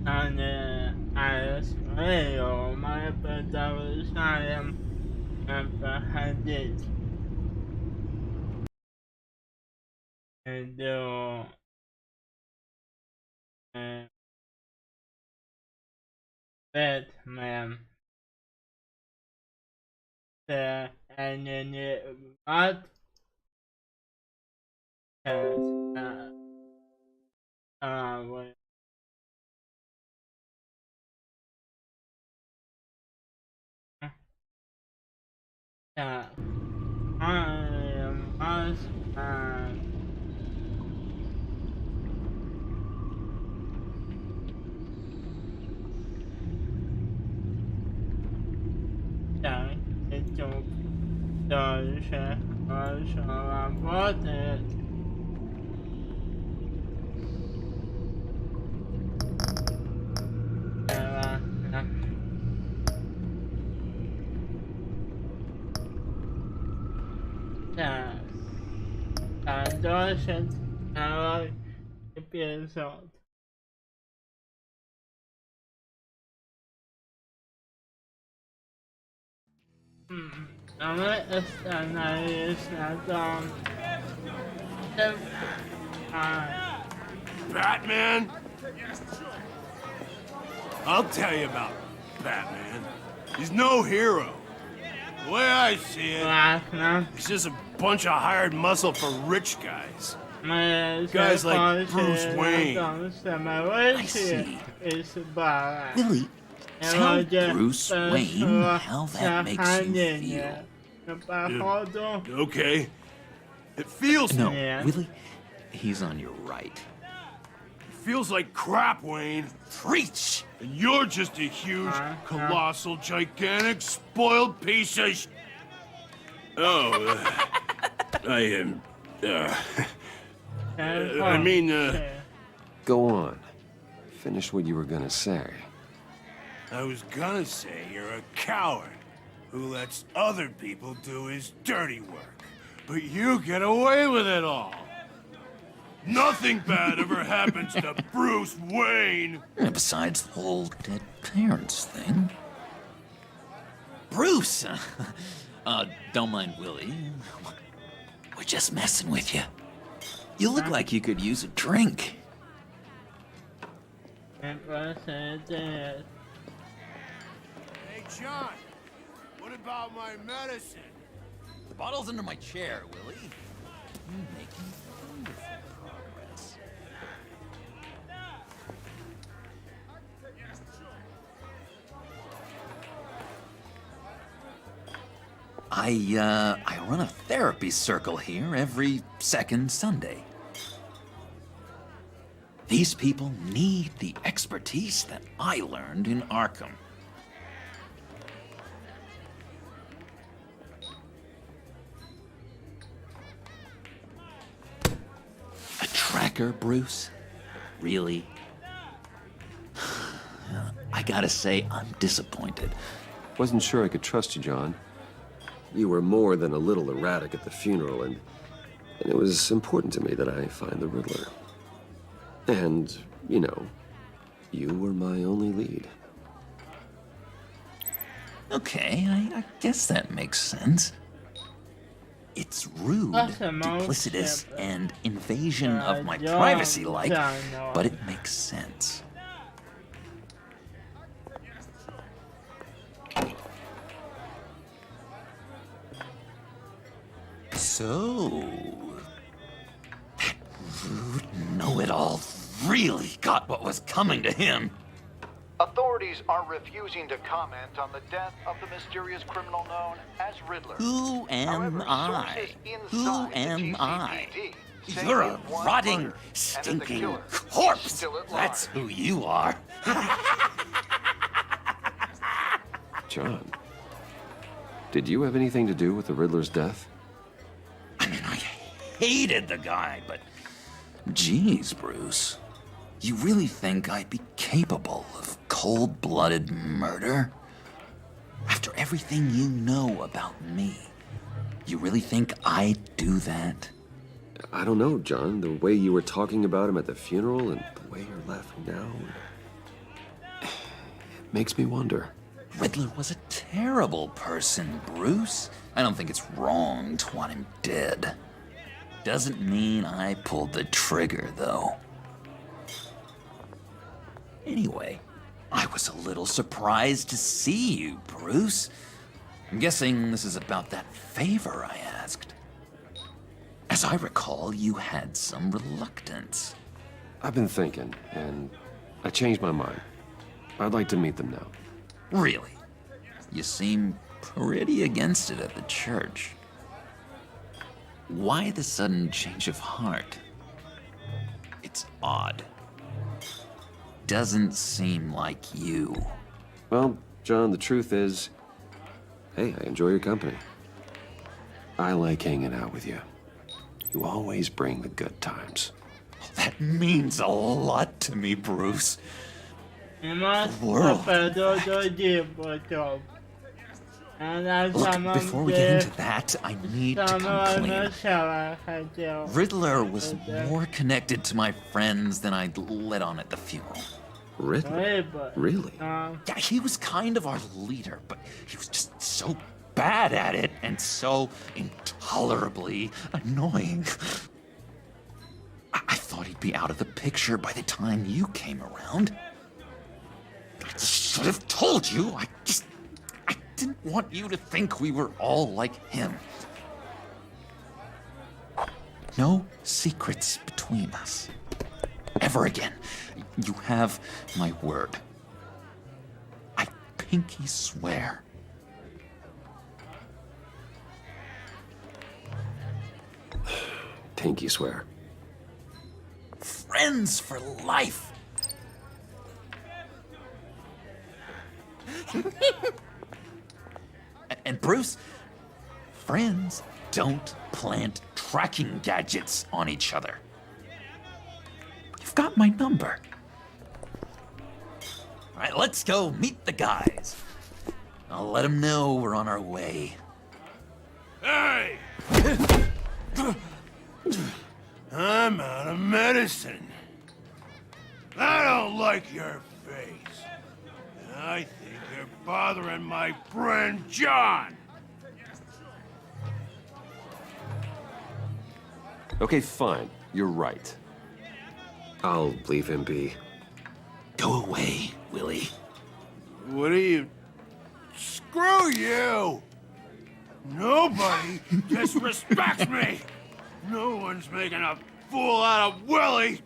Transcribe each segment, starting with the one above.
Alice Leo, my brother Sam, apprehended and Batman. And then what has uh, I must itu dari seorang potet. Entonces, ahora pienso. Ahora están analizando Batman? I'll tell you about Batman. He's no hero. The way I see it, he's just a bunch of hired muscle for rich guys. Guys like Bruce Wayne. I see. Willie, tell Bruce Wayne how that makes you feel. Okay. It feels... No, Willie, he's on your right. It feels like crap, Wayne. Preach! And you're just a huge, colossal, gigantic, spoiled piece of I am... I mean, Go on. Finish what you were gonna say. I was gonna say you're a coward who lets other people do his dirty work. But you get away with it all. Nothing bad ever happens to Bruce Wayne. And besides the whole dead parents thing. Bruce! Don't mind Willie. We're just messing with you. You look like you could use a drink. Hey, John. What about my medicine? The bottle's under my chair, Willie. You're making wonderful progress. I run a therapy circle here every second Sunday. These people need the expertise that I learned in Arkham. A tracker, Bruce? Really? I gotta say, I'm disappointed. Wasn't sure I could trust you, John. You were more than a little erratic at the funeral, and it was important to me that I find the Riddler. And, you know, you were my only lead. Okay, I guess that makes sense. It's rude, duplicitous, and invasion of my privacy-like, but it makes sense. So, that rude know-it-all really got what was coming to him. Authorities are refusing to comment on the death of the mysterious criminal known as Riddler. Who am I? Who am I? say You're a one rotting, murder, and that the stinking killer is corpse. still at That's large. who you are. John, did you have anything to do with the Riddler's death? I mean, I hated the guy, but... Geez, Bruce. You really think I'd be capable of cold-blooded murder? After everything you know about me, you really think I'd do that? I don't know, John. The way you were talking about him at the funeral and the way you're laughing now. makes me wonder. Riddler was a terrible person, Bruce. I don't think it's wrong to want him dead. Doesn't mean I pulled the trigger, though. Anyway, I was a little surprised to see you, Bruce. I'm guessing this is about that favor I asked. As I recall, you had some reluctance. I've been thinking, and I changed my mind. I'd like to meet them now. Really? You seem pretty against it at the church. Why the sudden change of heart? It's odd. Doesn't seem like you. Well, John, the truth is, hey, I enjoy your company. I like hanging out with you. You always bring the good times. That means a lot to me, Bruce. Más World. todo tiempo, Tom. Look, before we get into that, I need to come clean. Riddler was more connected to my friends than I'd let on at the funeral. Riddler? Really? Yeah, he was kind of our leader, but he was just so bad at it and so intolerably annoying. I thought he'd be out of the picture by the time you came around. I should have told you. I didn't want you to think we were all like him. No secrets between us. Ever again. You have my word. I pinky swear. Pinky swear. Friends for life. And Bruce, friends don't plant tracking gadgets on each other. You've got my number. All right, let's go meet the guys. I'll let them know we're on our way. Hey! I'm out of medicine. I don't like your face. And I think you're bothering my friend John. Okay, fine. You're right. I'll leave him be. Go away, Willie. What are you... Screw you! Nobody disrespects me! No one's making a fool out of Willie!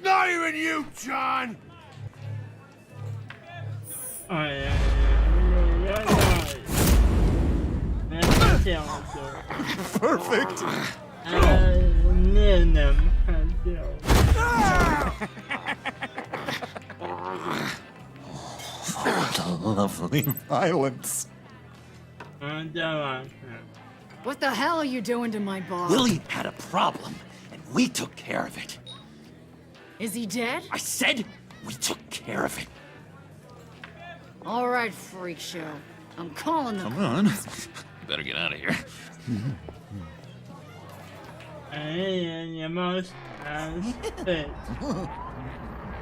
Not even you, John! Perfect. Lovely violence. What the hell are you doing to my bar? Willie had a problem, and we took care of it. Is he dead? I said we took care of it. All right, freak show. I'm calling the... Come on. You better get out of here.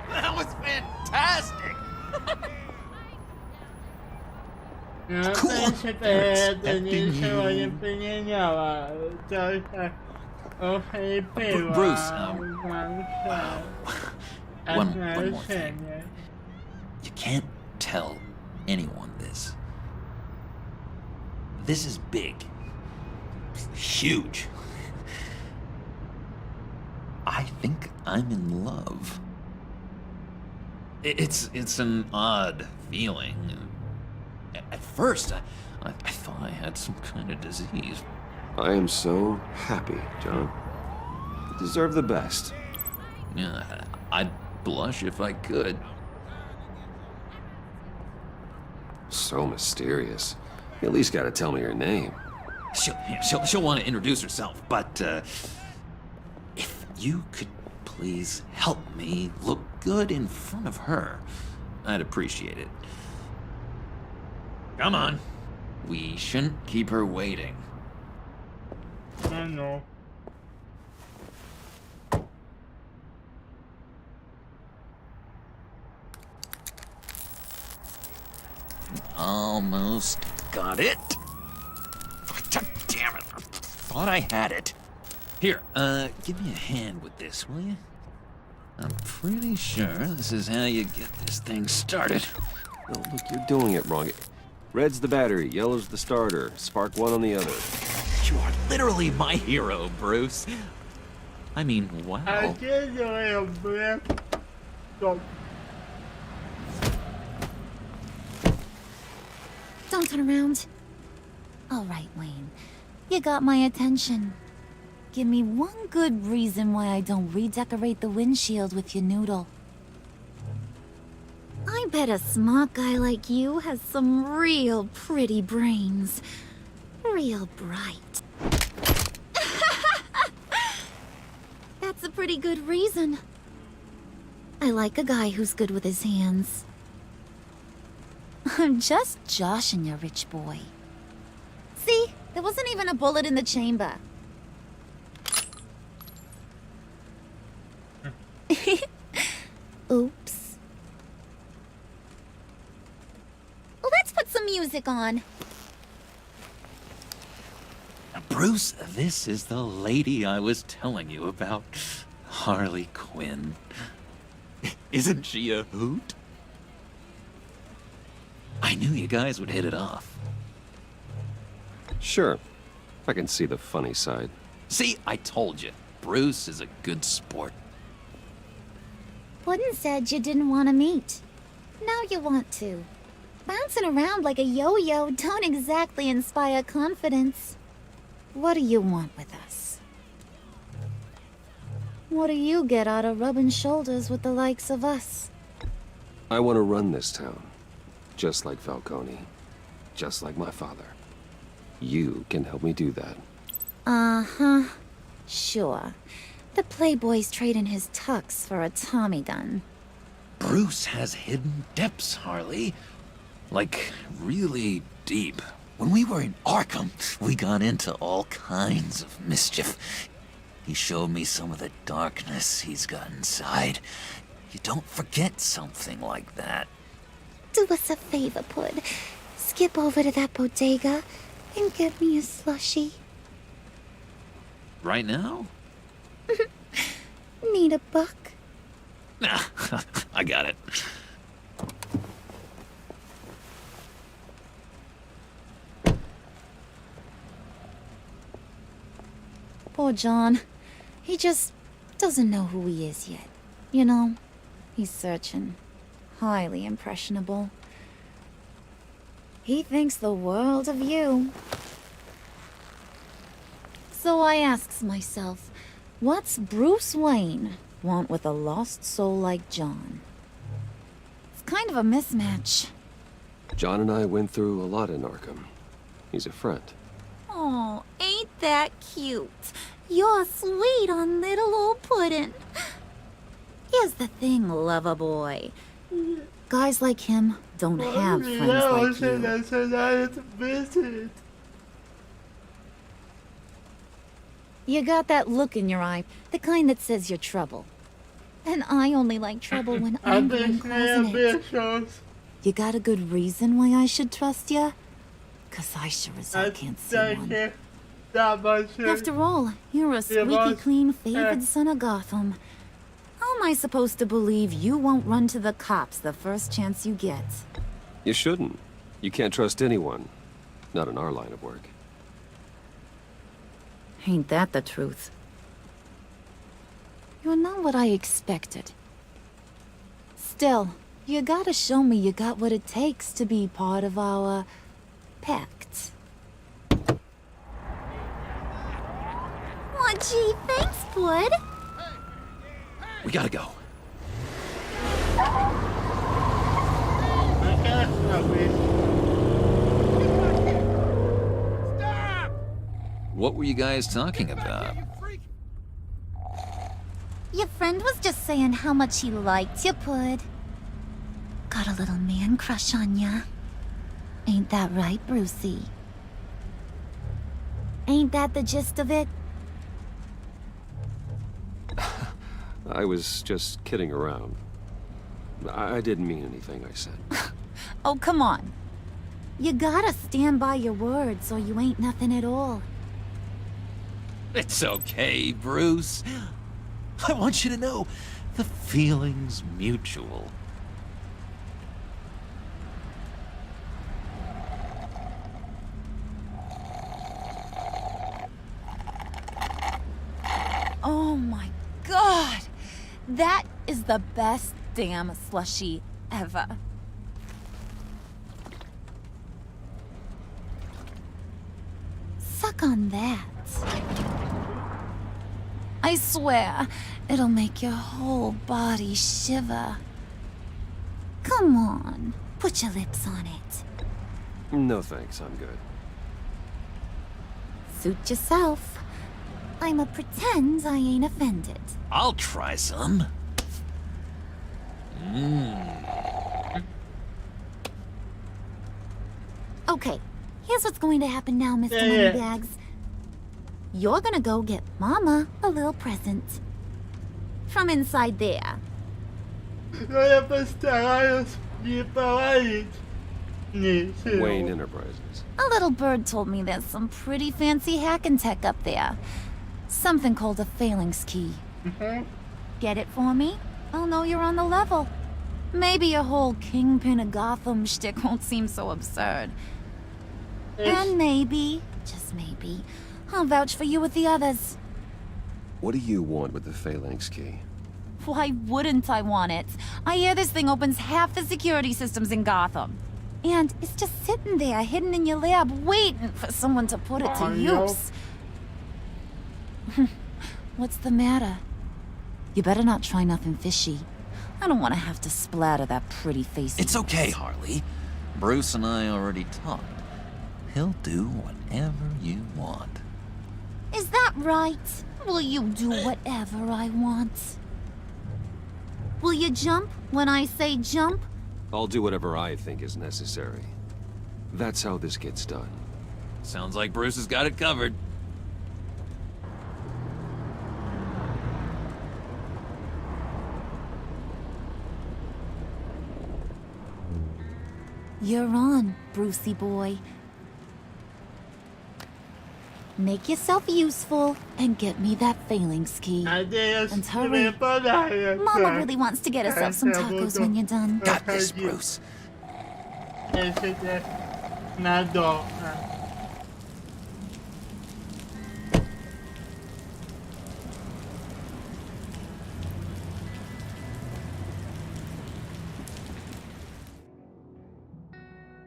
That was fantastic! Bruce, one more thing. You can't tell anyone this. This is big. Huge. I think I'm in love. It's an odd feeling. At first, I thought I had some kind of disease. I am so happy, John. You deserve the best. Yeah, I'd blush if I could. So mysterious. You at least gotta tell me your name. She'll want to introduce herself, but if you could please help me look good in front of her, I'd appreciate it. Come on. We shouldn't keep her waiting. I know. Almost got it. God damn it. I thought I had it. Here, give me a hand with this, will you? I'm pretty sure this is how you get this thing started. Oh, look, you're doing it wrong. Red's the battery, yellow's the starter. Spark one on the other. You are literally my hero, Bruce. I mean, I wow. did do it, bro. Go. Don't turn around. All right, Wayne. You got my attention. Give me one good reason why I don't redecorate the windshield with your noodle. I bet a smart guy like you has some real pretty brains. Real bright. That's a pretty good reason. I like a guy who's good with his hands. I'm just joshing you, rich boy. See? There wasn't even a bullet in the chamber. Oops. Well, let's put some music on. Bruce, this is the lady I was telling you about. Harley Quinn. Isn't she a hoot? I knew you guys would hit it off. Sure. I can see the funny side. See, I told you. Bruce is a good sport. Puddin' said you didn't want to meet. Now you want to. Bouncing around like a yo-yo don't exactly inspire confidence. What do you want with us? What do you get out of rubbing shoulders with the likes of us? I want to run this town. Just like Falcone. Just like my father. You can help me do that. Uh-huh. Sure. The playboy's trading his tux for a Tommy gun. Bruce has hidden depths, Harley. Like, really deep. When we were in Arkham, we got into all kinds of mischief. He showed me some of the darkness he's got inside. You don't forget something like that. Do us a favor, Pud. Skip over to that bodega and get me a slushie. Right now? Need a buck? Nah, I got it. Poor John. He just doesn't know who he is yet. You know, he's searching. Highly impressionable. He thinks the world of you. So I asks myself, what's Bruce Wayne want with a lost soul like John? It's kind of a mismatch. John and I went through a lot in Arkham. He's a friend. Oh, ain't that cute? You're sweet on little old Puddin'. Here's the thing, lover boy. Guys like him don't have friends like you. You got that look in your eye, the kind that says you're trouble. And I only like trouble when I'm the one causing it. You got a good reason why I should trust you? 'Cause I sure as hell can't see one. After all, you're a squeaky clean favored son of Gotham. How am I supposed to believe you won't run to the cops the first chance you get? You shouldn't. You can't trust anyone. Not in our line of work. Ain't that the truth? You're not what I expected. Still, you gotta show me you got what it takes to be part of our pact. Aw, gee, thanks, Bud. We gotta go. What were you guys talking about? Your friend was just saying how much he liked you, Pud. Got a little man crush on ya. Ain't that right, Brucey? Ain't that the gist of it? I was just kidding around. I didn't mean anything I said. Oh, come on. You gotta stand by your words or you ain't nothing at all. It's okay, Bruce. I want you to know the feeling's mutual. Oh my god! That is the best damn slushie ever. Suck on that. I swear, it'll make your whole body shiver. Come on, put your lips on it. No thanks, I'm good. Suit yourself. I'ma pretend I ain't offended. I'll try some. Okay, here's what's going to happen now, Mr. Yeah. Moneybags. You're gonna go get Mama a little present. From inside there. No ja postarają mnie poradzić. Niczego. Wayne Enterprises. A little bird told me there's some pretty fancy hacking tech up there. Something called a phalanx key. Get it for me? I'll know you're on the level. Maybe your whole Kingpin of Gotham shtick won't seem so absurd. And maybe, just maybe, I'll vouch for you with the others. What do you want with the phalanx key? Why wouldn't I want it? I hear this thing opens half the security systems in Gotham. And it's just sitting there, hidden in your lab, waiting for someone to put it to use. What's the matter? You better not try nothing fishy. I don't want to have to splatter that pretty face. It's okay, Harley. Bruce and I already talked. He'll do whatever you want. Is that right? Will you do whatever I want? Will you jump when I say jump? I'll do whatever I think is necessary. That's how this gets done. Sounds like Bruce has got it covered. You're on, Brucey boy. Make yourself useful and get me that phalanx key. Adeus, And hurry. Mama really wants to get herself some tacos when you're done. Got this, Bruce. Ese na dó.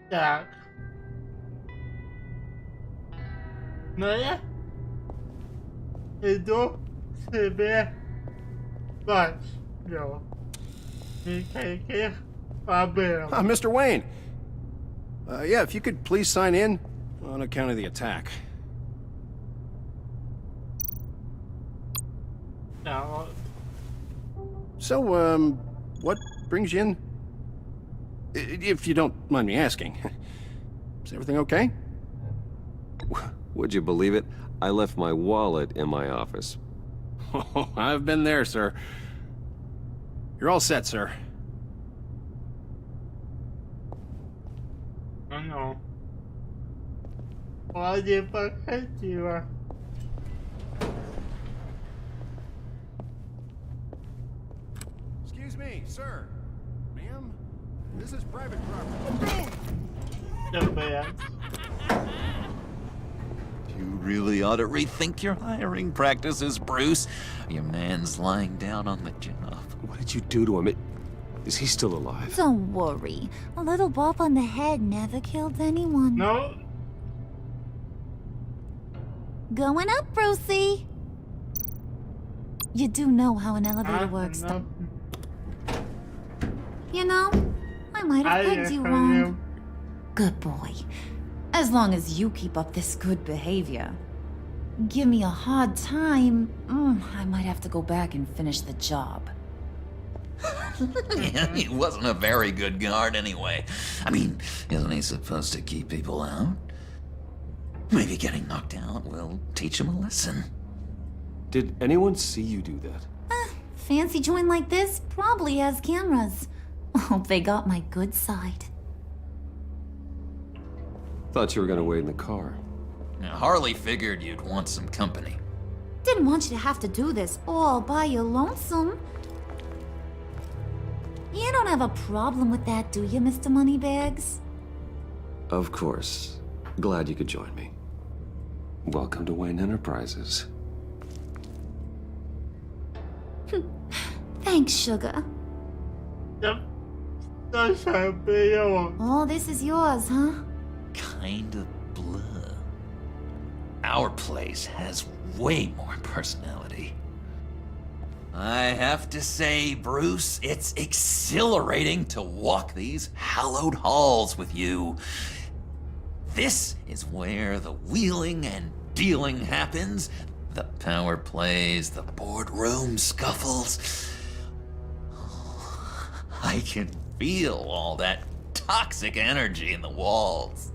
Tak. No ja idu sobie patrzą. Никаких проблем. Mr. Wayne. Yeah, if you could please sign in on account of the attack. No. So, what brings you in? If you don't mind me asking. Is everything okay? Would you believe it? I left my wallet in my office. Oh, I've been there, sir. You're all set, sir. No. Ладно, покатила. Excuse me, sir. Ma'am, this is private property. Добре. You really ought to rethink your hiring practices, Bruce. Your man's lying down on the job. What did you do to him? Is he still alive? Don't worry. A little bump on the head never killed anyone. No. Going up, Brucey. You do know how an elevator works, No. You know, I might have pegged you wrong. Good boy. As long as you keep up this good behavior. Give me a hard time, I might have to go back and finish the job. Yeah, he wasn't a very good guard anyway. I mean, isn't he supposed to keep people out? Maybe getting knocked out will teach him a lesson. Did anyone see you do that? Fancy joint like this probably has cameras. Hope they got my good side. Thought you were gonna wait in the car. Now, Harley figured you'd want some company. Didn't want you to have to do this all by your lonesome. You don't have a problem with that, do you, Mr. Moneybags? Of course. Glad you could join me. Welcome to Wayne Enterprises. Thanks, sugar. Yep. No sabía. All this is yours, huh? Kind of blur. Our place has way more personality. I have to say, Bruce, it's exhilarating to walk these hallowed halls with you. This is where the wheeling and dealing happens, the power plays, the boardroom scuffles. I can feel all that toxic energy in the walls.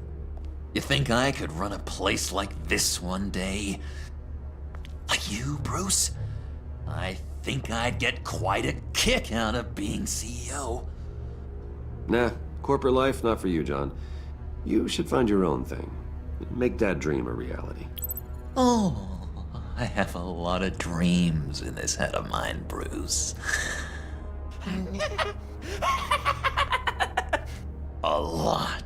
You think I could run a place like this one day? Like you, Bruce? I think I'd get quite a kick out of being CEO. Nah, corporate life, not for you, John. You should find your own thing. Make that dream a reality. Oh, I have a lot of dreams in this head of mine, Bruce. A lot.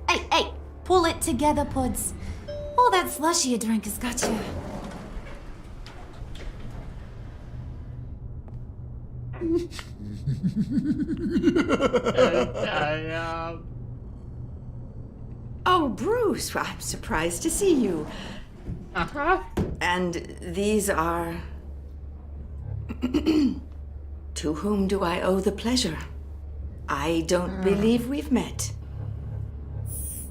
Hey, pull it together, Puds. All that slushy you drink has got you. Oh, Bruce, I'm surprised to see you. Uh-huh. And these are... To whom do I owe the pleasure? I don't believe we've met.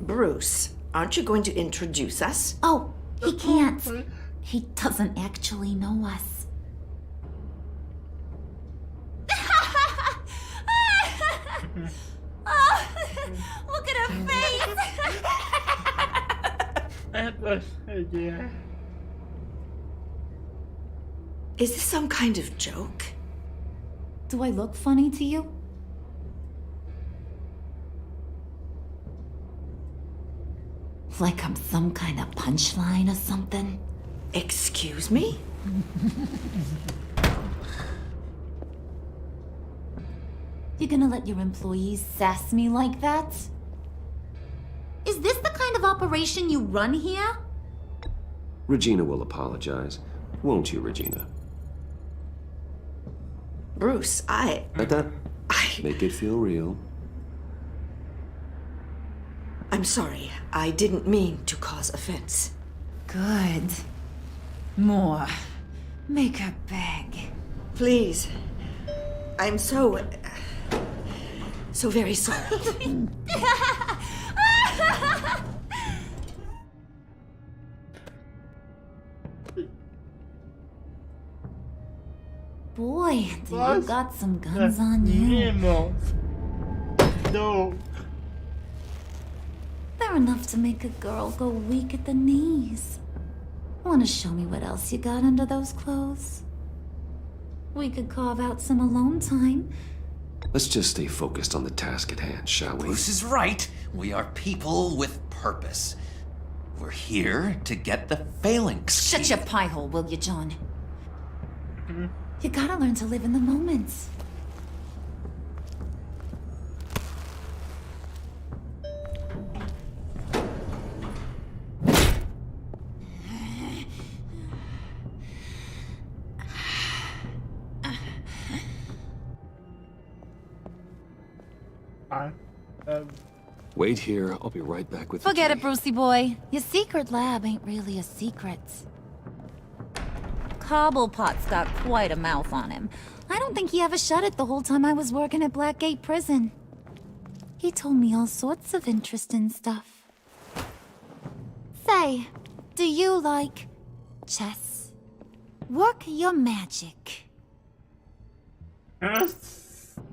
Bruce, aren't you going to introduce us? Oh, he can't. He doesn't actually know us. Oh, look at her face! That was yeah. Is this some kind of joke? Do I look funny to you? Like I'm some kind of punchline or something? Excuse me? You gonna let your employees sass me like that? Is this the kind of operation you run here? Regina will apologize. Won't you, Regina? Bruce, I... Make it feel real. I'm sorry. I didn't mean to cause offense. Good. More. Make her beg. Please. I'm so very sorry. Boy, do you got some guns on you. No. They're enough to make a girl go weak at the knees. Wanna show me what else you got under those clothes? We could carve out some alone time. Let's just stay focused on the task at hand, shall we? Bruce is right. We are people with purpose. We're here to get the phalanx. Shut your pie hole, will you, John? You gotta learn to live in the moment. Wait here. I'll be right back with Forget the it, key. Brucey boy. Your secret lab ain't really a secret. Cobblepot's got quite a mouth on him. I don't think he ever shut it the whole time I was working at Blackgate Prison. He told me all sorts of interesting stuff. Say, do you like chess? Work your magic.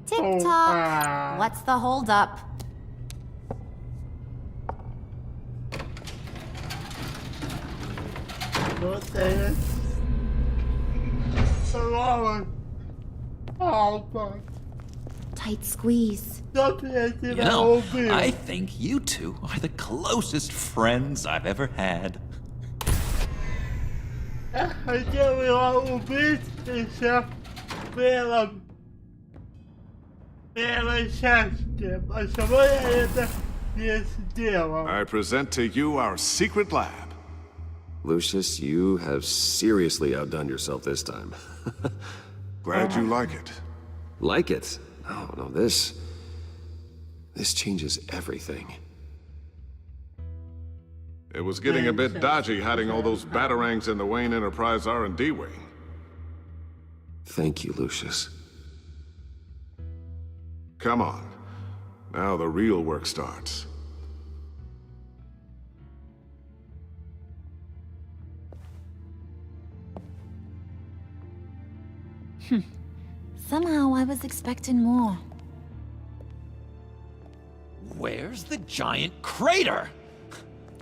Tick-tock. What's the holdup? alone. Oh, fuck. Tight squeeze. You know, I think you two are the closest friends I've ever had. Хотел его убить, еще белым счастье. Почему я это не сделал? I present to you our secret lab. Lucius, you have seriously outdone yourself this time. Glad you like it. Like it? No, this changes everything. It was getting a bit dodgy hiding all those batarangs in the Wayne Enterprise R&D wing. Thank you, Lucius. Come on. Now the real work starts. Somehow I was expecting more. Where's the giant crater?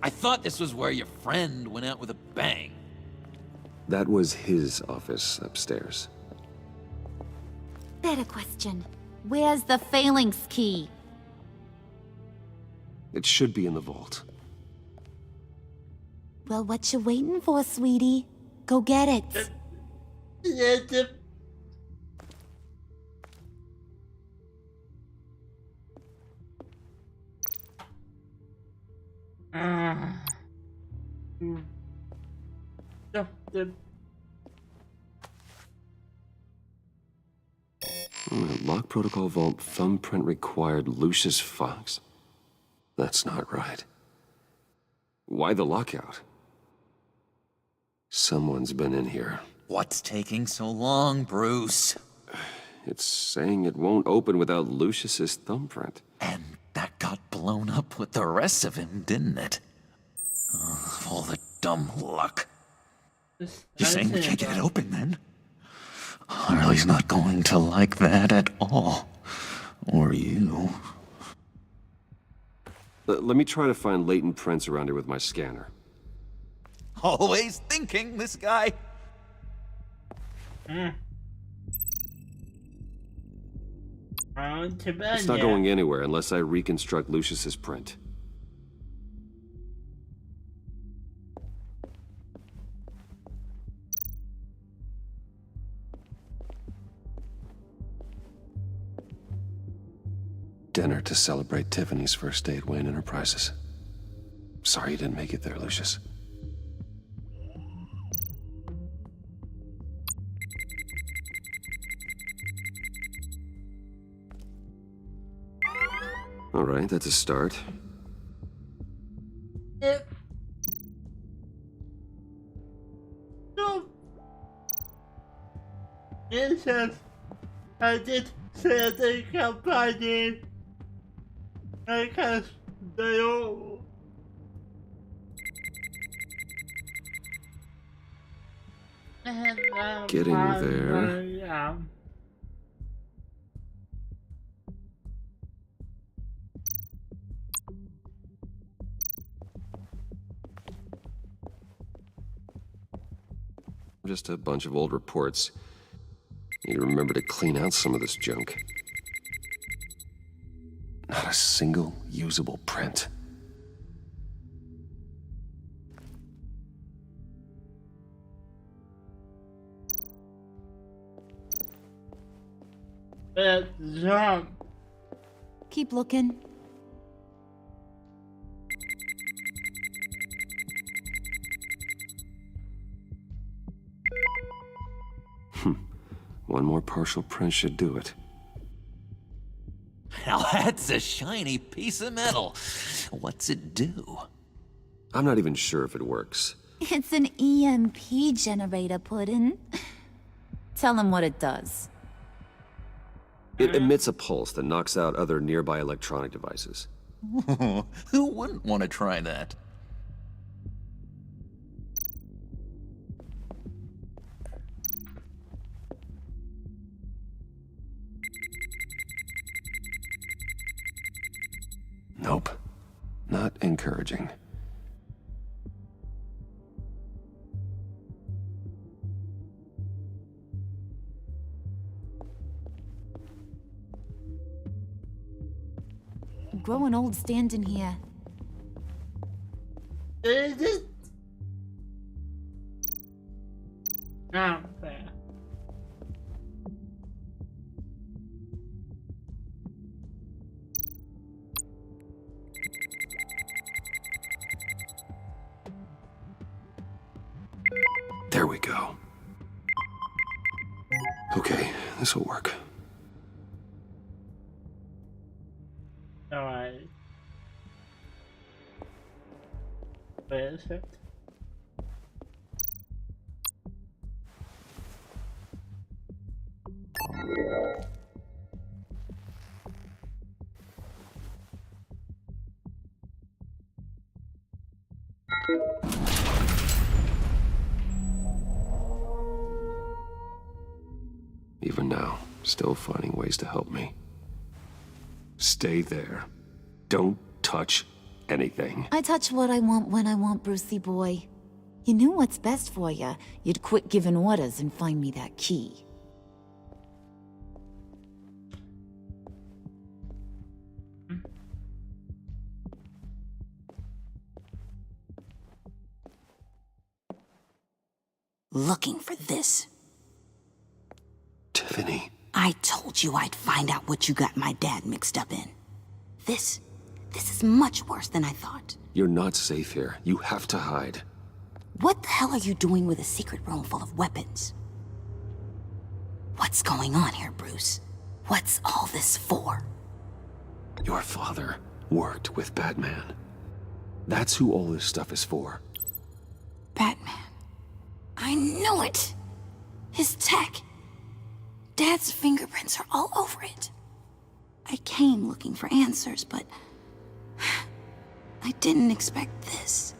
I thought this was where your friend went out with a bang. That was his office upstairs. Better question. Where's the phalanx key? It should be in the vault. Well, what you waiting for, sweetie? Go get it. Lock protocol vault thumbprint required Lucius Fox. That's not right. Why the lockout? Someone's been in here. What's taking so long, Bruce? It's saying it won't open without Lucius's thumbprint. And that got blown up with the rest of him, didn't it? Oh, all the dumb luck. You're saying we can't get it open, then? Harley's not going to like that at all. Or you. Let me try to find latent prints around here with my scanner. Always thinking, this guy. It's not going anywhere unless I reconstruct Lucius's print. Dinner to celebrate Tiffany's first day at Wayne Enterprises. Sorry you didn't make it there, Lucius. All right, that's a start. No. It says I did say the company. I can't do. Getting there. Yeah. Just a bunch of old reports. Need to remember to clean out some of this junk. Not a single usable print. Jump. Keep looking. One more partial print should do it. Now that's a shiny piece of metal. What's it do? I'm not even sure if it works. It's an EMP generator, Puddin'. Tell him what it does. It emits a pulse that knocks out other nearby electronic devices. Who wouldn't want to try that? Nope. Not encouraging. I'm growing old standing here. Is it? Not fair. There we go. Okay, this will work. Alright. Where is it? Even now, still finding ways to help me. Stay there. Don't touch anything. I touch what I want when I want, Brucey boy. You knew what's best for you. You'd quit giving orders and find me that key. Looking for this. Tiffany. I told you I'd find out what you got my dad mixed up in. This is much worse than I thought. You're not safe here. You have to hide. What the hell are you doing with a secret room full of weapons? What's going on here, Bruce? What's all this for? Your father worked with Batman. That's who all this stuff is for. Batman. I knew it! His tech. Dad's fingerprints are all over it. I came looking for answers, but I didn't expect this.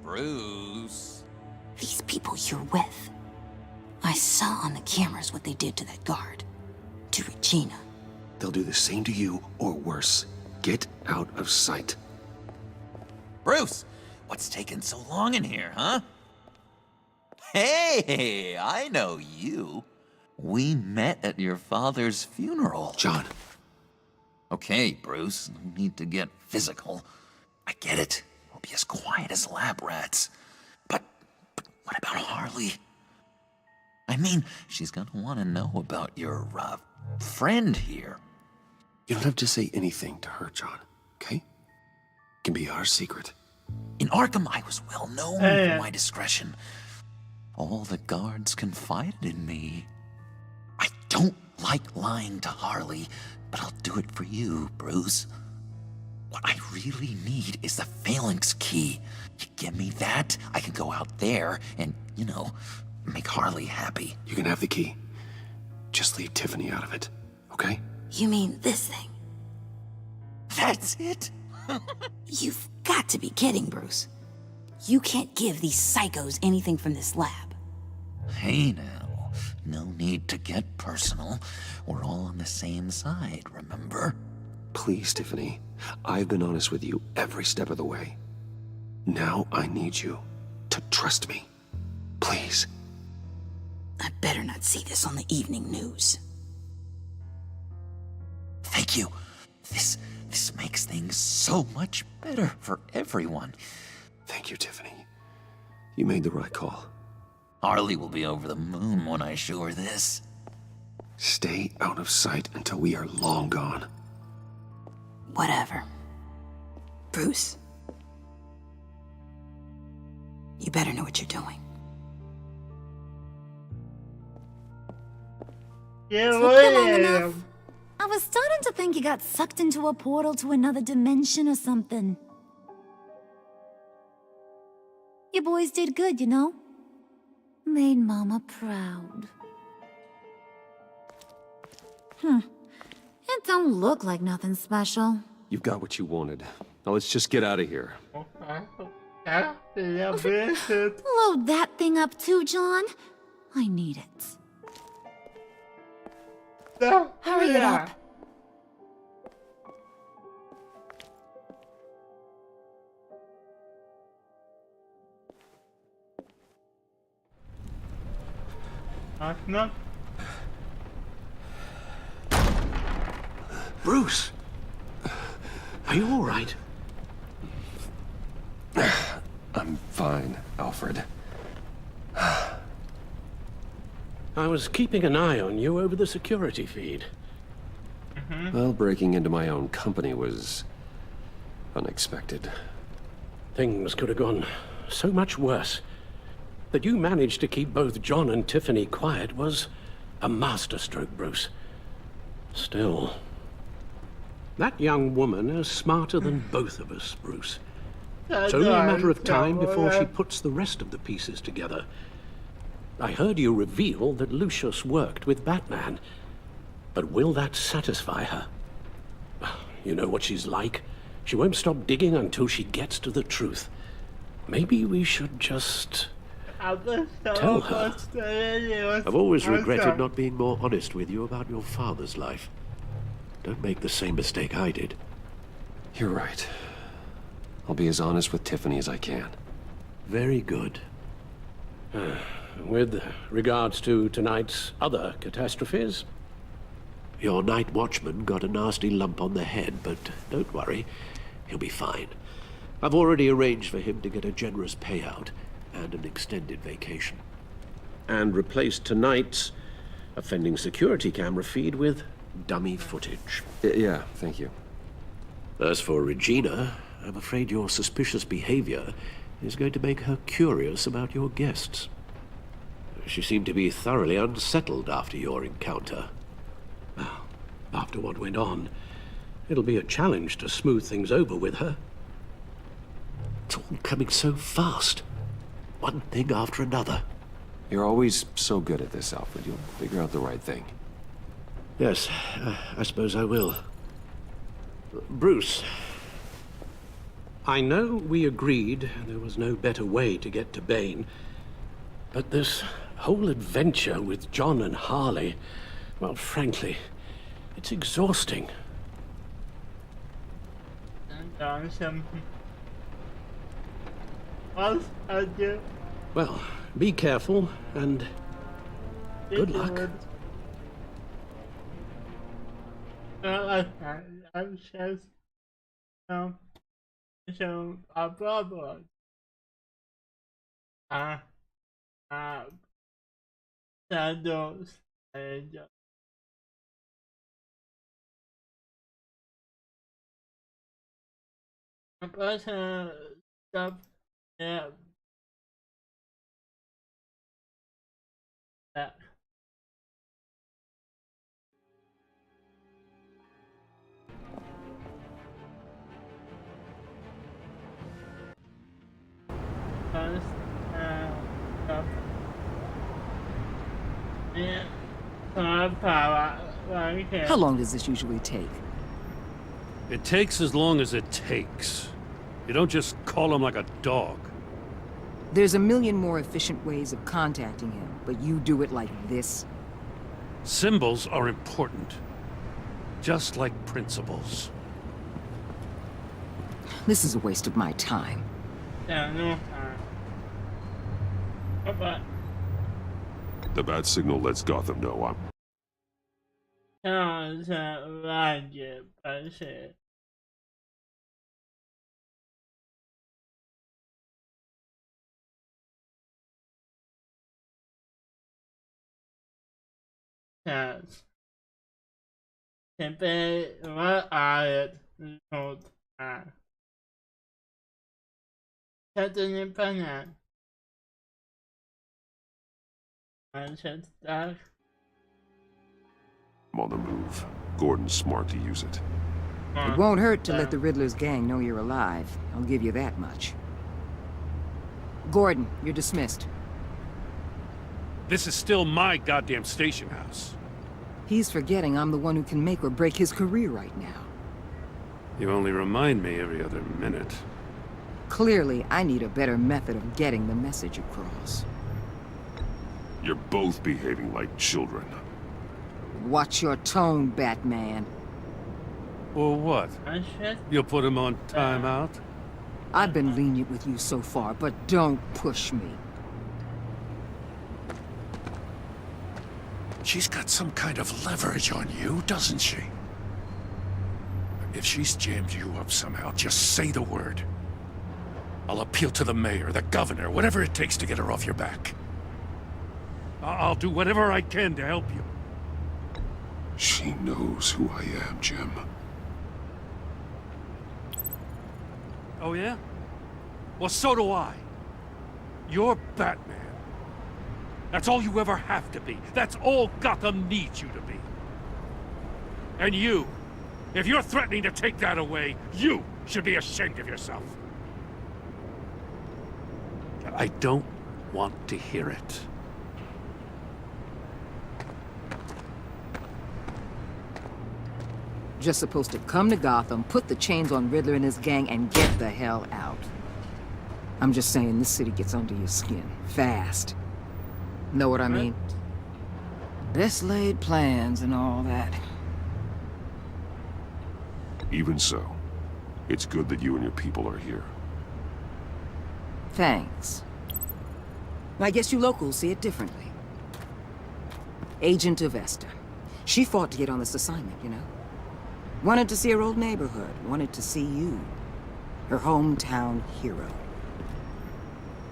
Bruce. These people you're with. I saw on the cameras what they did to that guard. To Regina. They'll do the same to you, or worse. Get out of sight. Bruce, what's taking so long in here, huh? Hey, I know you. We met at your father's funeral. John. Okay, Bruce, no need to get physical. I get it. We'll be as quiet as lab rats. But what about Harley? I mean, she's gonna want to know about your, friend here. You don't have to say anything to her, John, okay? It can be our secret. In Arkham, I was well known for my discretion. All the guards confided in me. I don't like lying to Harley, but I'll do it for you, Bruce. What I really need is the phalanx key. You give me that, I can go out there and, make Harley happy. You can have the key. Just leave Tiffany out of it, okay? You mean this thing? That's it? You've got to be kidding, Bruce. You can't give these psychos anything from this lab. Hey now, no need to get personal. We're all on the same side, remember? Please, Tiffany. I've been honest with you every step of the way. Now I need you to trust me. Please. I better not see this on the evening news. Thank you. This makes things so much better for everyone. Thank you, Tiffany. You made the right call. Harley will be over the moon when I show her this. Stay out of sight until we are long gone. Whatever. Bruce. You better know what you're doing. Yeah, Took you long enough. I was starting to think you got sucked into a portal to another dimension or something. You boys did good, Made Mama proud. It don't look like nothing special. You've got what you wanted. Now let's just get out of here. Load that thing up too, John. I need it. Hurry it up. Knock. Bruce! Are you all right? I'm fine, Alfred. I was keeping an eye on you over the security feed. Well, breaking into my own company was unexpected. Things could have gone so much worse. That you managed to keep both John and Tiffany quiet was a masterstroke, Bruce. Still, that young woman is smarter than both of us, Bruce. It's only a matter of time before she puts the rest of the pieces together. I heard you reveal that Lucius worked with Batman. But will that satisfy her? You know what she's like. She won't stop digging until she gets to the truth. Maybe we should just tell her. I've always regretted not being more honest with you about your father's life. Don't make the same mistake I did. You're right. I'll be as honest with Tiffany as I can. Very good. With regards to tonight's other catastrophes? Your night watchman got a nasty lump on the head, but don't worry. He'll be fine. I've already arranged for him to get a generous payout and an extended vacation. And replaced tonight's offending security camera feed with dummy footage. Yeah, thank you. As for Regina, I'm afraid your suspicious behavior is going to make her curious about your guests. She seemed to be thoroughly unsettled after your encounter. Well, after what went on, it'll be a challenge to smooth things over with her. It's all coming so fast. One thing after another. You're always so good at this, Alfred. You'll figure out the right thing. Yes, I suppose I will. Bruce, I know we agreed there was no better way to get to Bane, but this whole adventure with John and Harley, well, frankly, it's exhausting. Well, be careful, and good luck. I'm just so a problem. Shadows and a person stuff that How long does this usually take? It takes as long as it takes. You don't just call him like a dog. There's a million more efficient ways of contacting him, but you do it like this? Symbols are important. Just like principles. This is a waste of my time. The bat signal lets Gotham know I'm... Siempre va a notar. Ya tiene pana. on the move. Gordon's smart to use it. It won't hurt to let the Riddler's gang know you're alive. I'll give you that much. Gordon, you're dismissed. This is still my goddamn station house. He's forgetting I'm the one who can make or break his career right now. You only remind me every other minute. Clearly, I need a better method of getting the message across. You're both behaving like children. Watch your tone, Batman. Well, what? You'll put him on timeout? I've been lenient with you so far, but don't push me. She's got some kind of leverage on you, doesn't she? If she's jammed you up somehow, just say the word. I'll appeal to the mayor, the governor, whatever it takes to get her off your back. I'll do whatever I can to help you. She knows who I am, Jim. Oh yeah? Well, so do I. You're Batman. That's all you ever have to be. That's all Gotham needs you to be. And you, if you're threatening to take that away, you should be ashamed of yourself. I don't want to hear it. Just supposed to come to Gotham, put the chains on Riddler and his gang, and get the hell out. I'm just saying, this city gets under your skin. Fast. Know what I mean? Best laid plans and all that. Even so, it's good that you and your people are here. Thanks. I guess you locals see it differently. Agent Avesta. She fought to get on this assignment, you know? Wanted to see her old neighborhood. Wanted to see you. Her hometown hero.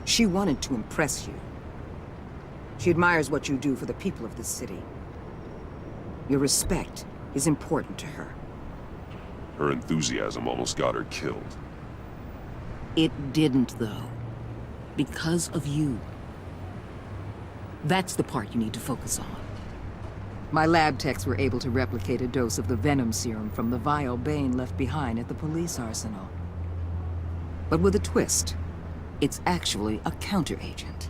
She wanted to impress you. She admires what you do for the people of this city. Your respect is important to her. Her enthusiasm almost got her killed. It didn't, though. Because of you. That's the part you need to focus on. My lab techs were able to replicate a dose of the venom serum from the vial Bane left behind at the police arsenal. But with a twist. It's actually a counteragent.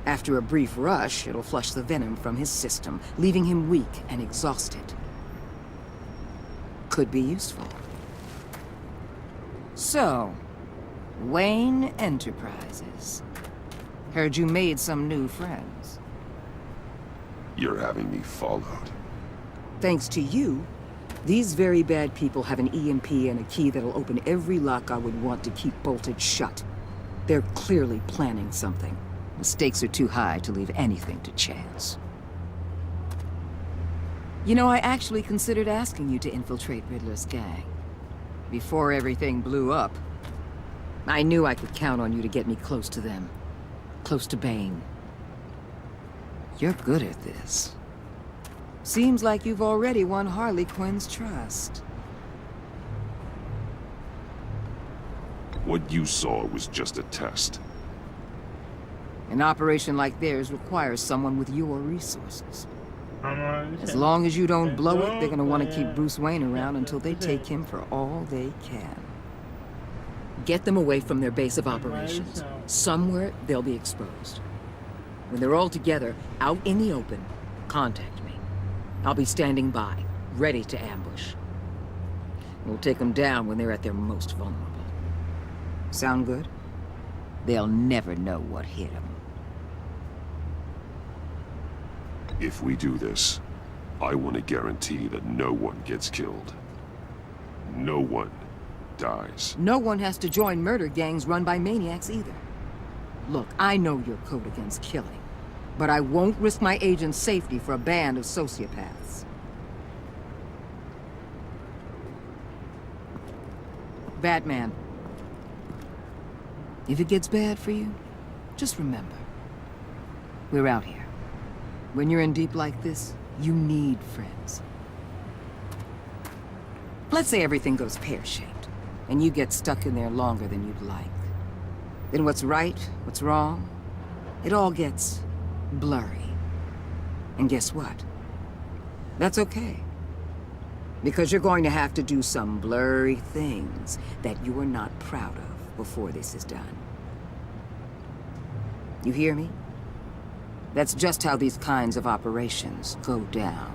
After a brief rush, it'll flush the venom from his system, leaving him weak and exhausted. Could be useful. So, Wayne Enterprises. Heard you made some new friends. You're having me followed. Thanks to you, these very bad people have an EMP and a key that'll open every lock I would want to keep bolted shut. They're clearly planning something. The stakes are too high to leave anything to chance. You know, I actually considered asking you to infiltrate Riddler's gang. Before everything blew up, I knew I could count on you to get me close to them. Close to Bane. You're good at this. Seems like you've already won Harley Quinn's trust. What you saw was just a test. An operation like theirs requires someone with your resources. As long as you don't blow it, they're gonna want to keep Bruce Wayne around until they take him for all they can. Get them away from their base of operations. Somewhere they'll be exposed. When they're all together, out in the open, contact me. I'll be standing by, ready to ambush. We'll take them down when they're at their most vulnerable. Sound good? They'll never know what hit them. If we do this, I want to guarantee that no one gets killed. No one dies. No one has to join murder gangs run by maniacs either. Look, I know your code against killing, but I won't risk my agent's safety for a band of sociopaths. Batman. If it gets bad for you, just remember, we're out here. When you're in deep like this, you need friends. Let's say everything goes pear-shaped, and you get stuck in there longer than you'd like. Then what's right, what's wrong, it all gets blurry. And guess what? That's okay. Because you're going to have to do some blurry things that you are not proud of before this is done. You hear me? That's just how these kinds of operations go down.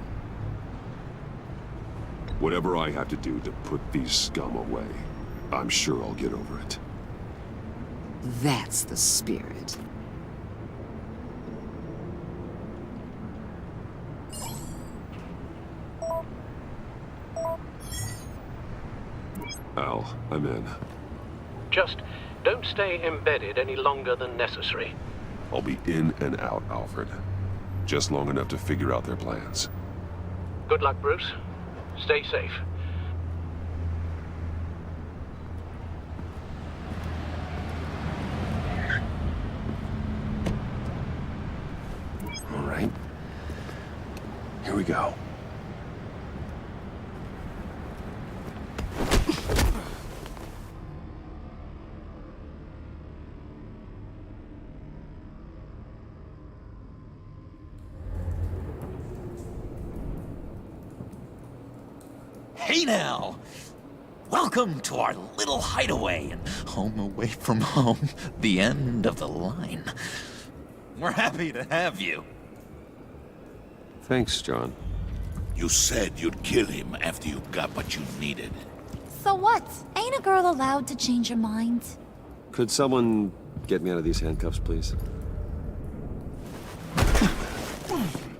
Whatever I have to do to put these scum away, I'm sure I'll get over it. That's the spirit. Al, I'm in. Just don't stay embedded any longer than necessary. I'll be in and out, Alfred. Just long enough to figure out their plans. Good luck, Bruce. Stay safe. All right. Here we go. Hey now! Welcome to our little hideaway and home away from home, the end of the line. We're happy to have you. Thanks, John. You said you'd kill him after you got what you needed. So what? Ain't a girl allowed to change her mind? Could someone get me out of these handcuffs, please?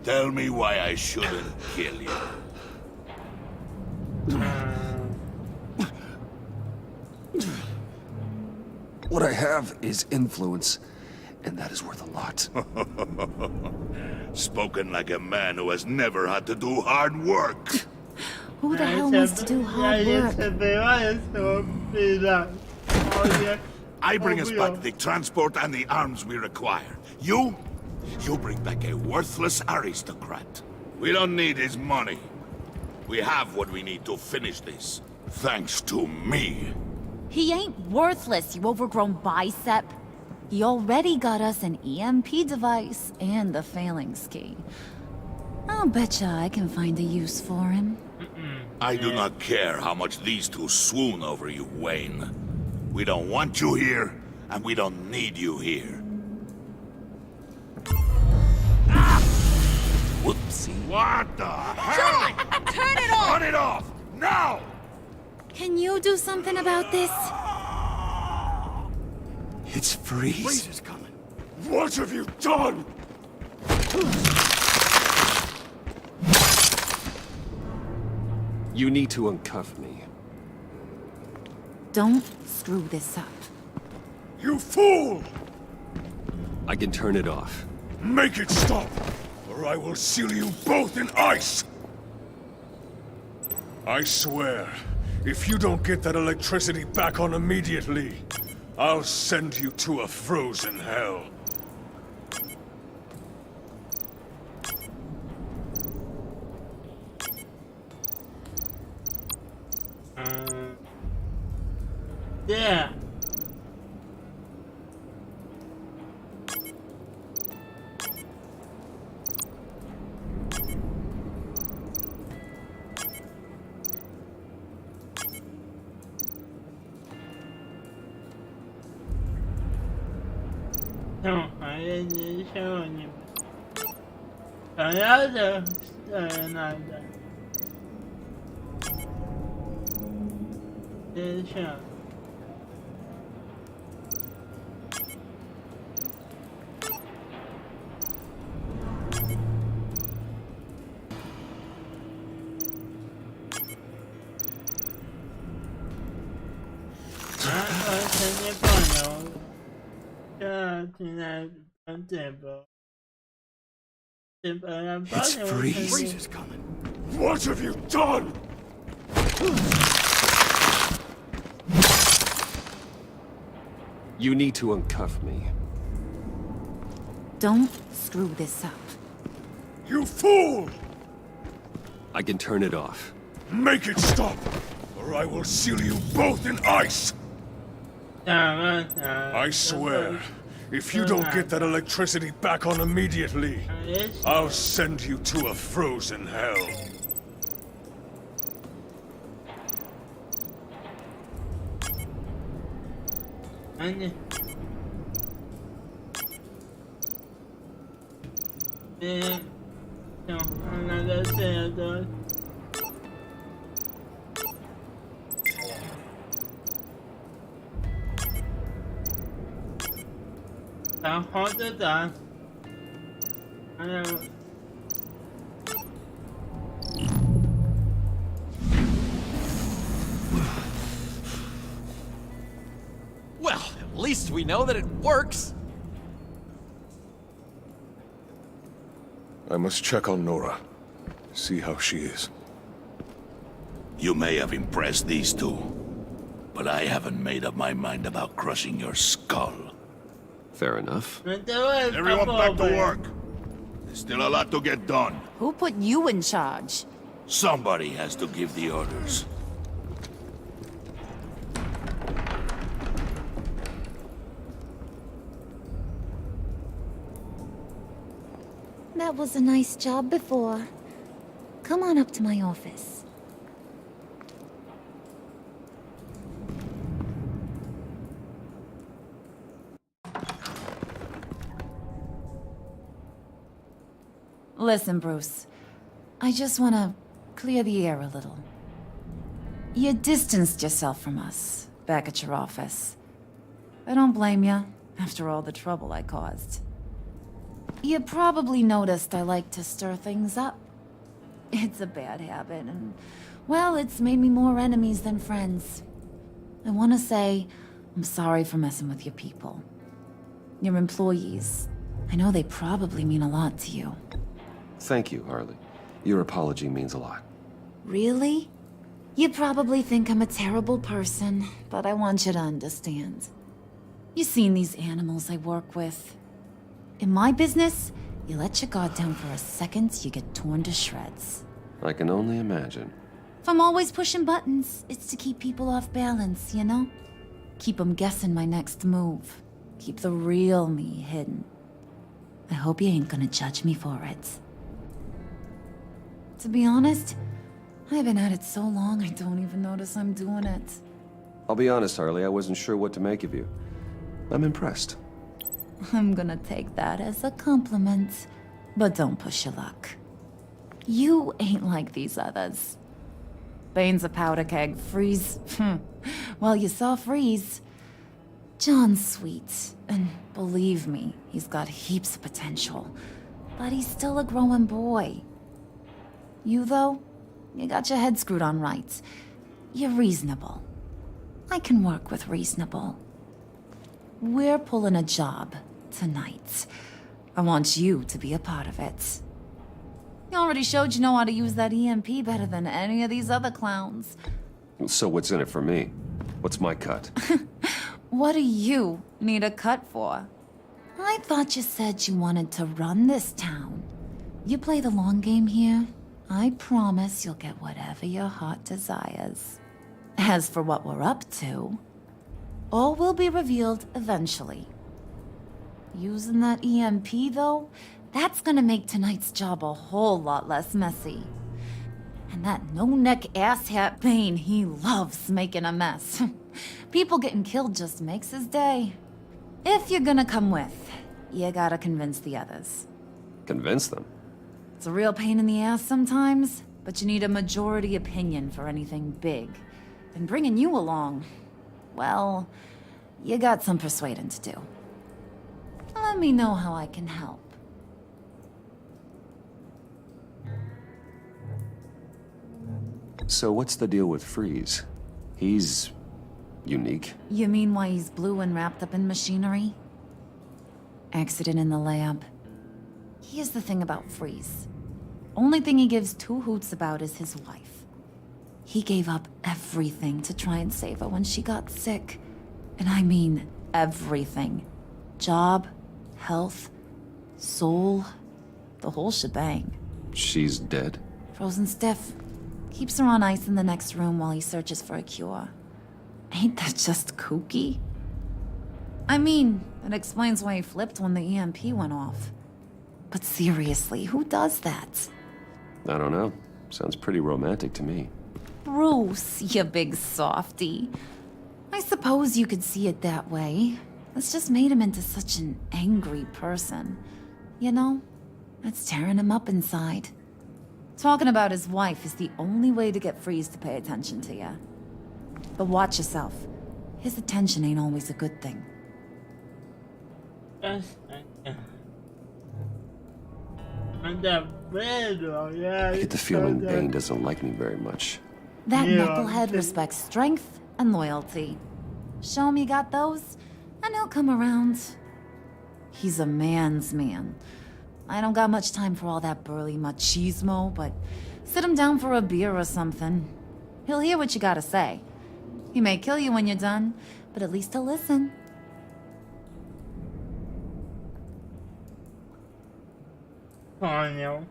Tell me why I shouldn't kill you. What I have is influence, and that is worth a lot. Spoken like a man who has never had to do hard work. Who the hell wants to do hard work? I bring us back the transport and the arms we require. You bring back a worthless aristocrat. We don't need his money. We have what we need to finish this. Thanks to me. He ain't worthless, you overgrown bicep. He already got us an EMP device and the phalanx key. I'll betcha I can find a use for him. I do not care how much these two swoon over you, Wayne. We don't want you here, and we don't need you here. Whoopsie. What the hell? John! Turn it off! Turn it off! Now! Can you do something about this? It's Freeze. Freeze is coming. What have you done? You need to uncuff me. Don't screw this up. You fool! I can turn it off. Make it stop, or I will seal you both in ice! I swear, if you don't get that electricity back on immediately, I'll send you to a frozen hell. Yeah. No, I didn't show any. Another, another. Show. It's Freeze. Freeze is coming. What have you done? You need to uncuff me. Don't screw this up. You fool! I can turn it off. Make it stop, or I will seal you both in ice! I swear, if you don't get that electricity back on immediately, I'll send you to a frozen hell. No, another senator. Hold it down. I know. least we know that it works. I must check on Nora. See how she is. You may have impressed these two, but I haven't made up my mind about crushing your skull. Fair enough. Everyone back to work. There's still a lot to get done. Who put you in charge? Somebody has to give the orders. That was a nice job before. Come on up to my office. Listen, Bruce. I just want to clear the air a little. You distanced yourself from us back at your office. I don't blame you, after all the trouble I caused. You probably noticed I like to stir things up. It's a bad habit, and, well, it's made me more enemies than friends. I want to say I'm sorry for messing with your people. Your employees. I know they probably mean a lot to you. Thank you, Harley. Your apology means a lot. Really? You probably think I'm a terrible person, but I want you to understand. You've seen these animals I work with. In my business, you let your guard down for a second, you get torn to shreds. I can only imagine. If I'm always pushing buttons, it's to keep people off balance, you know? Keep them guessing my next move. Keep the real me hidden. I hope you ain't gonna judge me for it. To be honest, I've been at it so long I don't even notice I'm doing it. I'll be honest, Harley, I wasn't sure what to make of you. I'm impressed. I'm gonna take that as a compliment, but don't push your luck. You ain't like these others. Bane's a powder keg, Freeze. Well, you saw Freeze. John's sweet, and believe me, he's got heaps of potential. But he's still a growing boy. You, though, you got your head screwed on right. You're reasonable. I can work with reasonable. We're pulling a job tonight. I want you to be a part of it. You already showed you know how to use that EMP better than any of these other clowns. So what's in it for me? What's my cut? What do you need a cut for? I thought you said you wanted to run this town. You play the long game here, I promise you'll get whatever your heart desires. As for what we're up to, all will be revealed eventually. Using that EMP, though, that's gonna make tonight's job a whole lot less messy. And that no-neck asshat Bane, he loves making a mess. People getting killed just makes his day. If you're gonna come with, you gotta convince the others. Convince them? It's a real pain in the ass sometimes, but you need a majority opinion for anything big. And bringing you along, well, you got some persuading to do. Let me know how I can help. So what's the deal with Freeze? He's unique. You mean why he's blue and wrapped up in machinery? Accident in the lab. Here's the thing about Freeze. Only thing he gives two hoots about is his wife. He gave up everything to try and save her when she got sick. And I mean everything. Job, health, soul, the whole shebang. She's dead? Frozen stiff. Keeps her on ice in the next room while he searches for a cure. Ain't that just kooky? I mean, it explains why he flipped when the EMP went off. But seriously, who does that? I don't know. Sounds pretty romantic to me. Bruce, you big softy. I suppose you could see it that way. It's just made him into such an angry person. You know, it's tearing him up inside. Talking about his wife is the only way to get Freeze to pay attention to you. But watch yourself. His attention ain't always a good thing. I get the feeling Bane doesn't like me very much. That knucklehead respects strength and loyalty. Show him you got those, and John, he'll come around. He's a man's man. I don't got much time for all that burly machismo, but sit him down for a beer or something. He'll hear what you gotta say. He may kill you when you're done, but at least he'll listen. Coño.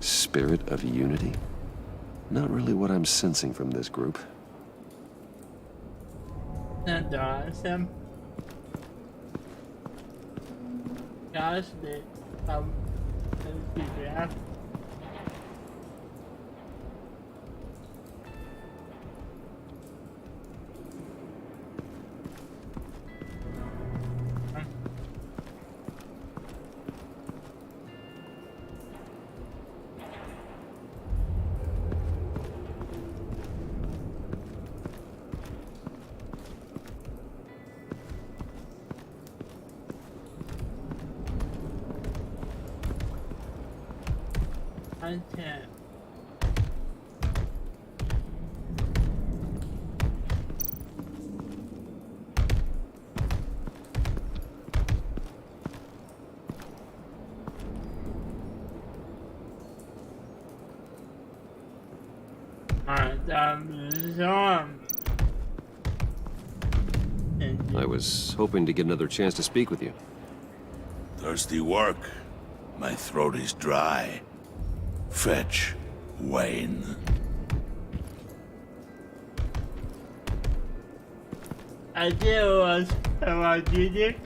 Spirit of unity? Not really what I'm sensing from this group. That's awesome. Gosh, yeah. Content. I was hoping to get another chance to speak with you. Thirsty work. My throat is dry. Fetch Wayne. I did was strategic.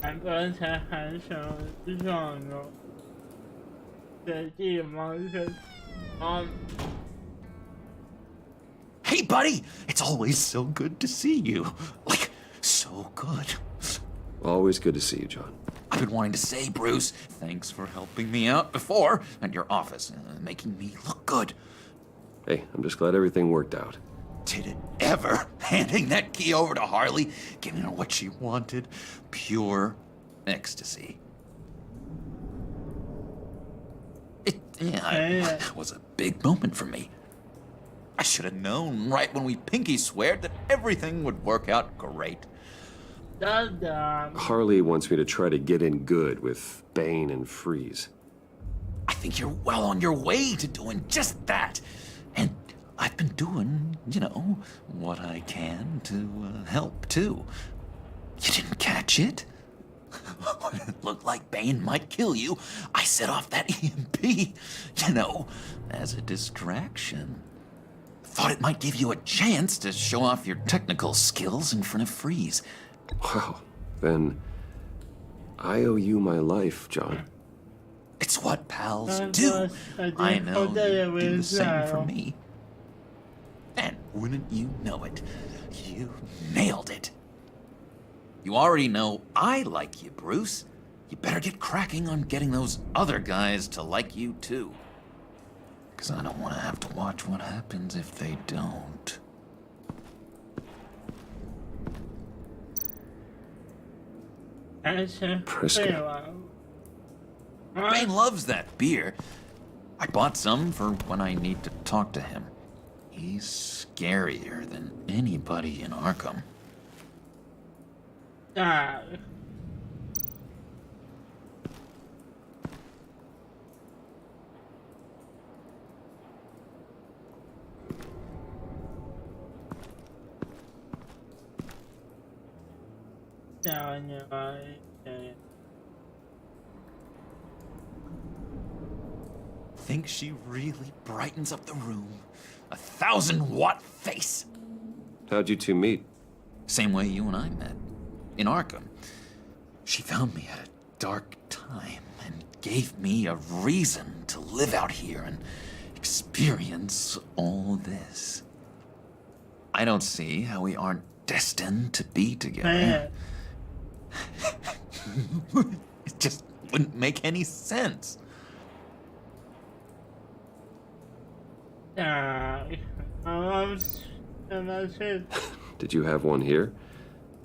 I'm going to have some genre. The demon. Hey, buddy! It's always so good to see you. Like, so good. Always good to see you, John. I've been wanting to say, Bruce, thanks for helping me out before at your office, making me look good. Hey, I'm just glad everything worked out. Did it ever? Handing that key over to Harley, giving her what she wanted. Pure ecstasy. It was a big moment for me. I should have known right when we pinky sweared that everything would work out great. Harley wants me to try to get in good with Bane and Freeze. I think you're well on your way to doing just that. And I've been doing, you know, what I can to help, too. You didn't catch it? When it looked like Bane might kill you, I set off that EMP, you know, as a distraction. Thought it might give you a chance to show off your technical skills in front of Freeze. Wow, then I owe you my life, John. It's what pals do. I know you do the same for me. And wouldn't you know it, you nailed it. You already know I like you, Bruce. You better get cracking on getting those other guys to like you, too. Because I don't want to have to watch what happens if they don't. Prisca. Bane loves that beer. I bought some for when I need to talk to him. He's scarier than anybody in Arkham. think she really brightens up the room? 1,000-watt face! How'd you two meet? Same way you and I met. In Arkham. She found me at a dark time and gave me a reason to live out here and experience all this. I don't see how we aren't destined to be together. It just wouldn't make any sense. Did you have one here?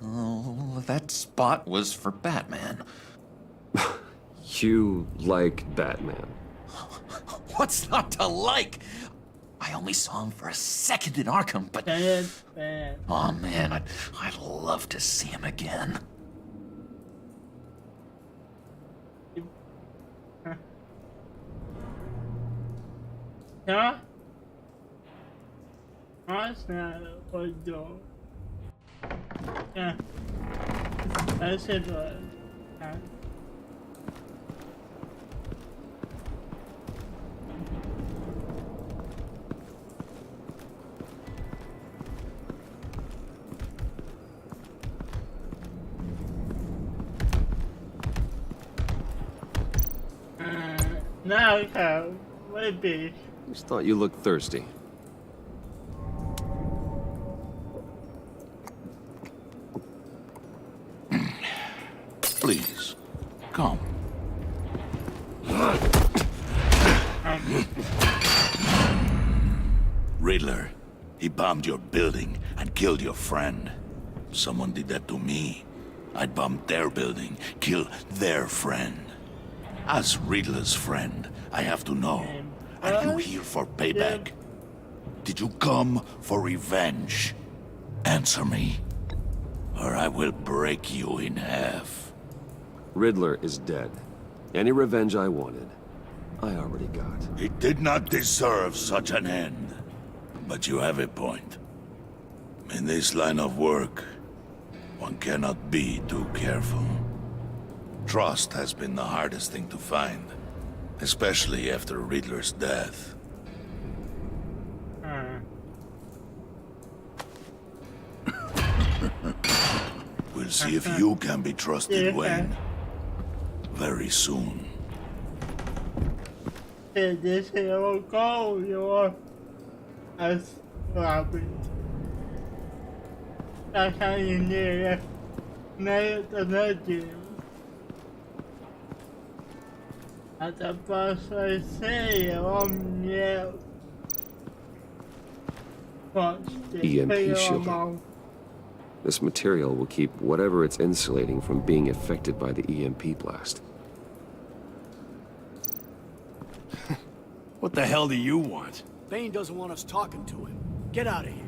Oh, that spot was for Batman. You like Batman? What's not to like? I only saw him for a second in Arkham, but... Oh man, I'd love to see him again. Ja? Snälla, och då. Ja. Jag ser då. Ja. Now, okay, maybe. Just thought you looked thirsty. Please, come. Riddler, he bombed your building and killed your friend. Someone did that to me. I'd bomb their building, kill their friend. As Riddler's friend, I have to know, are you here for payback? Did you come for revenge? Answer me, or I will break you in half. Riddler is dead. Any revenge I wanted, I already got. He did not deserve such an end. But you have a point. In this line of work, one cannot be too careful. Trust has been the hardest thing to find, especially after Riddler's death. We'll see if you can be trusted, Wayne. Very soon. This will go, you're as Robin. That's how you need it. Make the legend. At the first I say, yeah. EMP shielding. This material will keep whatever it's insulating from being affected by the EMP blast. What the hell do you want? Bane doesn't want us talking to him. Get out of here.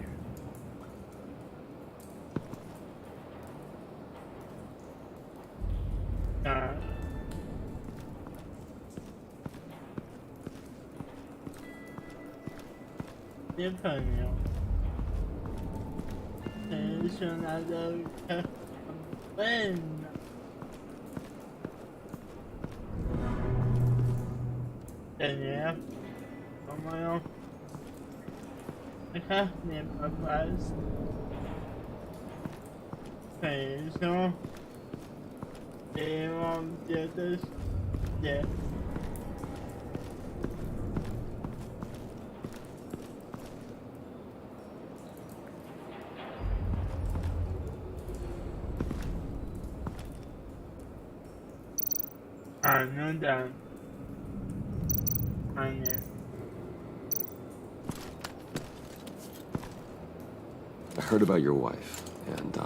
Different. Es another win. Yeah. Come on. I have never passed. Okay, so they won't get this. Yeah. I know that. I know. I heard about your wife, and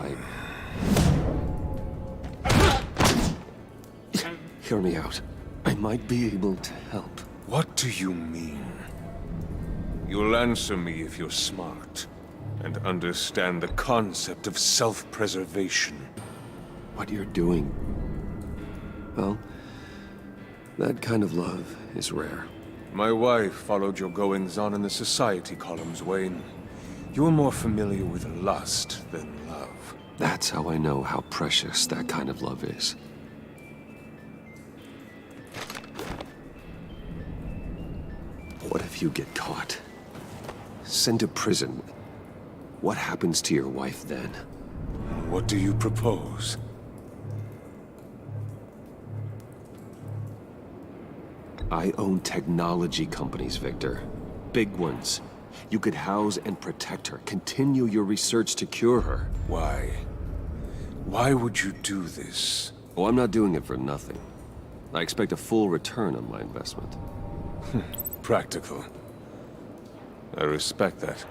Hear me out. I might be able to help. What do you mean? You'll answer me if you're smart and understand the concept of self-preservation. What you're doing, well, that kind of love is rare. My wife followed your goings-on in the society columns, Wayne. You're more familiar with lust than love. That's how I know how precious that kind of love is. if you get caught? Sent to prison. What happens to your wife then? What do you propose? I own technology companies, Victor. Big ones. You could house and protect her. Continue your research to cure her. Why? Why would you do this? Oh, I'm not doing it for nothing. I expect a full return on my investment. Practical. I respect that.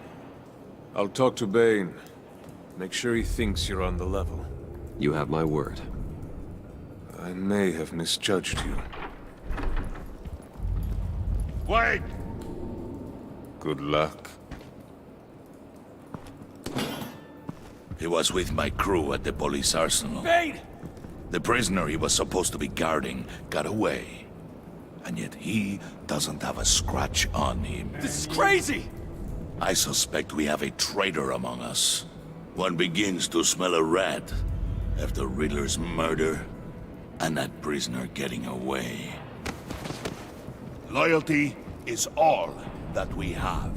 I'll talk to Bane. Make sure he thinks you're on the level. You have my word. I may have misjudged you. Wait! Good luck. He was with my crew at the police arsenal. Bane! The prisoner he was supposed to be guarding got away. And yet he doesn't have a scratch on him. This is crazy! I suspect we have a traitor among us. One begins to smell a rat after Riddler's murder and that prisoner getting away. Loyalty is all that we have.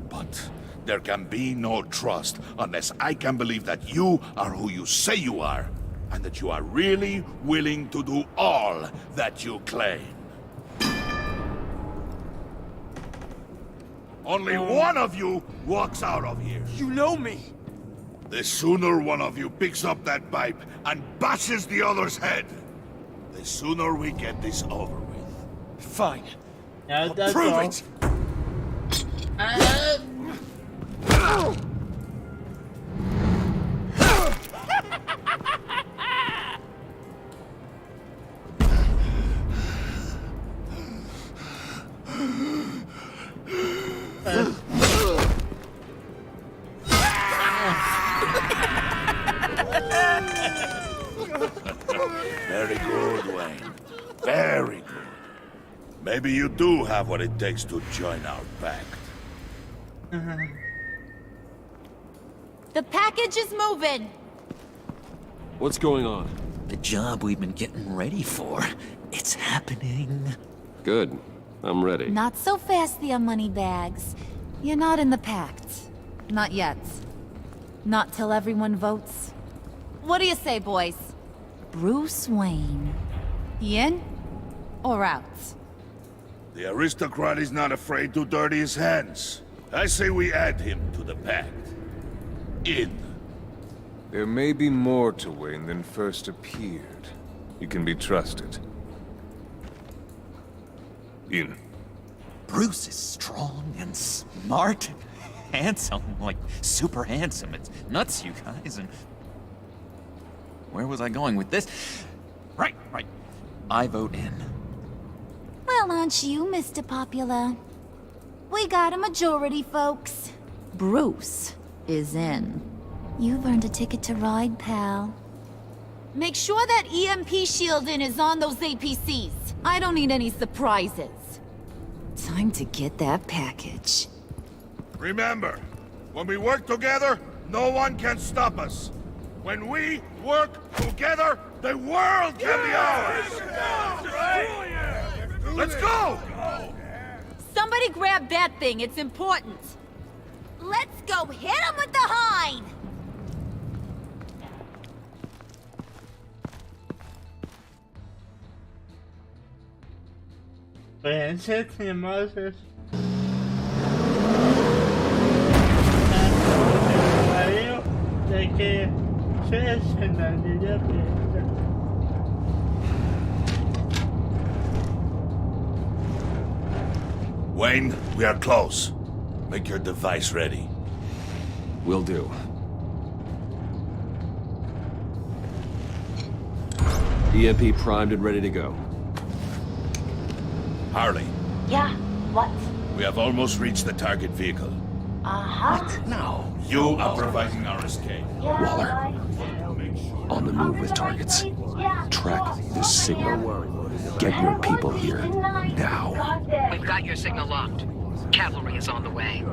But there can be no trust unless I can believe that you are who you say you are, and that you are really willing to do all that you claim. Only one of you walks out of here. You know me! The sooner one of you picks up that pipe and bashes the other's head, the sooner we get this over with. Fine. Yeah, that's Prove all. it! Very good, Wayne. Very good. Maybe you do have what it takes to join our pact. The package is moving. What's going on? The job we've been getting ready for. It's happening. Good. I'm ready. Not so fast, the Moneybags. You're not in the pact. Not yet. Not till everyone votes. What do you say, boys? Bruce Wayne. He in or out? The aristocrat is not afraid to dirty his hands. I say we add him to the pact. In. There may be more to Wayne than first appeared. You can be trusted. In. Bruce is strong and smart and handsome, like super handsome. It's nuts, you guys, and... Where was I going with this? Right. I vote in. Well, aren't you, Mr. Popular? We got a majority, folks. Bruce is in. You've earned a ticket to ride, pal. Make sure that EMP shielding is on those APCs. I don't need any surprises. Time to get that package. Remember, when we work together, no one can stop us. When we work together, the world can be ours! Let's go! Somebody grab that thing, it's important. Let's go hit him with the hind! Pensé más es... de que se escenaría Wayne, we are close. Make your device ready. Will do. EMP primed and ready to go. Harley, Yeah, what? we have almost reached the target vehicle. Uh-huh. No. You are providing our escape. Waller, on the move with targets. Track this signal. Get your people here, now. We've got your signal locked. Cavalry is on the way.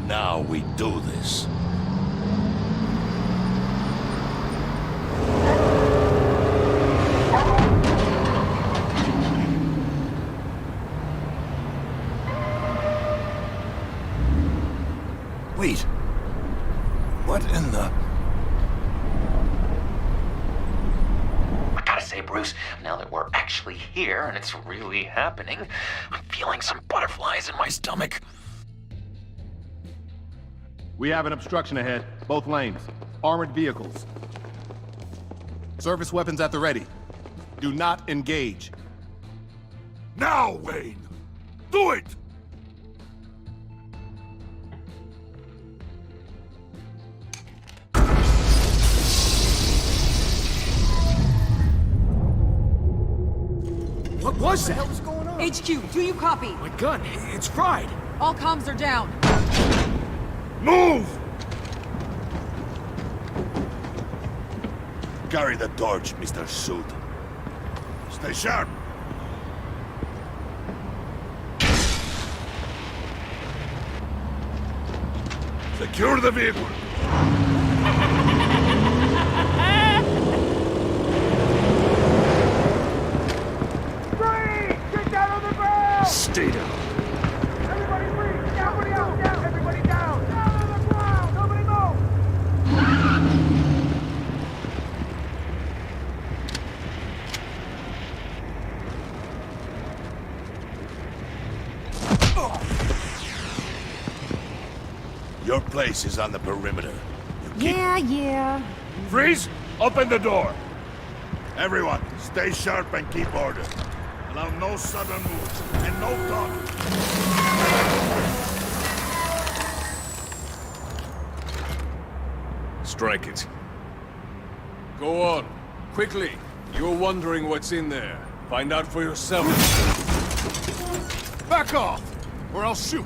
Now we do this. Wait. What in the... I gotta say, Bruce, now that we're actually here and it's really happening, I'm feeling some butterflies in my stomach. We have an obstruction ahead, both lanes. Armored vehicles. Service weapons at the ready. Do not engage. Now, Wayne! Do it! What was that? What the hell is going on? HQ, do you copy? My gun, it's fried. All comms are down. Move! Carry the torch, Mr. Suit. Stay sharp. Secure the vehicle. Get down on the ground! Stay down. Everybody free! Everybody out! Down! Everybody down! Down on the ground! Nobody move! Your place is on the perimeter. You keep... Yeah. Freeze! Open the door! Everyone, stay sharp and keep order. Allow no sudden moves, and no talking. Strike it. Go on. Quickly. You're wondering what's in there. Find out for yourself. Back off, or I'll shoot.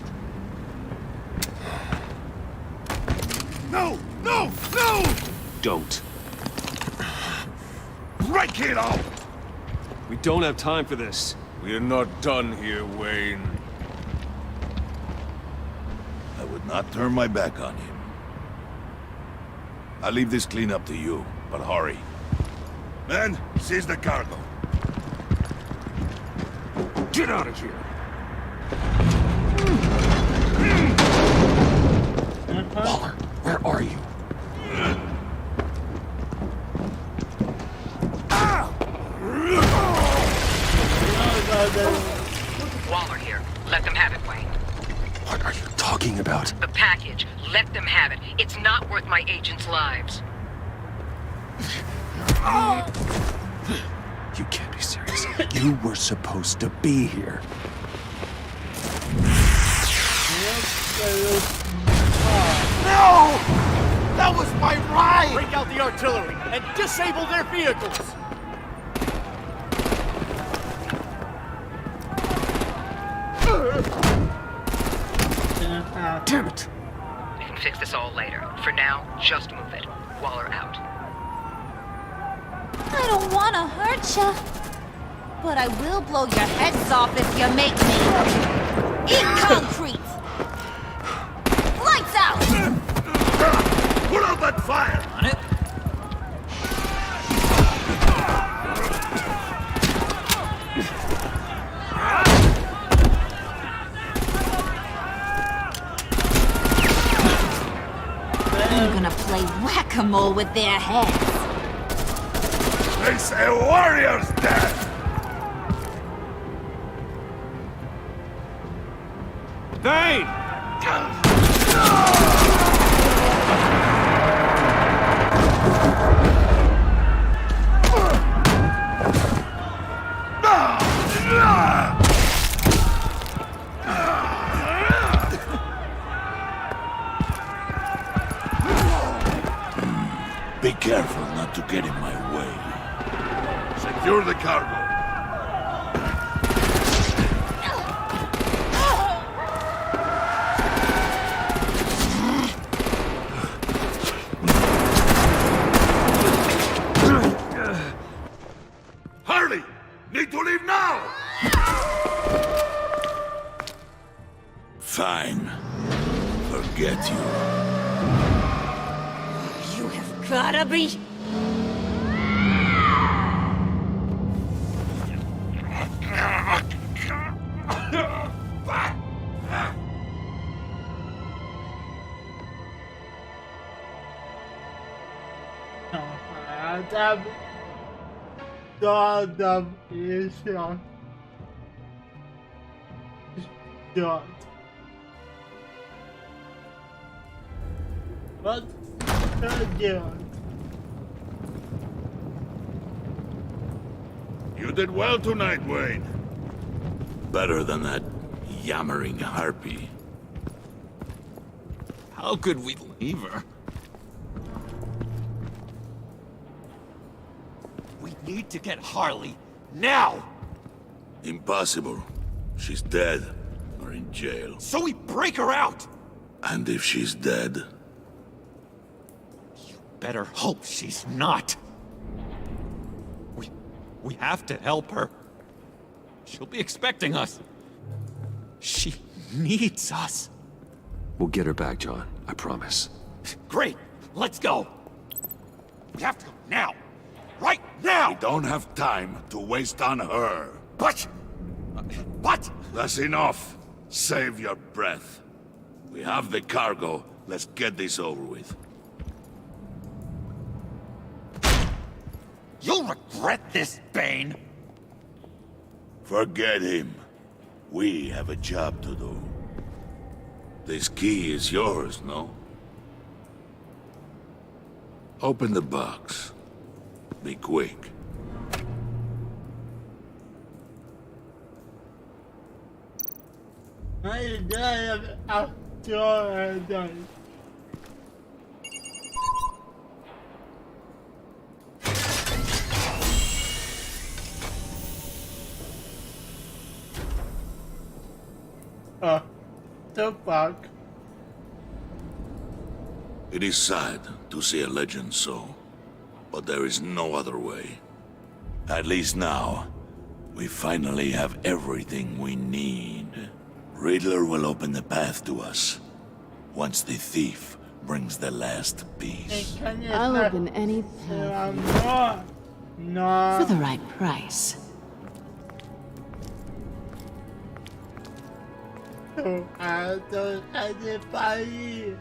No! No! No! Don't. Break it off! We don't have time for this. We are not done here, Wayne. I would not turn my back on him. I'll leave this cleanup to you, but hurry. Men, seize the cargo. Get out of here! Waller, where are you? Waller here. Let them have it, Wayne. What are you talking about? The package. Let them have it. It's not worth my agents' lives. You can't be serious. You were supposed to be here. No! That was my ride! Break out the artillery and disable their vehicles! Damn it! We can fix this all later. For now, just move it. Waller out. I don't want to hurt ya, but I will blow your heads off if you make me. Eat concrete! Lights out! Put out that fire! On it? I'm gonna play whack-a-mole with their heads. They say warrior's dead! Thane! Be careful not to get in my way. Secure the cargo. Hurry! Need to leave now! Fine. Forget you. You have gotta be... Döden är så död. Vad? Död. You did well tonight, Wayne. Better than that yammering harpy. How could we leave her? We need to get Harley now! Impossible. She's dead or in jail. So we break her out! And if she's dead? Better hope she's not. We have to help her. She'll be expecting us. She needs us. We'll get her back, John. I promise. Great. Let's go. We have to go now. Right now! We don't have time to waste on her. But... That's enough. Save your breath. We have the cargo. Let's get this over with. You'll regret this, Bane! Forget him. We have a job to do. This key is yours, no? Open the box. Be quick. I die after I die. The fuck? It is sad to see a legend so, but there is no other way. At least now, we finally have everything we need. Riddler will open the path to us, once the thief brings the last piece. I'll open any path No. for the right price. I don't have the fire.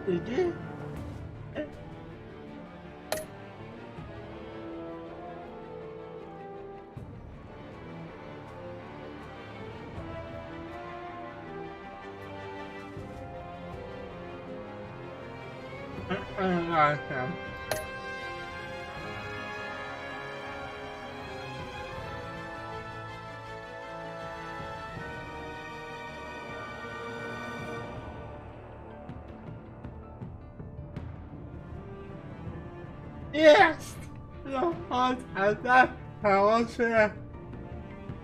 Did you? Yes! No, I that house here.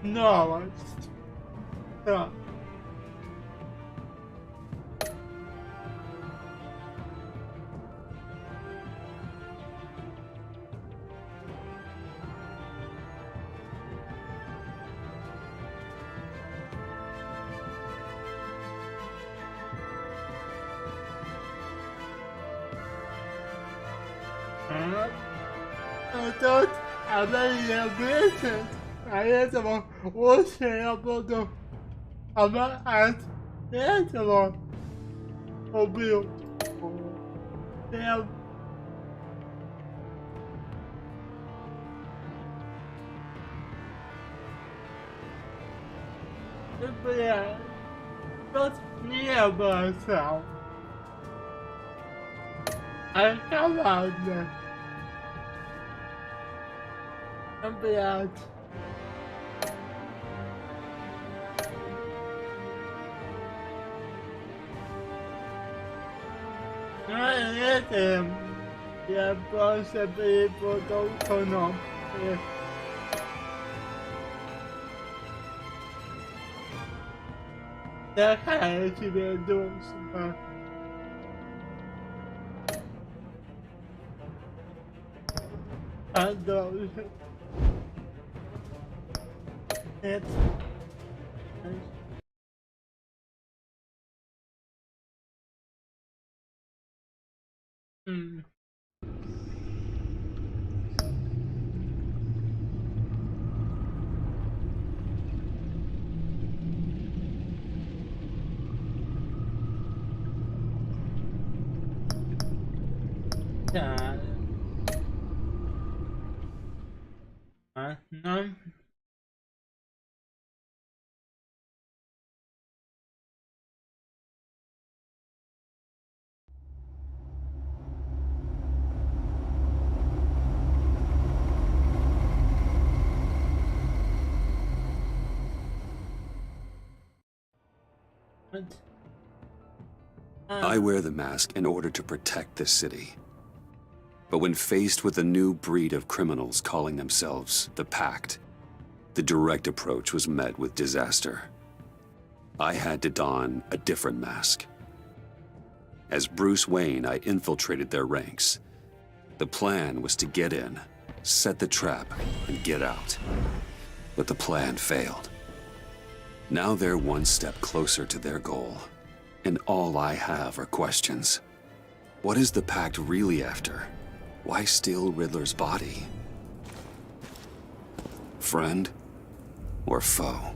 No, it's no. I thought I made a business. I had some wholesale about the about at the mobile. Damn. Yeah, not near myself. I come out there. I'm bad. I hate him. Yeah, most of the people don't turn up. Yeah. Deja de recibir dulce. Dulce. No. I wear the mask in order to protect this city. But when faced with a new breed of criminals calling themselves the Pact, the direct approach was met with disaster. I had to don a different mask. As Bruce Wayne, I infiltrated their ranks. The plan was to get in, set the trap, and get out. But the plan failed. Now they're one step closer to their goal, and all I have are questions. What is the Pact really after? Why steal Riddler's body? Friend or foe?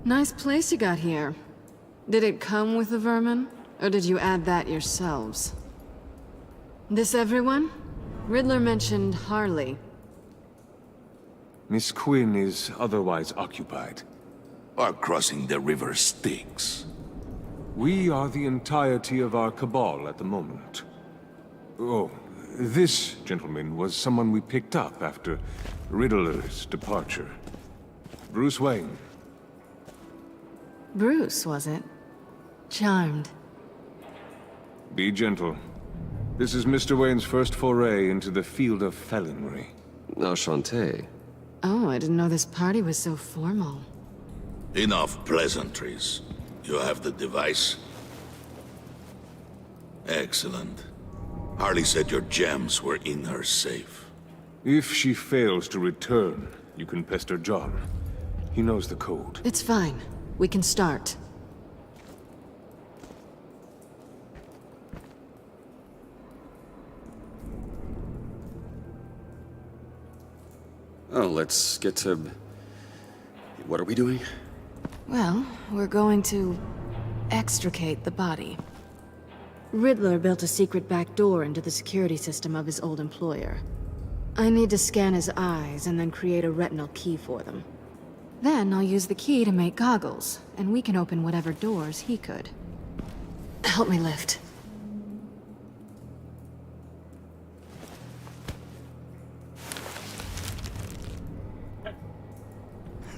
Nice place you got here. Did it come with the vermin, or did you add that yourselves? This everyone? Riddler mentioned Harley. Miss Quinn is otherwise occupied. Are crossing the river Styx. We are the entirety of our cabal at the moment. Oh, this gentleman was someone we picked up after Riddler's departure. Bruce Wayne. Bruce, was it? Charmed. Be gentle. This is Mr. Wayne's first foray into the field of felonry. Enchanté. Oh, I didn't know this party was so formal. Enough pleasantries. You have the device? Excellent. Harley said your gems were in her safe. If she fails to return, you can pester John. He knows the code. It's fine. We can start. Oh, let's get to... What are we doing? Well, we're going to extricate the body. Riddler built a secret back door into the security system of his old employer. I need to scan his eyes and then create a retinal key for them. Then I'll use the key to make goggles, and we can open whatever doors he could. Help me lift.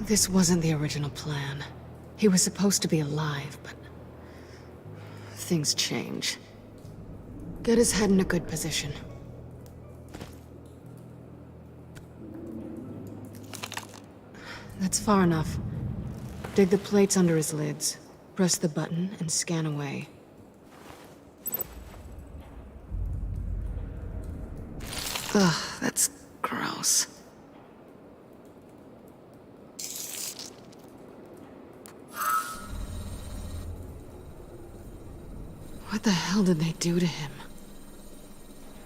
This wasn't the original plan. He was supposed to be alive, but... things change. Get his head in a good position. That's far enough. Dig the plates under his lids. Press the button and scan away. Ugh, that's gross. What the hell did they do to him?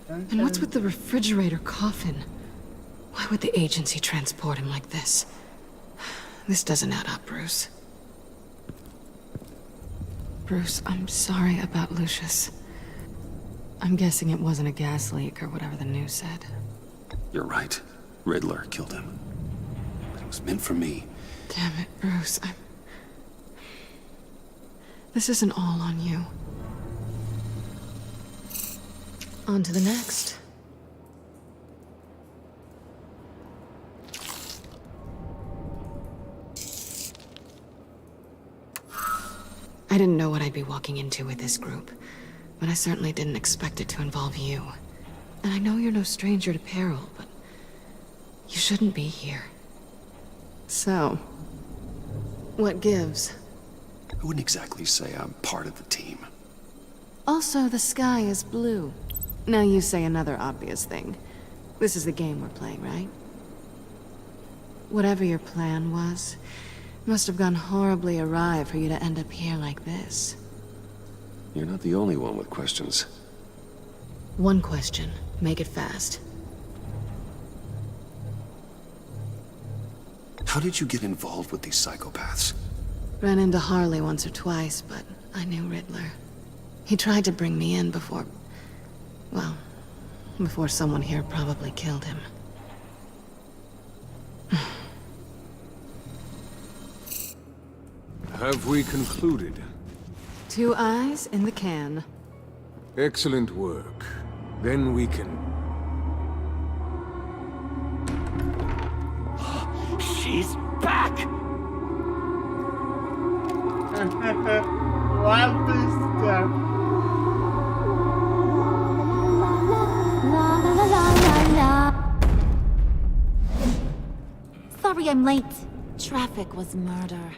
And what's with the refrigerator coffin? Why would the agency transport him like this? This doesn't add up, Bruce. Bruce, I'm sorry about Lucius. I'm guessing it wasn't a gas leak or whatever the news said. You're right. Riddler killed him. But it was meant for me. Damn it, Bruce. This isn't all on you. On to the next. I didn't know what I'd be walking into with this group, but I certainly didn't expect it to involve you. And I know you're no stranger to peril, but you shouldn't be here. So, what gives? I wouldn't exactly say I'm part of the team. Also, the sky is blue. Now you say another obvious thing. This is the game we're playing, right? Whatever your plan was, must have gone horribly awry for you to end up here like this. You're not the only one with questions. One question. Make it fast. How did you get involved with these psychopaths? Ran into Harley once or twice, but I knew Riddler. He tried to bring me in before... well, before someone here probably killed him. Have we concluded? 2 eyes in the can. Excellent work. Then we can... She's back! What is that? La la la la la la. Sorry I'm late. Traffic was murder.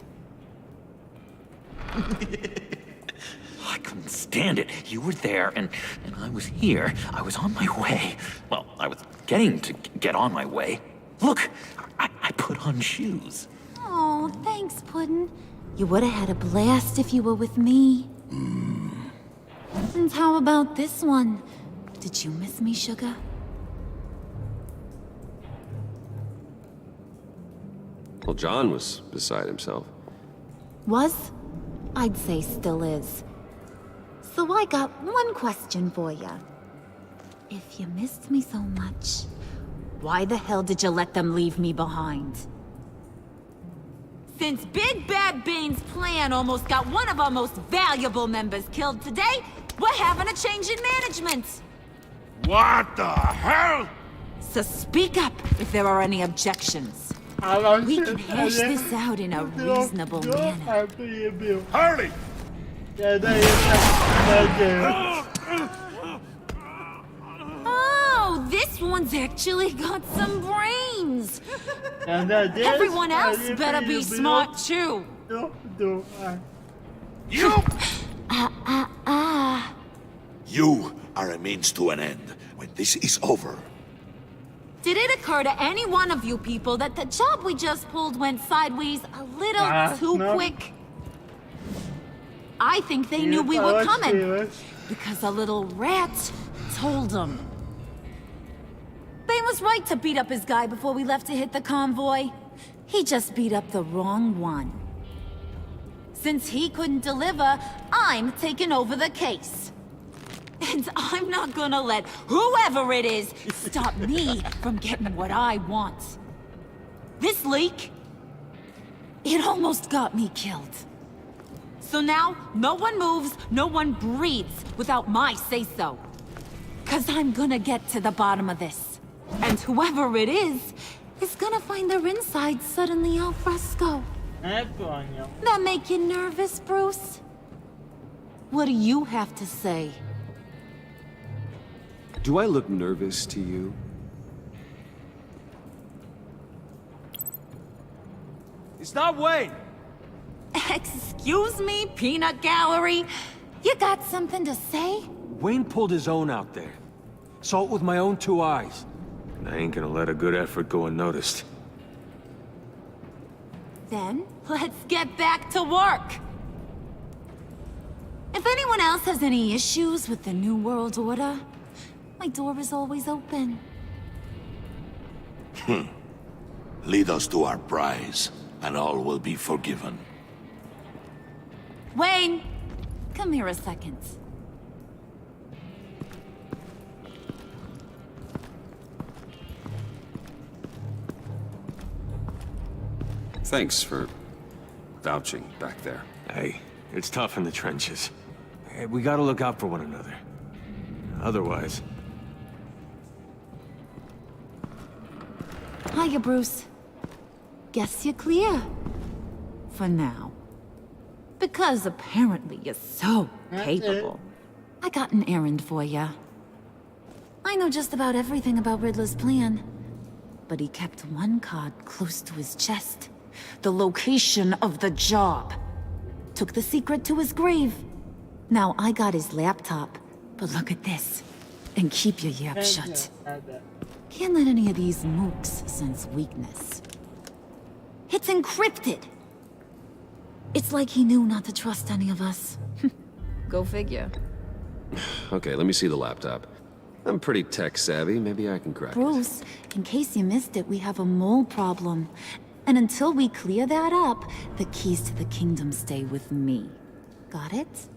I couldn't stand it. You were there, and I was here. I was on my way. Well, I was getting to get on my way. Look, I put on shoes. Oh, thanks, Puddin'. You would have had a blast if you were with me. And how about this one? Did you miss me, sugar? Well, John was beside himself. Was? I'd say still is. So I got one question for you. If you missed me so much, why the hell did you let them leave me behind? Since Big Bad Bane's plan almost got one of our most valuable members killed today, we're having a change in management. What the hell? So speak up if there are any objections. We can hash this out in a reasonable manner. Harley! Oh, this one's actually got some brains. Everyone else better be smart too. You! You are a means to an end. When this is over, Did it occur to any one of you people that the job we just pulled went sideways a little too quick? I think they knew we were coming, because a little rat told them. Bane was right to beat up his guy before we left to hit the convoy. He just beat up the wrong one. Since he couldn't deliver, I'm taking over the case. And I'm not gonna let whoever it is stop me from getting what I want. This leak, it almost got me killed. So now, no one moves, no one breathes without my say-so. 'Cause I'm gonna get to the bottom of this. And whoever it is gonna find their insides suddenly al fresco. That make you nervous, Bruce? What do you have to say? Do I look nervous to you? It's not Wayne! Excuse me, peanut gallery? You got something to say? Wayne pulled his own out there. Saw it with my own 2 eyes. And I ain't gonna let a good effort go unnoticed. Then, let's get back to work. If anyone else has any issues with the New World Order, my door is always open. Lead us to our prize, and all will be forgiven. Wayne, come here a second. Thanks for vouching back there. Hey, it's tough in the trenches. Hey, we gotta look out for one another. Otherwise... Hiya, Bruce. Guess you're clear. For now. Because apparently you're so capable. I got an errand for you. I know just about everything about Riddler's plan. But he kept one card close to his chest. The location of the job. took the secret to his grave. Now I got his laptop, but look at this. And keep your yap shut. Can't let any of these mooks sense weakness. It's encrypted! It's like he knew not to trust any of us. Go figure. Okay, let me see the laptop. I'm pretty tech savvy. Maybe I can crack it. Bruce, in case you missed it, we have a mole problem. And until we clear that up, the keys to the kingdom stay with me. Got it?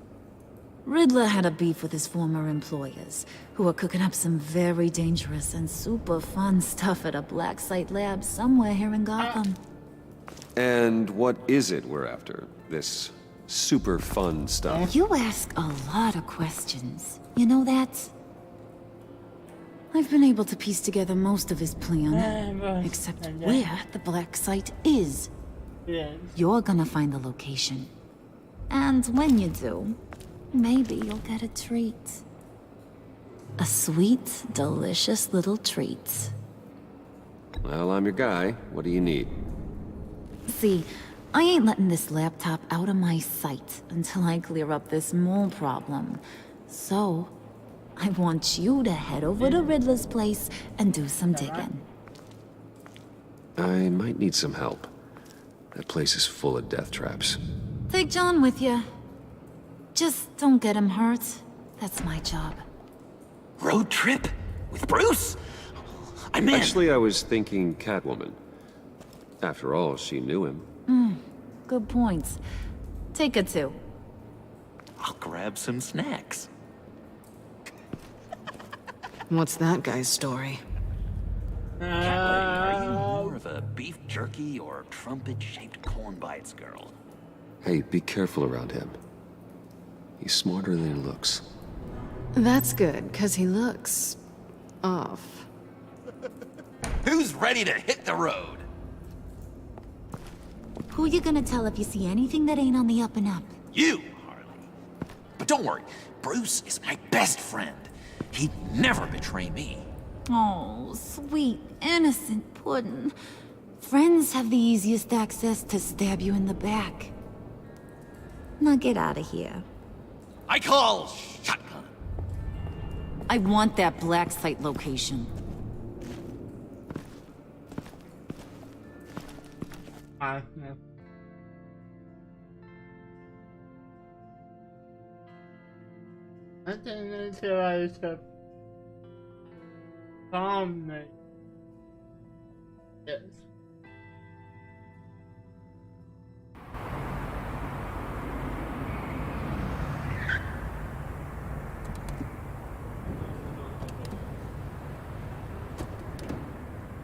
Riddler had a beef with his former employers, who are cooking up some very dangerous and super fun stuff at a black site lab somewhere here in Gotham. And what is it we're after? This super fun stuff? You ask a lot of questions. You know that? I've been able to piece together most of his plan, except where the black site is. You're gonna find the location. And when you do, maybe you'll get a treat. A sweet, delicious little treat. Well, I'm your guy. What do you need? See, I ain't letting this laptop out of my sight until I clear up this mole problem. So, I want you to head over to Riddler's place and do some digging. I might need some help. That place is full of death traps. Take John with you. Just don't get him hurt. That's my job. Road trip? With Bruce? I'm in. Actually, I was thinking Catwoman. After all, she knew him. Good points. Take it too. I'll grab some snacks. What's that guy's story? Are you more of a beef jerky or trumpet-shaped corn bites girl? Hey, be careful around him. He's smarter than he looks. That's good, because he looks... off. Who's ready to hit the road? Who you gonna tell if you see anything that ain't on the up and up? You, Harley. But don't worry, Bruce is my best friend. He'd never betray me. Oh, sweet, innocent puddin'. Friends have the easiest access to stab you in the back. Now get out of here. I call shotgun. I want that black site location. I think it's like a calmness. Yes.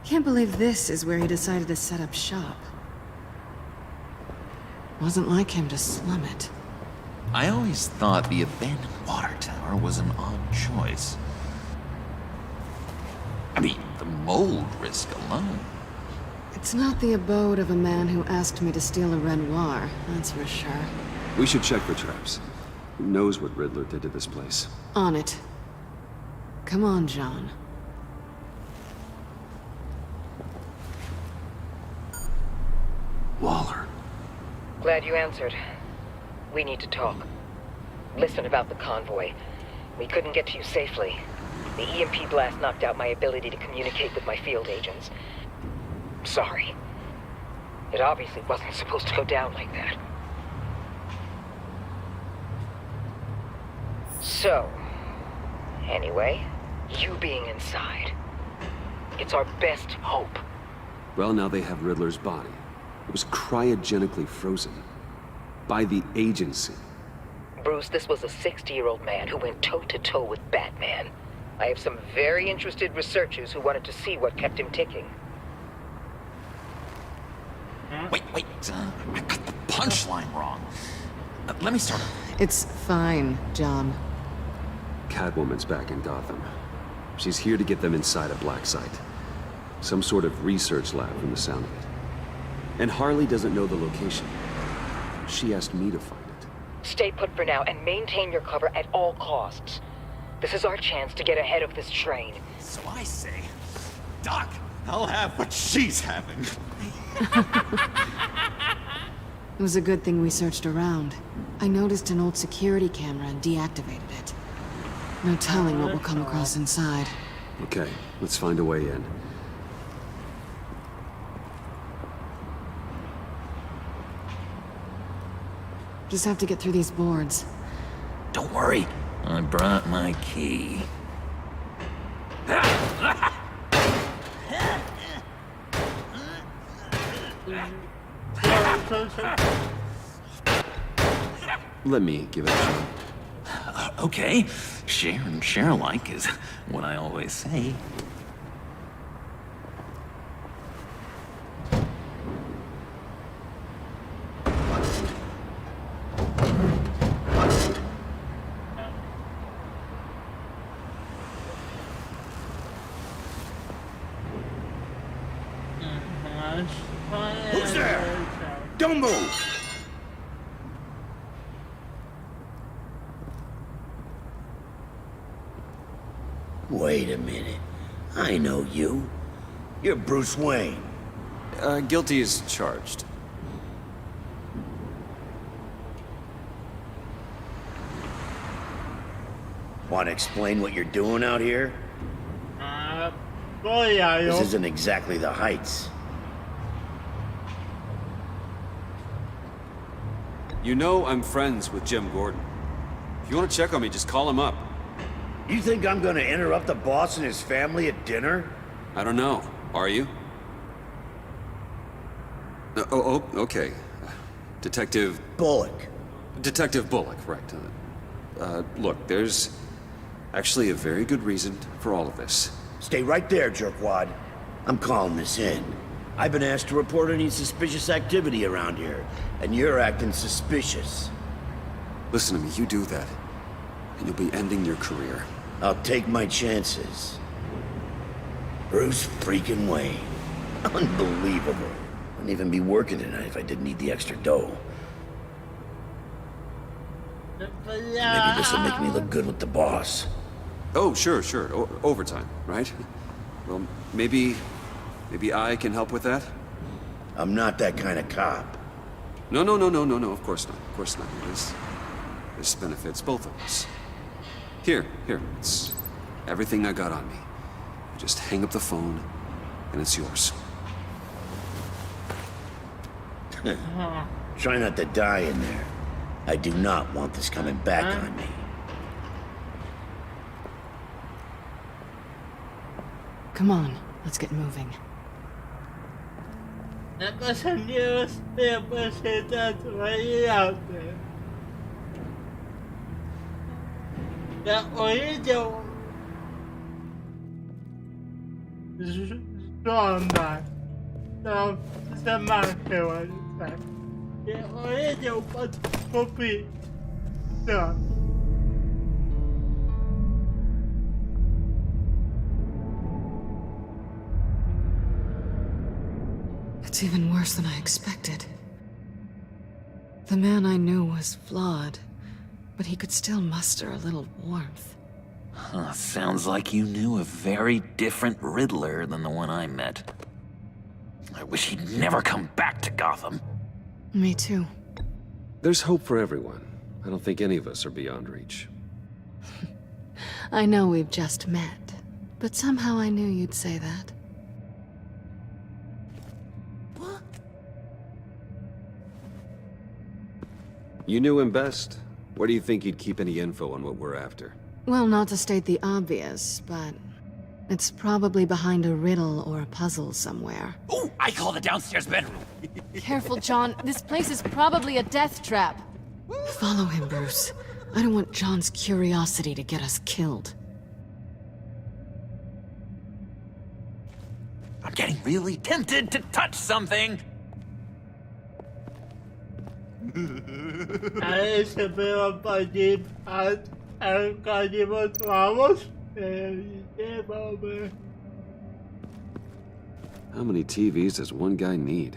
Can't believe this is where he decided to set up shop. Wasn't like him to slum it. I always thought the abandoned water tower was an odd choice. I mean, the mold risk alone. It's not the abode of a man who asked me to steal a Renoir, that's for sure. We should check for traps. Who knows what Riddler did to this place? On it. Come on, John. Waller. Glad you answered. We need to talk. Listen about the convoy. We couldn't get to you safely. The EMP blast knocked out my ability to communicate with my field agents. Sorry. It obviously wasn't supposed to go down like that. So, anyway, you being inside, it's our best hope. Well, now they have Riddler's body. It was cryogenically frozen. By the agency. Bruce, this was a 60-year-old man who went toe-to-toe with Batman. I have some very interested researchers who wanted to see what kept him ticking. Wait, I got the punchline wrong. Let me start over. It's fine, John. Catwoman's back in Gotham. She's here to get them inside a black site. Some sort of research lab from the sound of it. And Harley doesn't know the location. She asked me to find it. Stay put for now and maintain your cover at all costs. This is our chance to get ahead of this train. So I say, Doc, I'll have what she's having. It was a good thing we searched around. I noticed an old security camera and deactivated it. No telling what we'll come across inside. Okay, let's find a way in. Just have to get through these boards. Don't worry, I brought my key. Let me give it a shot. Okay, share and share alike is what I always say. Who's there? Don't move! Wait a minute. I know you. You're Bruce Wayne. Guilty as charged. Want to explain what you're doing out here? This isn't exactly the Heights. You know I'm friends with Jim Gordon. If you want to check on me, just call him up. You think I'm gonna interrupt the boss and his family at dinner? I don't know. Are you? Okay. Detective... Bullock. Detective Bullock, right. Look, there's actually a very good reason for all of this. Stay right there, jerkwad. I'm calling this in. I've been asked to report any suspicious activity around here, and you're acting suspicious. Listen to me, you do that, and you'll be ending your career. I'll take my chances. Bruce freaking Wayne. Unbelievable. Wouldn't even be working tonight if I didn't need the extra dough. Maybe this will make me look good with the boss. Oh, sure. Overtime, right? Well, maybe I can help with that? I'm not that kind of cop. No, of course not. This benefits both of us. Here, it's everything I got on me. You just hang up the phone, and it's yours. Try not to die in there. I do not want this coming back on me. Come on, let's get moving. La cosa mía siempre se trata de la orilla sonda no se más que va a estar la orilla un poco no. It's even worse than I expected. The man I knew was flawed, but he could still muster a little warmth. Huh, sounds like you knew a very different Riddler than the one I met. I wish he'd never come back to Gotham. Me too. There's hope for everyone. I don't think any of us are beyond reach. I know we've just met, but somehow I knew you'd say that. You knew him best. Where do you think he'd keep any info on what we're after? Well, not to state the obvious, but it's probably behind a riddle or a puzzle somewhere. Ooh, I call the downstairs bedroom. Careful, John. This place is probably a death trap. Follow him, Bruce. I don't want John's curiosity to get us killed. I'm getting really tempted to touch something. Ahí se veo para allí al calle vamos. How many TVs does one guy need?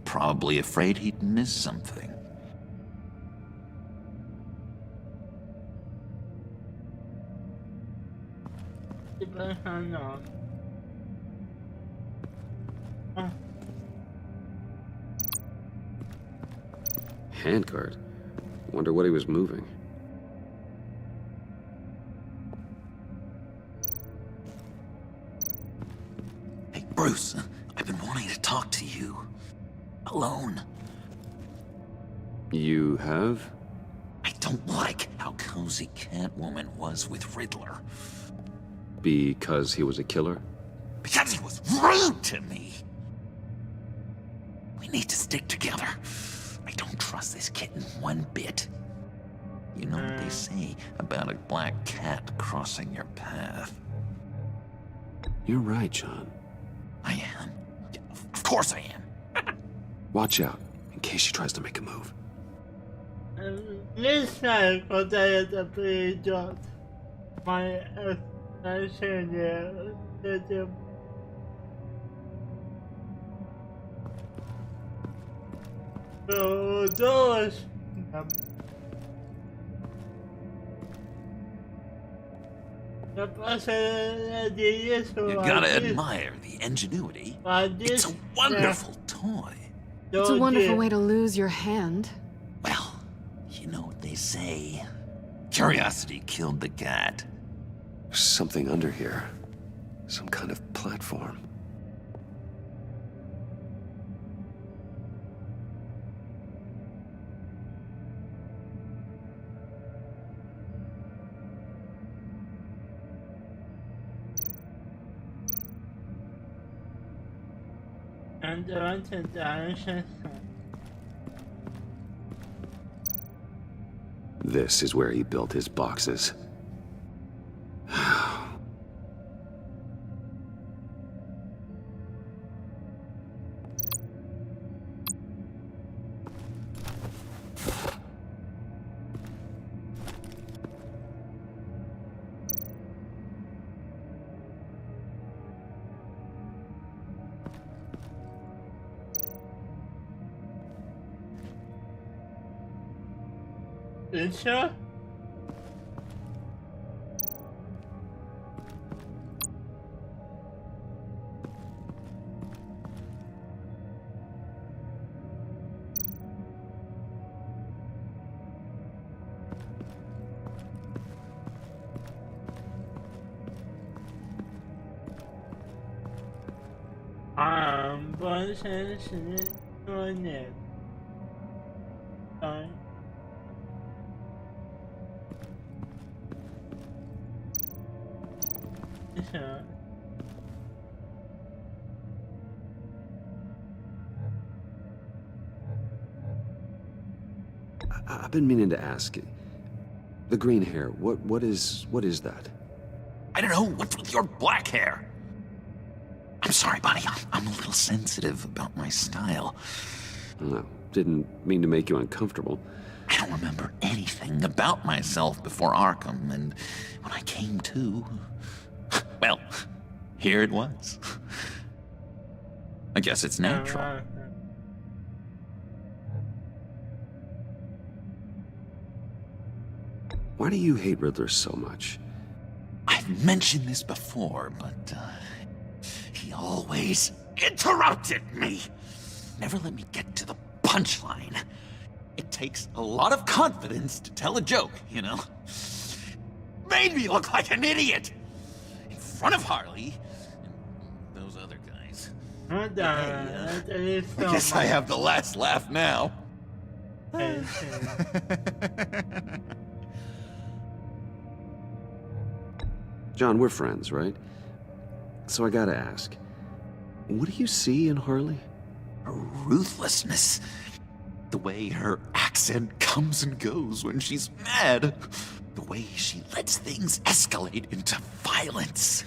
Probably afraid he'd miss something. Handcart? Wonder what he was moving. Hey, Bruce, I've been wanting to talk to you. Alone. You have? I don't like how cozy Catwoman was with Riddler. Because he was a killer? Because he was rude to me. We need to stick together. I don't trust this kitten one bit. You know what they say about a black cat crossing your path? You're right, John. I am. Of course I am. Watch out, in case she tries to make a move. This time, contains a pretty job. My explanation here. So those. You gotta admire the ingenuity. It's a wonderful toy. It's a wonderful way to lose your hand. Well, you know what they say. Curiosity killed the cat. There's something under here. Some kind of platform. And the direction. This is where he built his boxes. Sure?本身是多年。I've been meaning to ask you. The green hair, what is that? I don't know, what's with your black hair? I'm sorry, buddy, I'm a little sensitive about my style. No, didn't mean to make you uncomfortable. I don't remember anything about myself before Arkham, and when I came to, well, here it was. I guess it's natural. Why do you hate Riddler so much? I've mentioned this before, but he always interrupted me. Never let me get to the punchline. It takes a lot of confidence to tell a joke, you know? Made me look like an idiot in front of Harley and those other guys. I guess I have the last laugh now. John, we're friends, right? So I gotta ask, what do you see in Harley? Her ruthlessness. The way her accent comes and goes when she's mad. The way she lets things escalate into violence.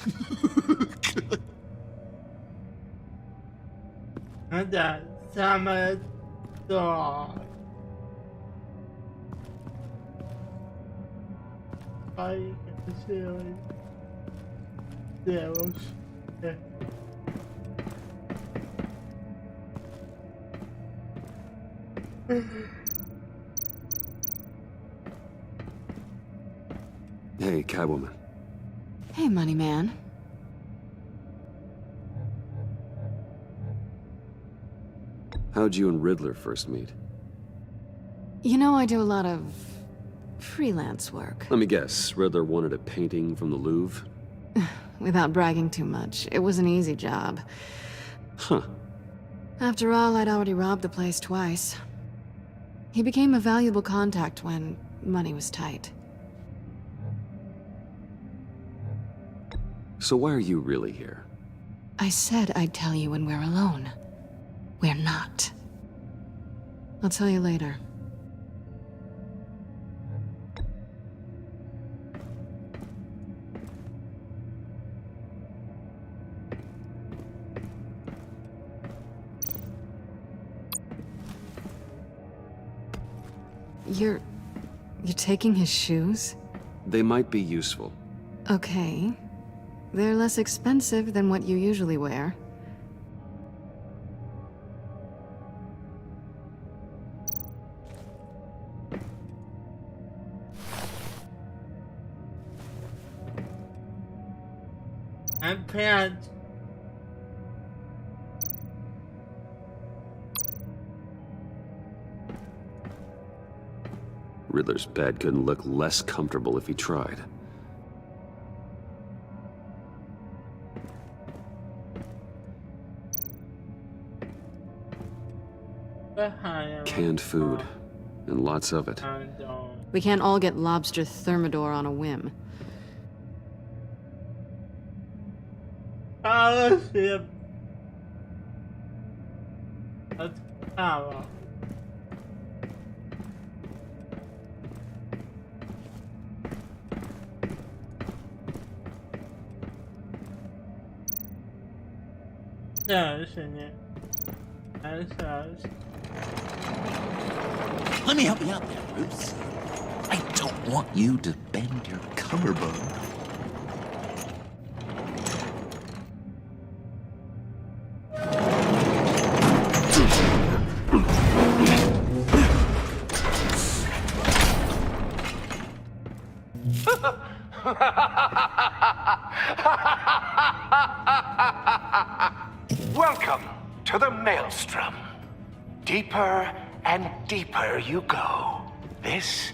Hey, Catwoman. Hey, Money Man. How'd you and Riddler first meet? You know, I do a lot of freelance work. Let me guess, Riddler wanted a painting from the Louvre? Without bragging too much, it was an easy job. Huh. After all, I'd already robbed the place twice. He became a valuable contact when money was tight. So why are you really here? I said I'd tell you when we're alone. We're not. I'll tell you later. You're taking his shoes? They might be useful. Okay. They're less expensive than what you usually wear. And pants. Riddler's bed couldn't look less comfortable if he tried. Canned food, and lots of it. We can't all get lobster thermidor on a whim. Scholarship. That's power. Let me help you out there, Bruce. I don't want you to bend your collarbone. Welcome to the Maelstrom. Deeper and deeper you go. This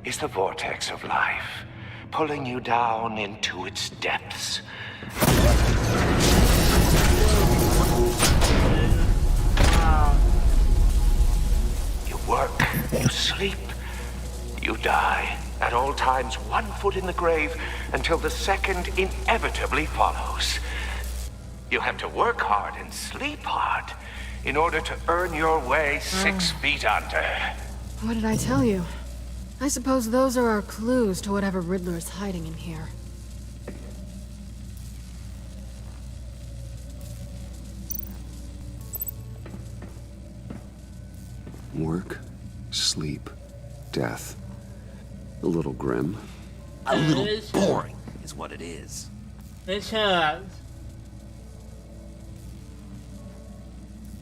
is the vortex of life, pulling you down into its depths. You work, you sleep, you die. At all times, 1 foot in the grave until the second inevitably follows. You have to work hard and sleep hard in order to earn your way 6 feet under. What did I tell you? I suppose those are our clues to whatever Riddler's hiding in here. Work, sleep, death. A little grim. A little boring is what it is. It has.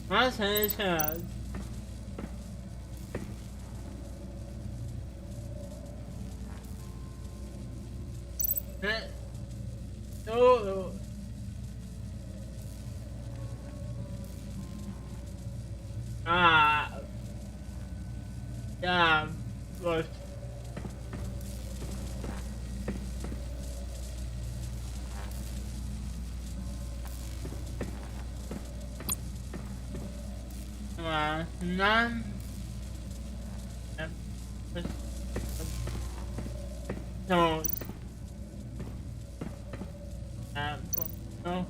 Más hechas. Todo. Ya, pues. None. No. No.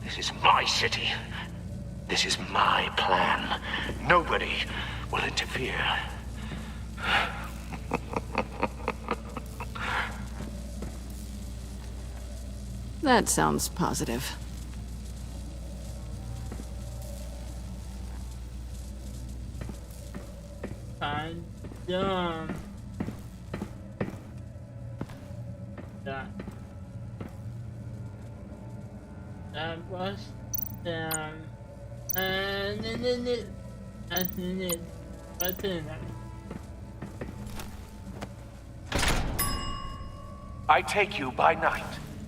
This is my city. This is my plan. Nobody will interfere. That sounds positive. I'm done. That was done. And then it. That's it. What's in it? I take you by night,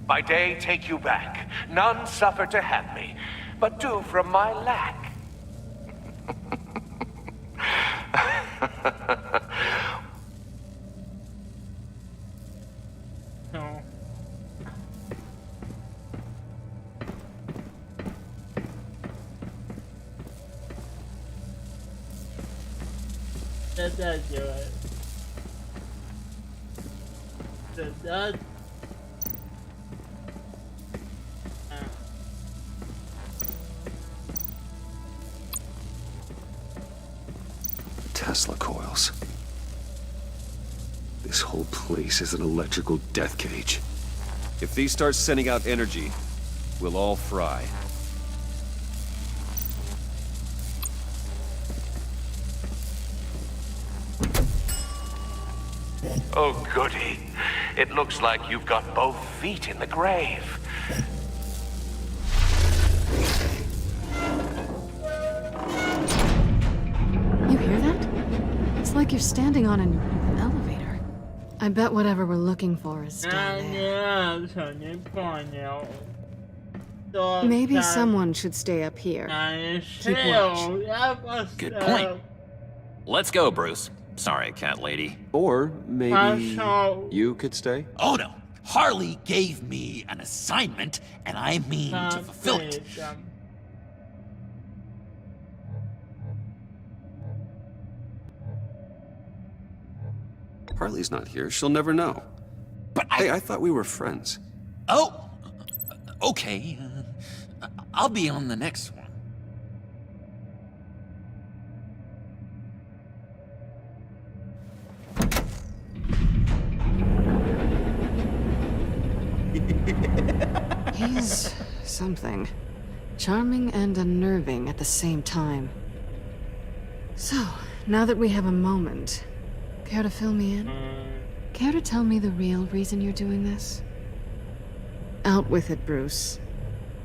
By day, take you back. None suffer to have me, but do from my lack. No. That does do it. That does. Tesla coils. This whole place is an electrical death cage. If these start sending out energy, we'll all fry. Oh, goody. It looks like you've got both feet in the grave. You hear that? It's like you're standing on an elevator. I bet whatever we're looking for is still there. Maybe someone should stay up here. Keep watch. Good point. Let's go, Bruce. Sorry, cat lady. Or maybe you could stay? Oh no. Harley gave me an assignment, and I mean to fulfill it. Harley's not here. She'll never know. But hey, I thought we were friends. Oh, okay. I'll be on the next one. He's something. Charming and unnerving at the same time. So, now that we have a moment, care to fill me in? Care to tell me the real reason you're doing this? Out with it, Bruce.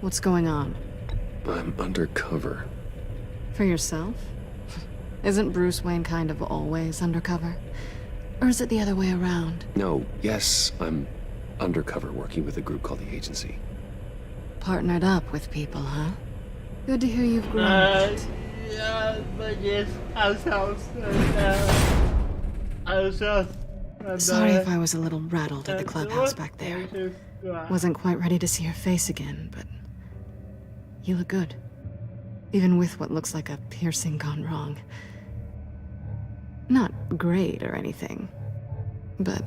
What's going on? I'm undercover. For yourself? Isn't Bruce Wayne kind of always undercover? Or is it the other way around? No, yes, I'm undercover working with a group called the Agency. Partnered up with people, huh? Good to hear you've grown. Yeah, but yes, Sorry if I was a little rattled at the clubhouse back there. Wasn't quite ready to see your face again, but you look good. Even with what looks like a piercing gone wrong. Not great or anything, but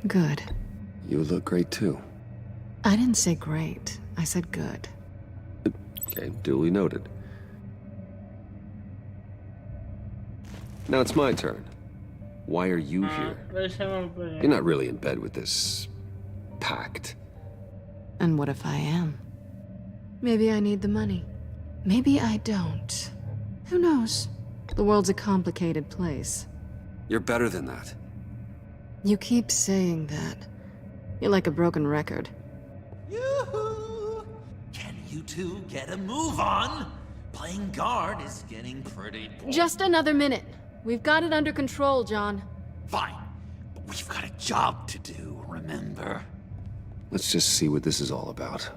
good. You look great too. I didn't say great. I said good. Okay, duly noted. Now it's my turn. Why are you here? You're not really in bed with this pact. And what if I am? Maybe I need the money. Maybe I don't. Who knows? The world's a complicated place. You're better than that. You keep saying that. You're like a broken record. Yoo-hoo! Can you two get a move on? Playing guard is getting pretty boring. Just another minute. We've got it under control, John. Fine, but we've got a job to do, remember? Let's just see what this is all about.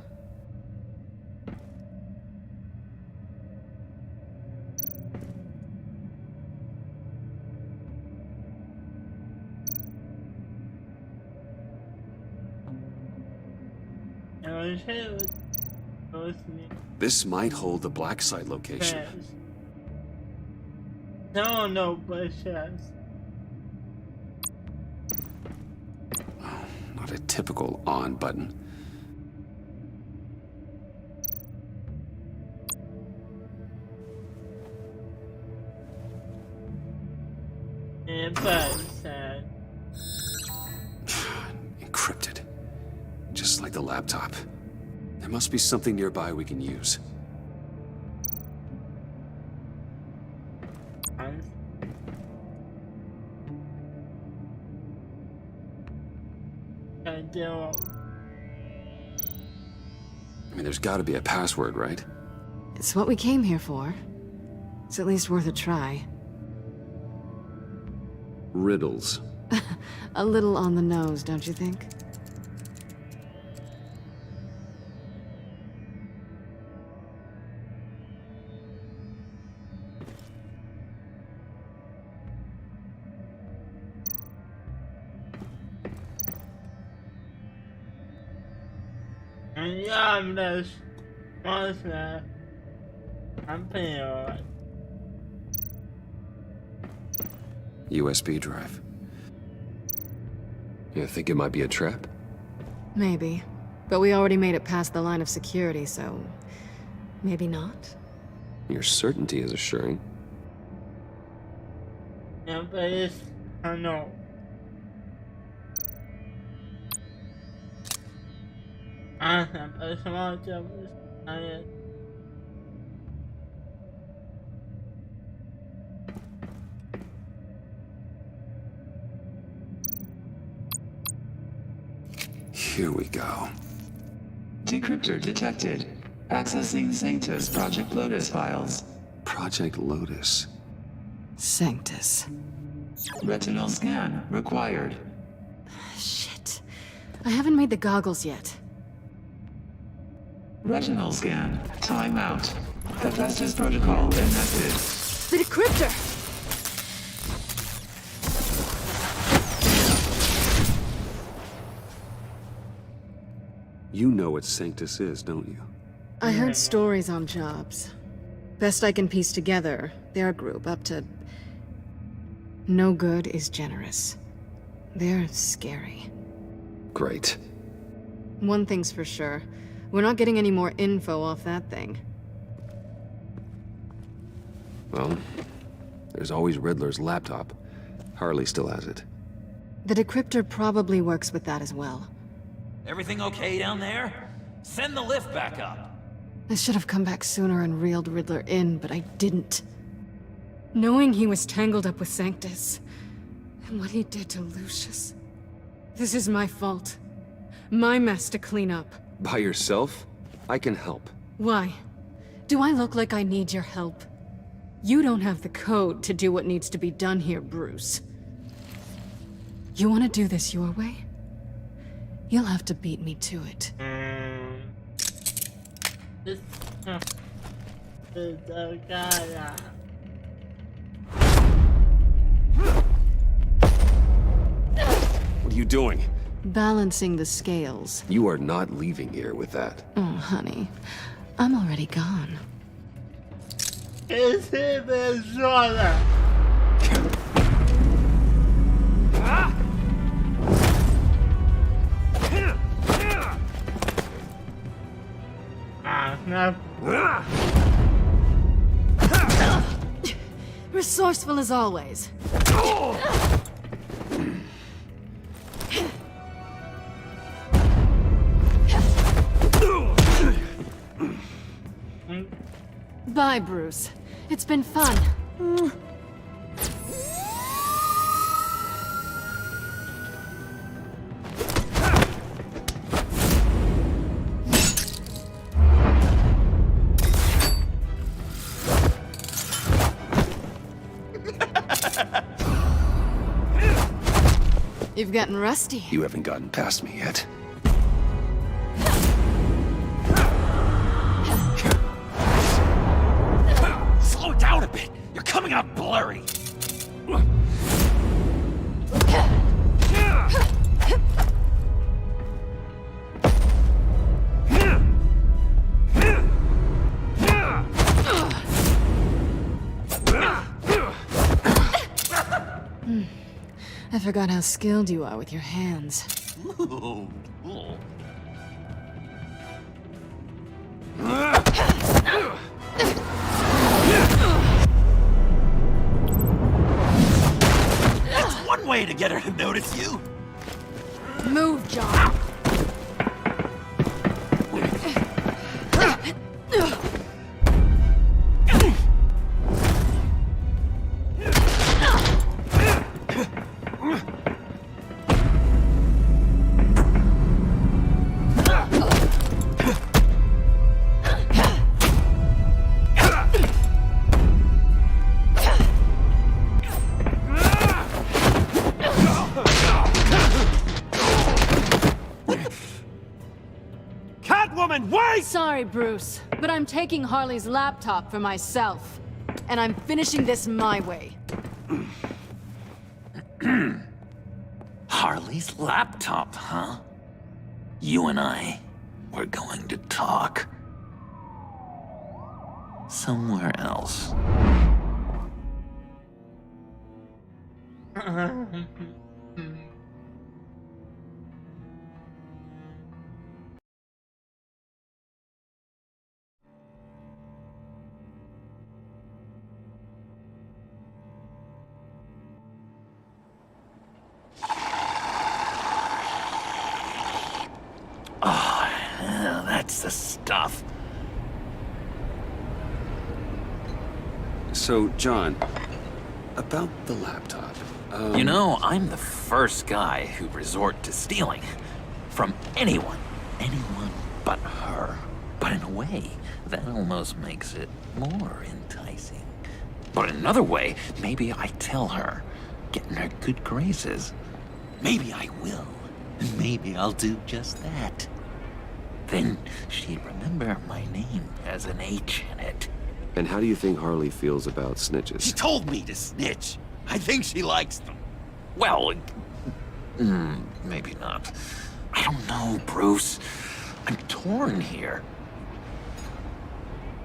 This might hold the black site location. No, but yes. Not a typical on button. Encrypted. Just like the laptop. There must be something nearby we can use. I mean, there's got to be a password, right? It's what we came here for. It's at least worth a try. Riddles. A little on the nose, don't you think? Yeah, I'm just monster. I'm pretty alright. USB drive. You think it might be a trap? Maybe. But we already made it past the line of security, so... maybe not? Your certainty is assuring. Yeah, but it's... I know. But small job is tired. Here we go. Decryptor detected. Accessing Sanctus Project Lotus files. Project Lotus. Sanctus. Retinal scan required. Shit. I haven't made the goggles yet. Retinal scan. Timeout. Hephaestus protocol enacted. The decryptor! You know what Sanctus is, don't you? I heard stories on jobs. Best I can piece together, their group up to... no good is generous. They're scary. Great. One thing's for sure. We're not getting any more info off that thing. Well, there's always Riddler's laptop. Harley still has it. The decryptor probably works with that as well. Everything okay down there? Send the lift back up. I should have come back sooner and reeled Riddler in, but I didn't. Knowing he was tangled up with Sanctus, and what he did to Lucius. This is my fault. My mess to clean up. By yourself? I can help. Why? Do I look like I need your help? You don't have the code to do what needs to be done here, Bruce. You want to do this your way? You'll have to beat me to it. This is the guy. What are you doing? Balancing the scales. You are not leaving here with that. Oh, honey. I'm already gone. It's him and Zora. Resourceful as always. Bye, Bruce. It's been fun. You've gotten rusty. You haven't gotten past me yet. Slow down a bit. You're coming out blurry. I forgot how skilled you are with your hands. That's one way to get her to notice you. Move, John. Sorry, Bruce, but I'm taking Harley's laptop for myself. And I'm finishing this my way. Harley's laptop, huh? You and I, We're going to talk. Somewhere else. Oh, yeah, that's the stuff. So, John, about the laptop. You know, I'm the first guy who'd resort to stealing. From anyone. Anyone but her. But in a way, that almost makes it more enticing. But in another way, maybe I tell her, get in her good graces. Maybe I will. Maybe I'll do just that. Then she'd remember my name has an H in it. And how do you think Harley feels about snitches? She told me to snitch. I think she likes them. Well, maybe not. I don't know, Bruce. I'm torn here.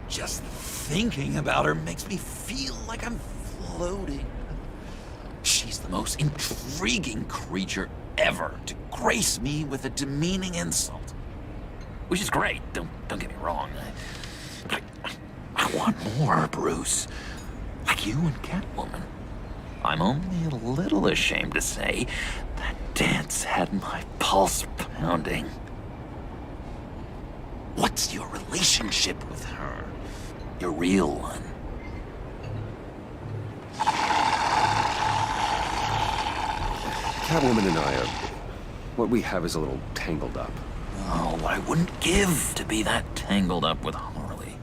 Just thinking about her makes me feel like I'm floating. She's the most intriguing creature ever to grace me with a demeaning insult. Which is great, don't get me wrong. I want more, Bruce. Like you and Catwoman. I'm only a little ashamed to say that dance had my pulse pounding. What's your relationship with her? Your real one? Catwoman and I are... what we have is a little tangled up. Oh, what I wouldn't give to be that tangled up with Harley.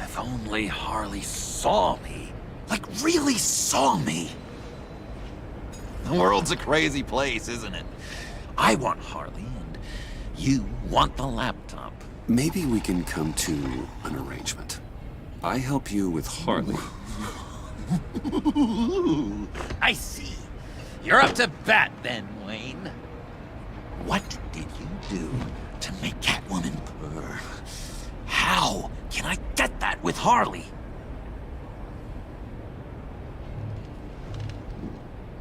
If only Harley saw me. Like, really saw me. The world's a crazy place, isn't it? I want Harley, and you want the laptop. Maybe we can come to an arrangement. I help you with Harley. I see. You're up to bat then, Wayne. What did you do to make Catwoman purr? How can I get that with Harley?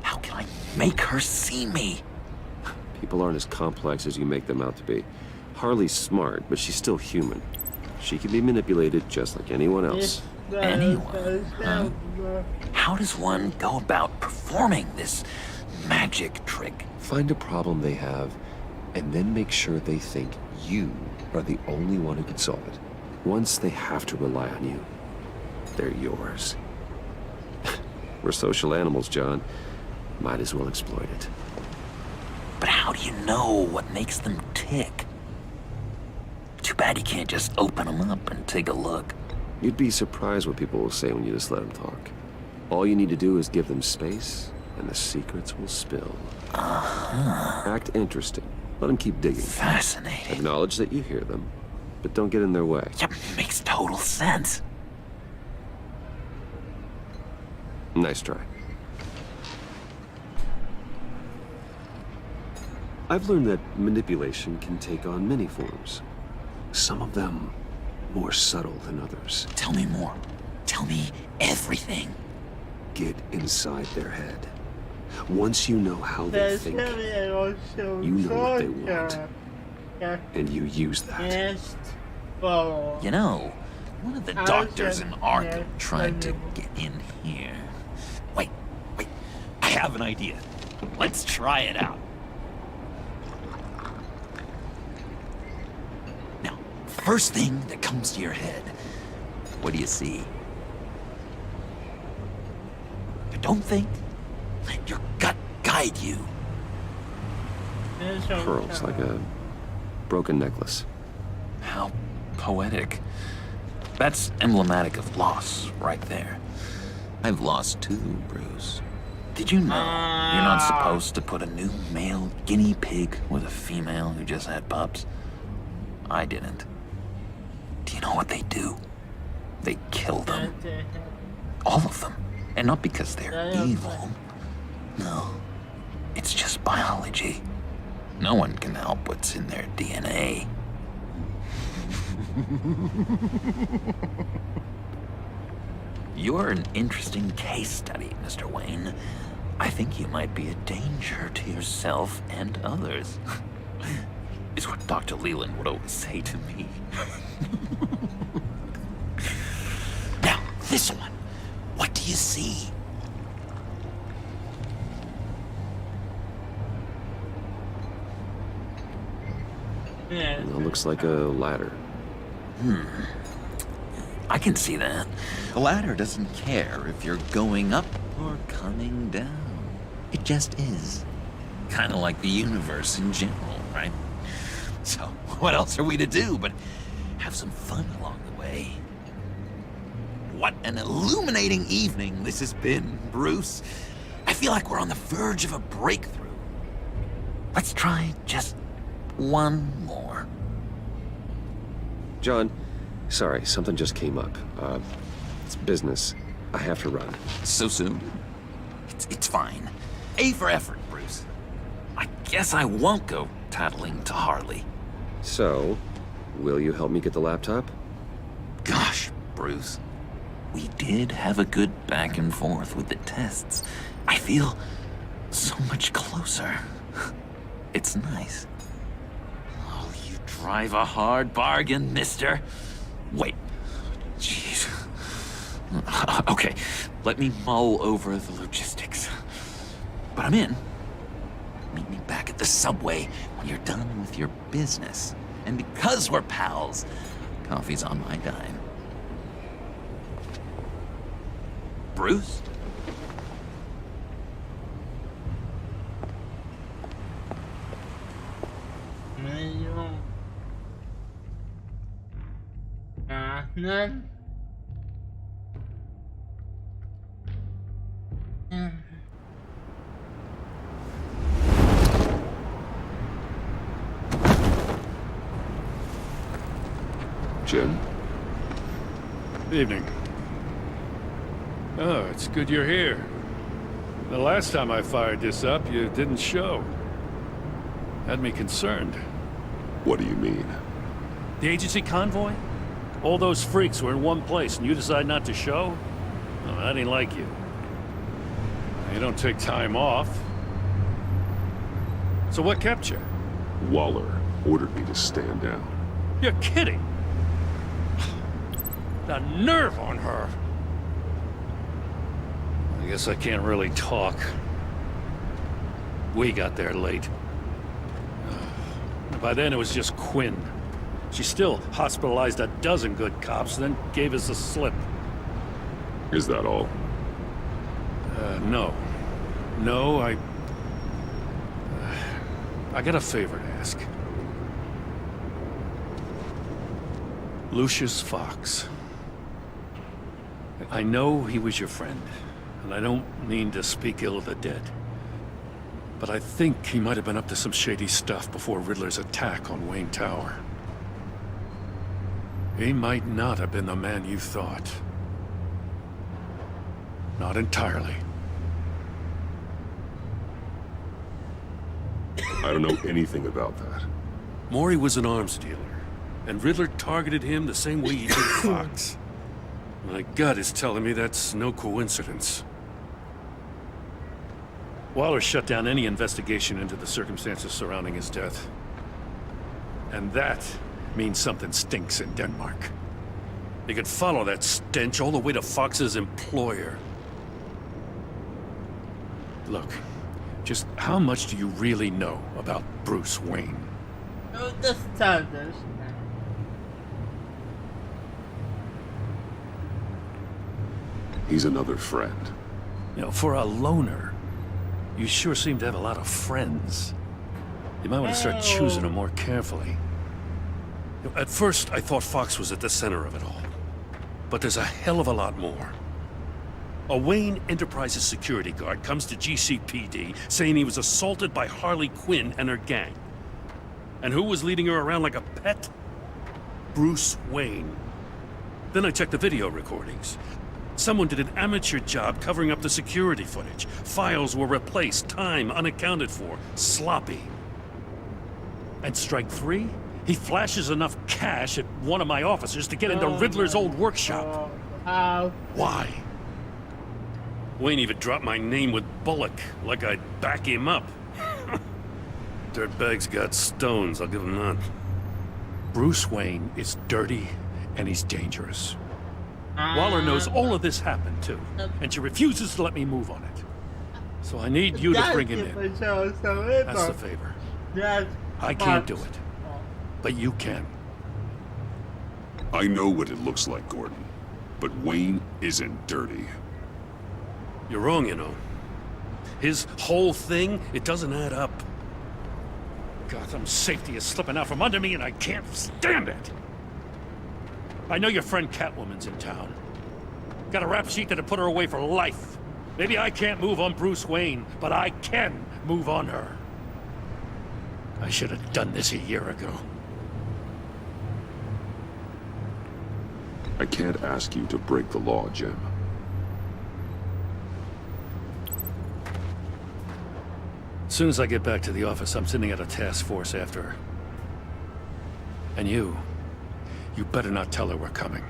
How can I make her see me? People aren't as complex as you make them out to be. Harley's smart, but she's still human. She can be manipulated just like anyone else. Anyone, huh? How does one go about performing this magic trick? Find a problem they have, and then make sure they think you are the only one who can solve it. Once they have to rely on you, they're yours. We're social animals, John. Might as well exploit it. But how do you know what makes them tick? Too bad you can't just open them up and take a look. You'd be surprised what people will say when you just let them talk. All you need to do is give them space, and the secrets will spill. Act interesting. Let them keep digging. Fascinating. Acknowledge that you hear them, but don't get in their way. Yep, makes total sense. Nice try. I've learned that manipulation can take on many forms. Some of them more subtle than others. Tell me more. Tell me everything. Get inside their head. Once you know how they think, you know what they want. And you use that. You know, one of the doctors in Arkham tried to get in here. Wait. I have an idea. Let's try it out. Now, first thing that comes to your head, what do you see? But don't think. Let your gut guide you. Pearls, like a broken necklace. How poetic. That's emblematic of loss, right there. I've lost too, Bruce. Did you know you're not supposed to put a new male guinea pig with a female who just had pups? I didn't. Do you know what they do? They kill them. All of them. And not because they're evil. No. It's just biology. No one can help what's in their DNA. You're an interesting case study, Mr. Wayne. I think you might be a danger to yourself and others. Is what Dr. Leland would always say to me. Now, this one. What do you see? Yeah. It looks like a ladder. I can see that. The ladder doesn't care if you're going up or coming down. It just is. Kind of like the universe in general, right? So, what else are we to do but have some fun along the way? What an illuminating evening this has been, Bruce. I feel like we're on the verge of a breakthrough. Let's try just one more. John, sorry, something just came up. It's business. I have to run. So soon? It's fine. A for effort, Bruce. I guess I won't go tattling to Harley. So, will you help me get the laptop? Gosh, Bruce. We did have a good back and forth with the tests. I feel so much closer. It's nice. Oh, you drive a hard bargain, mister. Wait. Jeez. Okay, let me mull over the logistics. But I'm in. Meet me back at the subway when you're done with your business. And because we're pals, coffee's on my dime. Bruce? None. Jim? Evening. Oh, it's good you're here. The last time I fired this up, you didn't show. Had me concerned. What do you mean? The agency convoy? All those freaks were in one place and you decide not to show? Well, I didn't like you. You don't take time off. So what kept you? Waller ordered me to stand down. You're kidding! The nerve on her! I guess I can't really talk. We got there late. By then it was just Quinn. She still hospitalized a dozen good cops, then gave us the slip. Is that all? No. No, I got a favor to ask. Lucius Fox. I know he was your friend, and I don't mean to speak ill of the dead. But I think he might have been up to some shady stuff before Riddler's attack on Wayne Tower. He might not have been the man you thought. Not entirely. I don't know anything about that. Maury was an arms dealer, and Riddler targeted him the same way he did Fox. My gut is telling me that's no coincidence. Waller shut down any investigation into the circumstances surrounding his death. And that means something stinks in Denmark. You could follow that stench all the way to Fox's employer. Look, just how much do you really know about Bruce Wayne? Oh, just tell this. He's another friend. You know, for a loner, you sure seem to have a lot of friends. You might want to start choosing them more carefully. You know, at first, I thought Fox was at the center of it all. But there's a hell of a lot more. A Wayne Enterprises security guard comes to GCPD saying he was assaulted by Harley Quinn and her gang. And who was leading her around like a pet? Bruce Wayne. Then I checked the video recordings. Someone did an amateur job covering up the security footage. Files were replaced, time unaccounted for, sloppy. And strike 3? He flashes enough cash at one of my officers to get into Riddler's old workshop. Why? Wayne even dropped my name with Bullock, like I'd back him up. Dirtbag's got stones, I'll give him that. Bruce Wayne is dirty and he's dangerous. Waller knows all of this happened too, and she refuses to let me move on it. So I need you to bring him in. That's the favor. I can't do it, but you can. I know what it looks like, Gordon, but Wayne isn't dirty. You're wrong, you know. His whole thing, it doesn't add up. Gotham's safety is slipping out from under me and I can't stand it. I know your friend Catwoman's in town. Got a rap sheet that'll put her away for life. Maybe I can't move on Bruce Wayne, but I can move on her. I should have done this a year ago. I can't ask you to break the law, Jim. As soon as I get back to the office, I'm sending out a task force after her. And you better not tell her we're coming.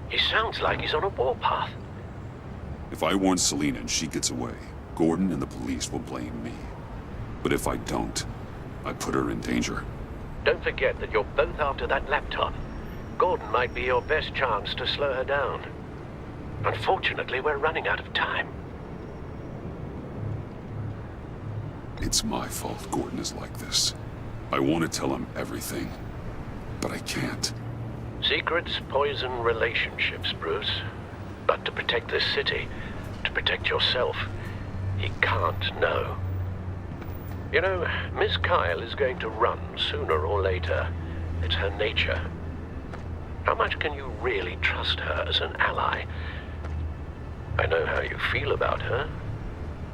He sounds like he's on a warpath. If I warn Selina and she gets away, Gordon and the police will blame me. But if I don't, I put her in danger. Don't forget that you're both after that laptop. Gordon might be your best chance to slow her down. Unfortunately, we're running out of time. It's my fault Gordon is like this. I want to tell him everything, but I can't. Secrets poison relationships, Bruce. But to protect this city, to protect yourself, he can't know. You know, Miss Kyle is going to run sooner or later. It's her nature. How much can you really trust her as an ally? I know how you feel about her.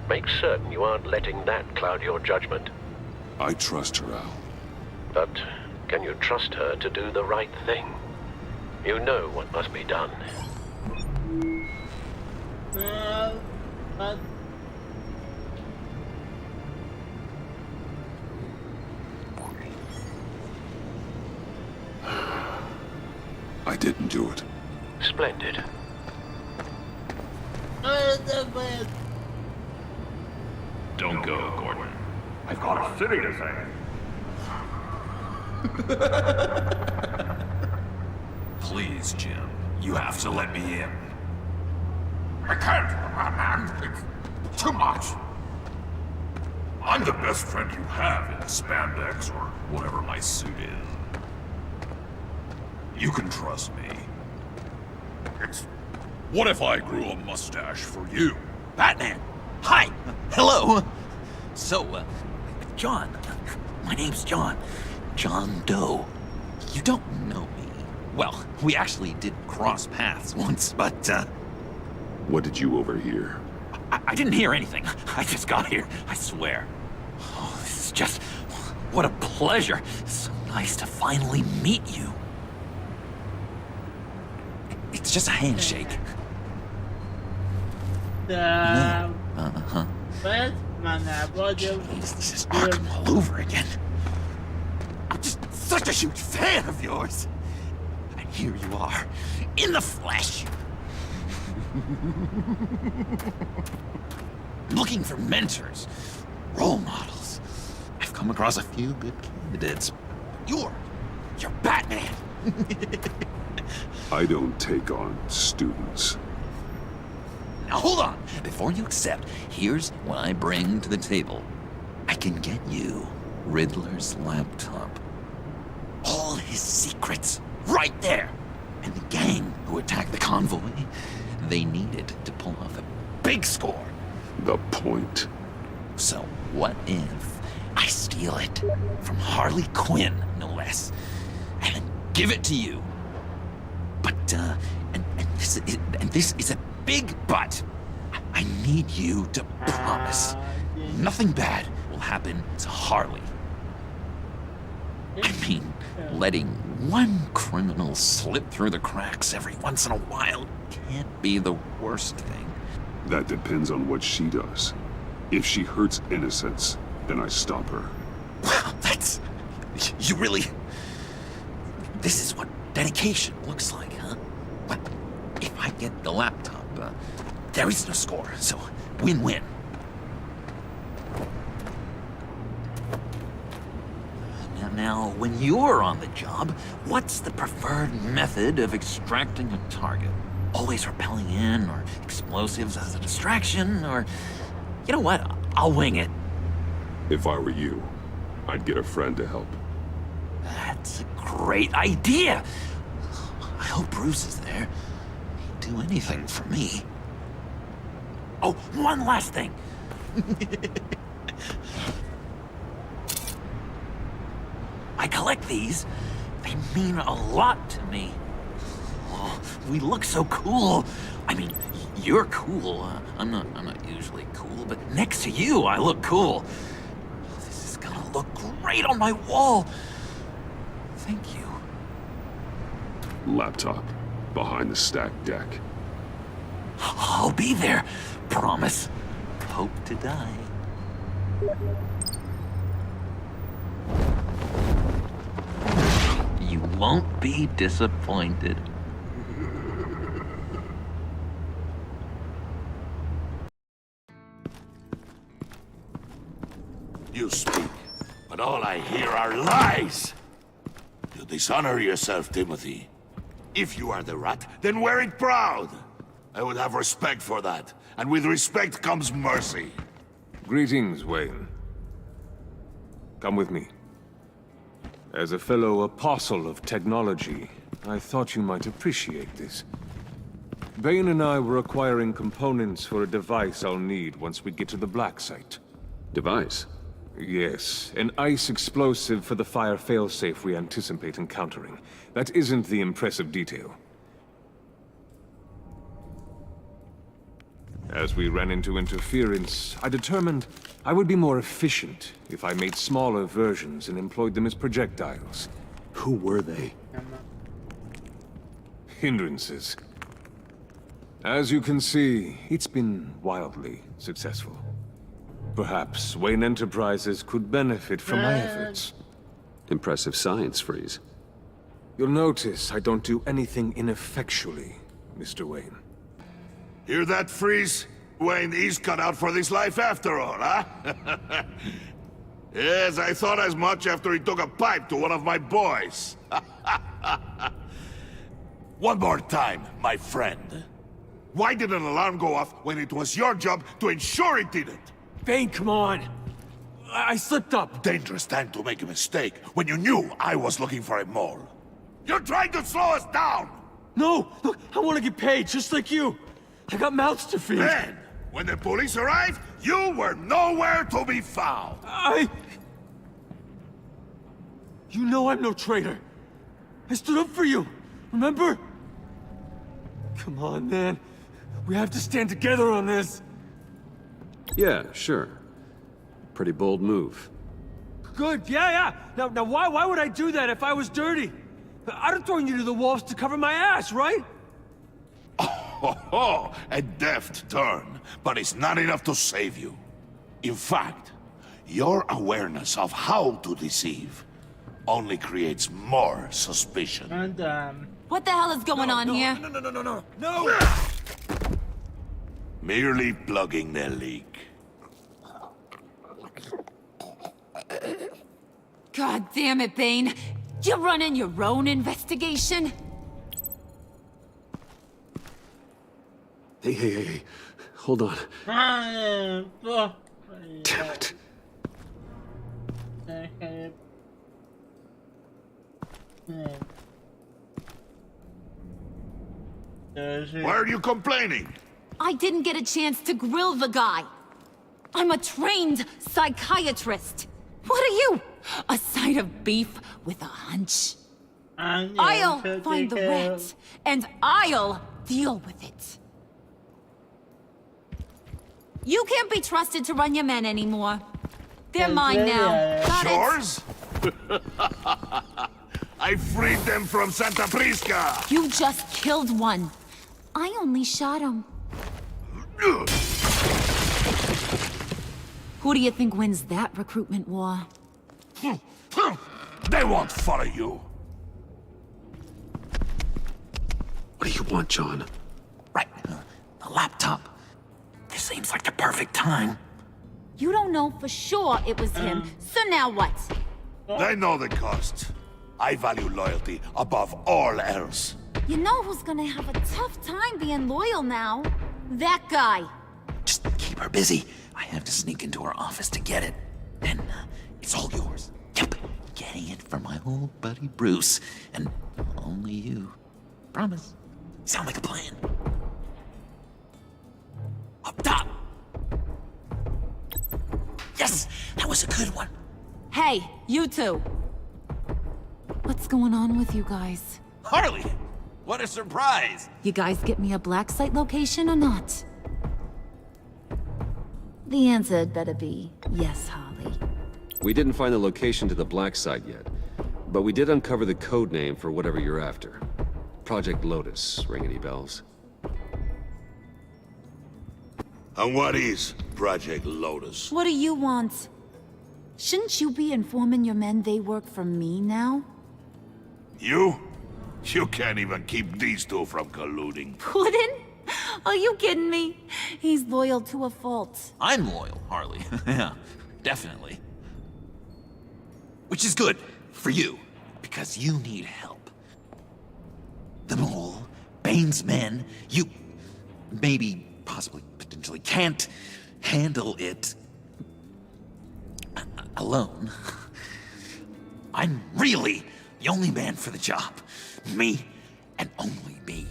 Make certain you aren't letting that cloud your judgment. I trust her, Al. But can you trust her to do the right thing? You know what must be done. I didn't do it. Splendid. Don't go, Gordon. I've got a city to save. Please, Jim. You have to let me in. I can't, man. It's too much. I'm the best friend you have in spandex or whatever my suit is. You can trust me. What if I grew a mustache for you? Batman! Hi! Hello! So, John. My name's John. John Doe. You don't know me. Well, we actually did cross paths once, but, What did you overhear? I didn't hear anything. I just got here, I swear. Oh, this is just... what a pleasure. So nice to finally meet you. It's just a handshake. Uh-huh. Jeez, this is Arkham all over again. I'm just such a huge fan of yours. And here you are, in the flesh. Looking for mentors, role models. I've come across a few good candidates. You're Batman. I don't take on students. Now hold on. Before you accept, here's what I bring to the table. I can get you Riddler's laptop. All his secrets, right there. And the gang who attacked the convoy, they needed to pull off a big score. The point. So what if I steal it from Harley Quinn, no less, and then give it to you? But, and this is a big but. I need you to promise nothing bad will happen to Harley. I mean, letting one criminal slip through the cracks every once in a while can't be the worst thing. That depends on what she does. If she hurts innocents, then I stop her. Wow, that's... You really... This is what dedication looks like, huh? Well, if I get the laptop, there is no score, so win-win. Now, when you're on the job, what's the preferred method of extracting a target? Always rappelling in, or explosives as a distraction, or... You know what? I'll wing it. If I were you, I'd get a friend to help. That's a great idea! I hope Bruce is there. He'd do anything for me. Oh, one last thing! I collect these. They mean a lot to me. Oh, we look so cool. I mean, you're cool. I'm not usually cool, but next to you, I look cool. This is gonna look great on my wall. Thank you. Laptop. Behind the stacked deck. I'll be there. Promise. Hope to die. You won't be disappointed. You speak, but all I hear are lies! You dishonor yourself, Timothy. If you are the rat, then wear it proud! I would have respect for that, and with respect comes mercy. Greetings, Wayne. Come with me. As a fellow apostle of technology, I thought you might appreciate this. Bane and I were acquiring components for a device I'll need once we get to the Black Site. Device? Yes, an ice explosive for the fire failsafe we anticipate encountering. That isn't the impressive detail. As we ran into interference, I determined I would be more efficient if I made smaller versions and employed them as projectiles. Who were they? Hindrances. As you can see, it's been wildly successful. Perhaps Wayne Enterprises could benefit from my efforts. Impressive science, Freeze. You'll notice I don't do anything ineffectually, Mr. Wayne. Hear that, Freeze? Wayne, he's cut out for this life after all, huh? Yes, I thought as much after he took a pipe to one of my boys. One more time, my friend. Why did an alarm go off when it was your job to ensure it didn't? Bane, come on! I slipped up! Dangerous time to make a mistake when you knew I was looking for a mole. You're trying to slow us down! No! Look, I want to get paid, just like you! I got mouths to feed! Then, when the police arrived, you were nowhere to be found! You know I'm no traitor! I stood up for you, remember? Come on, man. We have to stand together on this! Yeah, sure. Pretty bold move. Good, yeah. Now why would I do that if I was dirty? I'd have thrown you to the wolves to cover my ass, right? Oh, a deft turn, but it's not enough to save you. In fact, your awareness of how to deceive only creates more suspicion. And, What the hell is going on here? No! Merely plugging the leak. God damn it, Bane. You're running your own investigation? Hey. Hold on. Damn Damn it. Why are you complaining? I didn't get a chance to grill the guy. I'm a trained psychiatrist. What are you? A side of beef with a hunch? I'll find the rat, and I'll deal with it. You can't be trusted to run your men anymore. They're mine now. Got Yours? I freed them from Santa Prisca! You just killed one. I only shot him. Who do you think wins that recruitment war? They won't follow you. What do you want, John? Right. The laptop. This seems like the perfect time. You don't know for sure it was him, so now what? They know the cost. I value loyalty above all else. You know who's gonna have a tough time being loyal now? That guy. Just keep her busy. I have to sneak into her office to get it. Then it's all yours. Yep. Getting it for my old buddy Bruce. And only you. Promise. Sound like a plan. Up top! Yes! That was a good one. Hey, you two. What's going on with you guys? Harley! What a surprise! You guys get me a black site location or not? The answer had better be yes, Harley. We didn't find the location to the black site yet, but we did uncover the code name for whatever you're after. Project Lotus. Ring any bells? And what is Project Lotus? What do you want? Shouldn't you be informing your men they work for me now? You? You can't even keep these two from colluding. Puddin'? Are you kidding me? He's loyal to a fault. I'm loyal, Harley. Yeah, definitely. Which is good for you, because you need help. The Mole, Bane's men, you maybe, possibly, potentially can't handle it alone. I'm really the only man for the job. Me, and only me.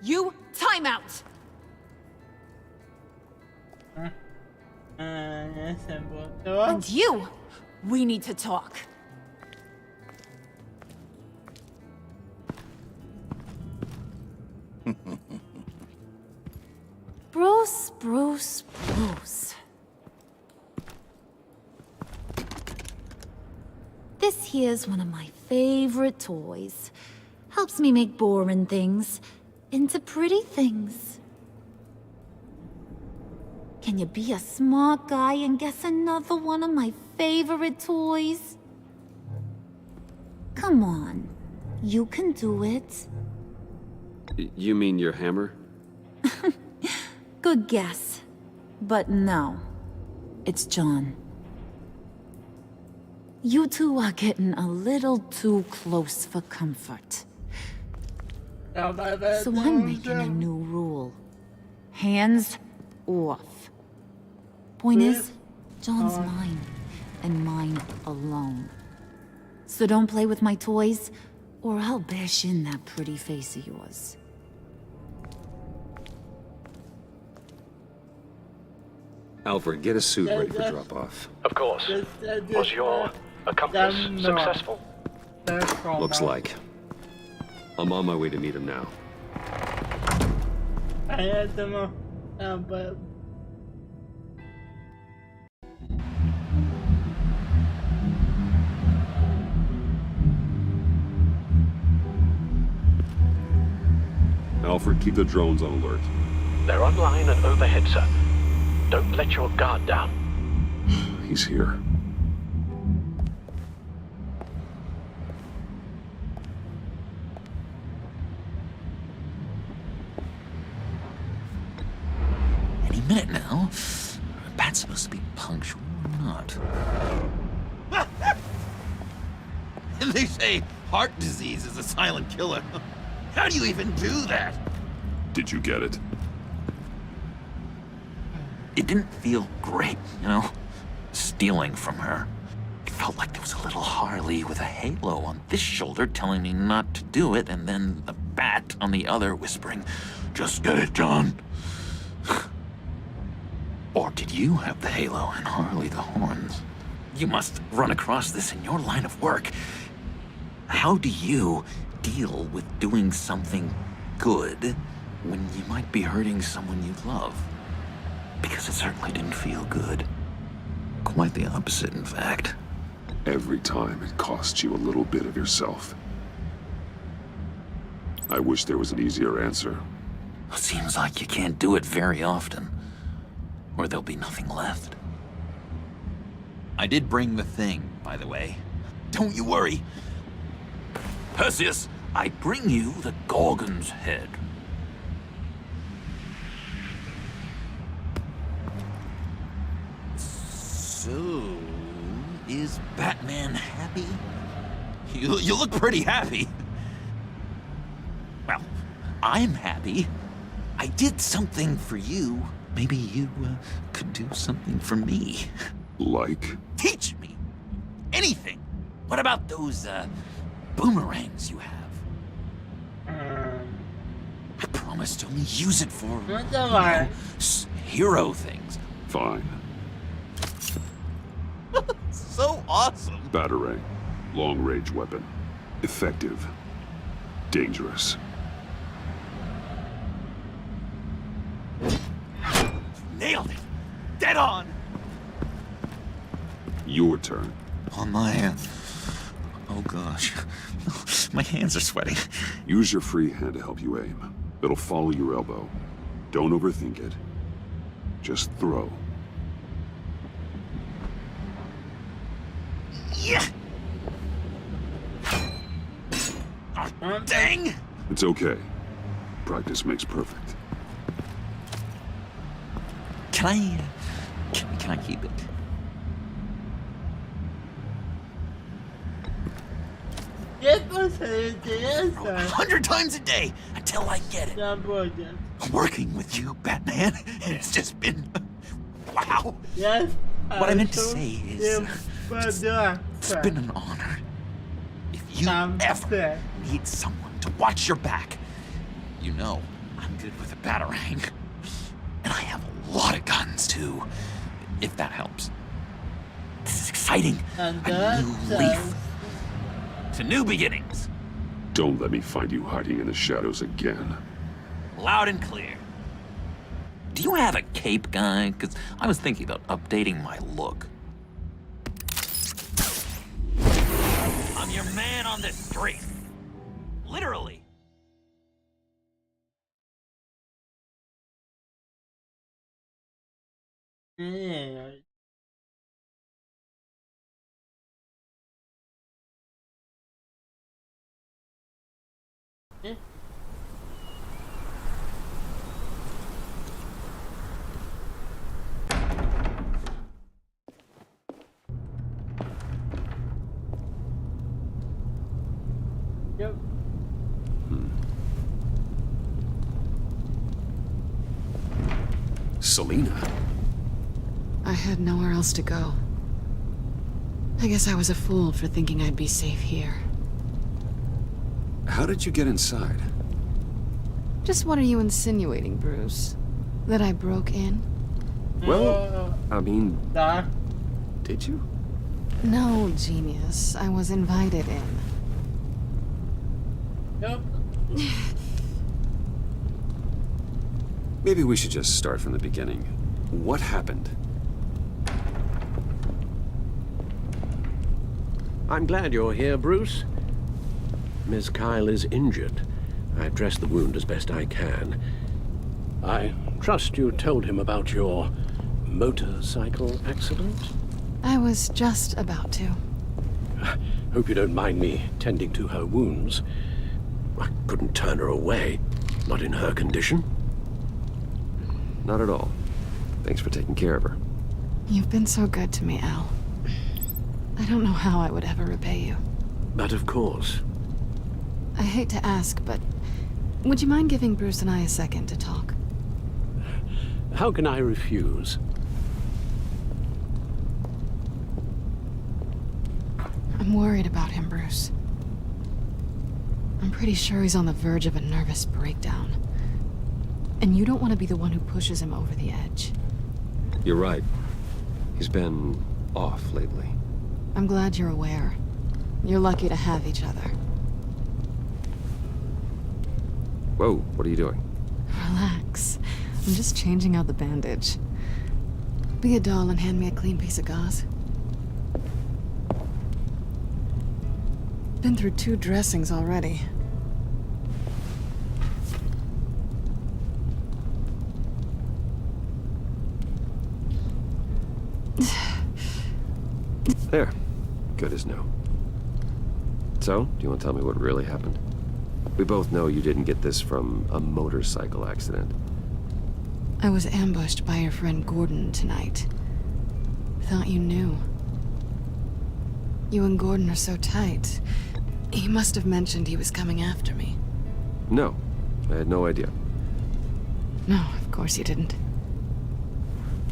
You, time out! And you, we need to talk. Bruce. This here's one of my favorite toys. Helps me make boring things into pretty things. Can you be a smart guy and guess another one of my favorite toys? Come on, you can do it. You mean your hammer? Good guess. But no, it's John. You two are getting a little too close for comfort. So I'm making a new rule. Hands off. Point is, John's mine, and mine alone. So don't play with my toys, or I'll bash in that pretty face of yours. Alfred, get a suit ready for drop-off. Of course. Was your accomplice successful? Looks like. I'm on my way to meet him now. Alfred, keep the drones on alert. They're online and overhead, sir. Don't let your guard down. He's here. Any minute now. Bat's supposed to be punctual or not? They say heart disease is a silent killer. How do you even do that? Did you get it? It didn't feel great, you know? Stealing from her. It felt like there was a little Harley with a halo on this shoulder telling me not to do it, and then the bat on the other whispering, "Just get it, John." Or did you have the halo and Harley the horns? You must run across this in your line of work. How do you deal with doing something good when you might be hurting someone you love? Because it certainly didn't feel good. Quite the opposite, in fact. Every time it costs you a little bit of yourself. I wish there was an easier answer. Seems like you can't do it very often. or there'll be nothing left. I did bring the thing, by the way. Don't you worry. Perseus, I bring you the Gorgon's head. So, is Batman happy? You look pretty happy. Well, I'm happy. I did something for you. Maybe you could do something for me. Like? Teach me. Anything. What about those boomerangs you have? I promise to only use it for hero things. Fine. So awesome. Batarang. Long-range weapon. Effective. Dangerous. Nailed it. Dead on. Your turn. On my oh gosh. My hands are sweating. Use your free hand to help you aim. It'll follow your elbow. Don't overthink it. Just throw. Yeah. Oh, dang! It's okay. Practice makes perfect. Can I keep it? Yes, 100 times a day until I get it. Working with you, Batman, it's just been wow. Yes. What I meant to say is, it's been an honor. If you ever need someone to watch your back, you know I'm good with a batarang. And I have a lot of guns, too, if that helps. This is exciting. A new leaf. To new beginnings. Don't let me find you hiding in the shadows again. Loud and clear. Do you have a cape, guy? Because I was thinking about updating my look. I'm your man on the street. Literally. Yeah. Yep. Selina? I had nowhere else to go. I guess I was a fool for thinking I'd be safe here. How did you get inside? Just what are you insinuating, Bruce? That I broke in? Well, I mean... Did you? No, genius. I was invited in. Yep. Maybe we should just start from the beginning. What happened? I'm glad you're here, Bruce. Miss Kyle is injured. I've dressed the wound as best I can. I trust you told him about your motorcycle accident? I was just about to. Hope you don't mind me tending to her wounds. I couldn't turn her away, not in her condition. Not at all. Thanks for taking care of her. You've been so good to me, Al. I don't know how I would ever repay you. But of course. I hate to ask, but would you mind giving Bruce and I a second to talk? How can I refuse? I'm worried about him, Bruce. I'm pretty sure he's on the verge of a nervous breakdown. And you don't want to be the one who pushes him over the edge. You're right. He's been off lately. I'm glad you're aware. You're lucky to have each other. Whoa, what are you doing? Relax. I'm just changing out the bandage. Be a doll and hand me a clean piece of gauze. Been through 2 dressings already. There. Good as new. So, do you want to tell me what really happened? We both know you didn't get this from a motorcycle accident. I was ambushed by your friend Gordon tonight. Thought you knew. You and Gordon are so tight. He must have mentioned he was coming after me. No, I had no idea. No, of course you didn't.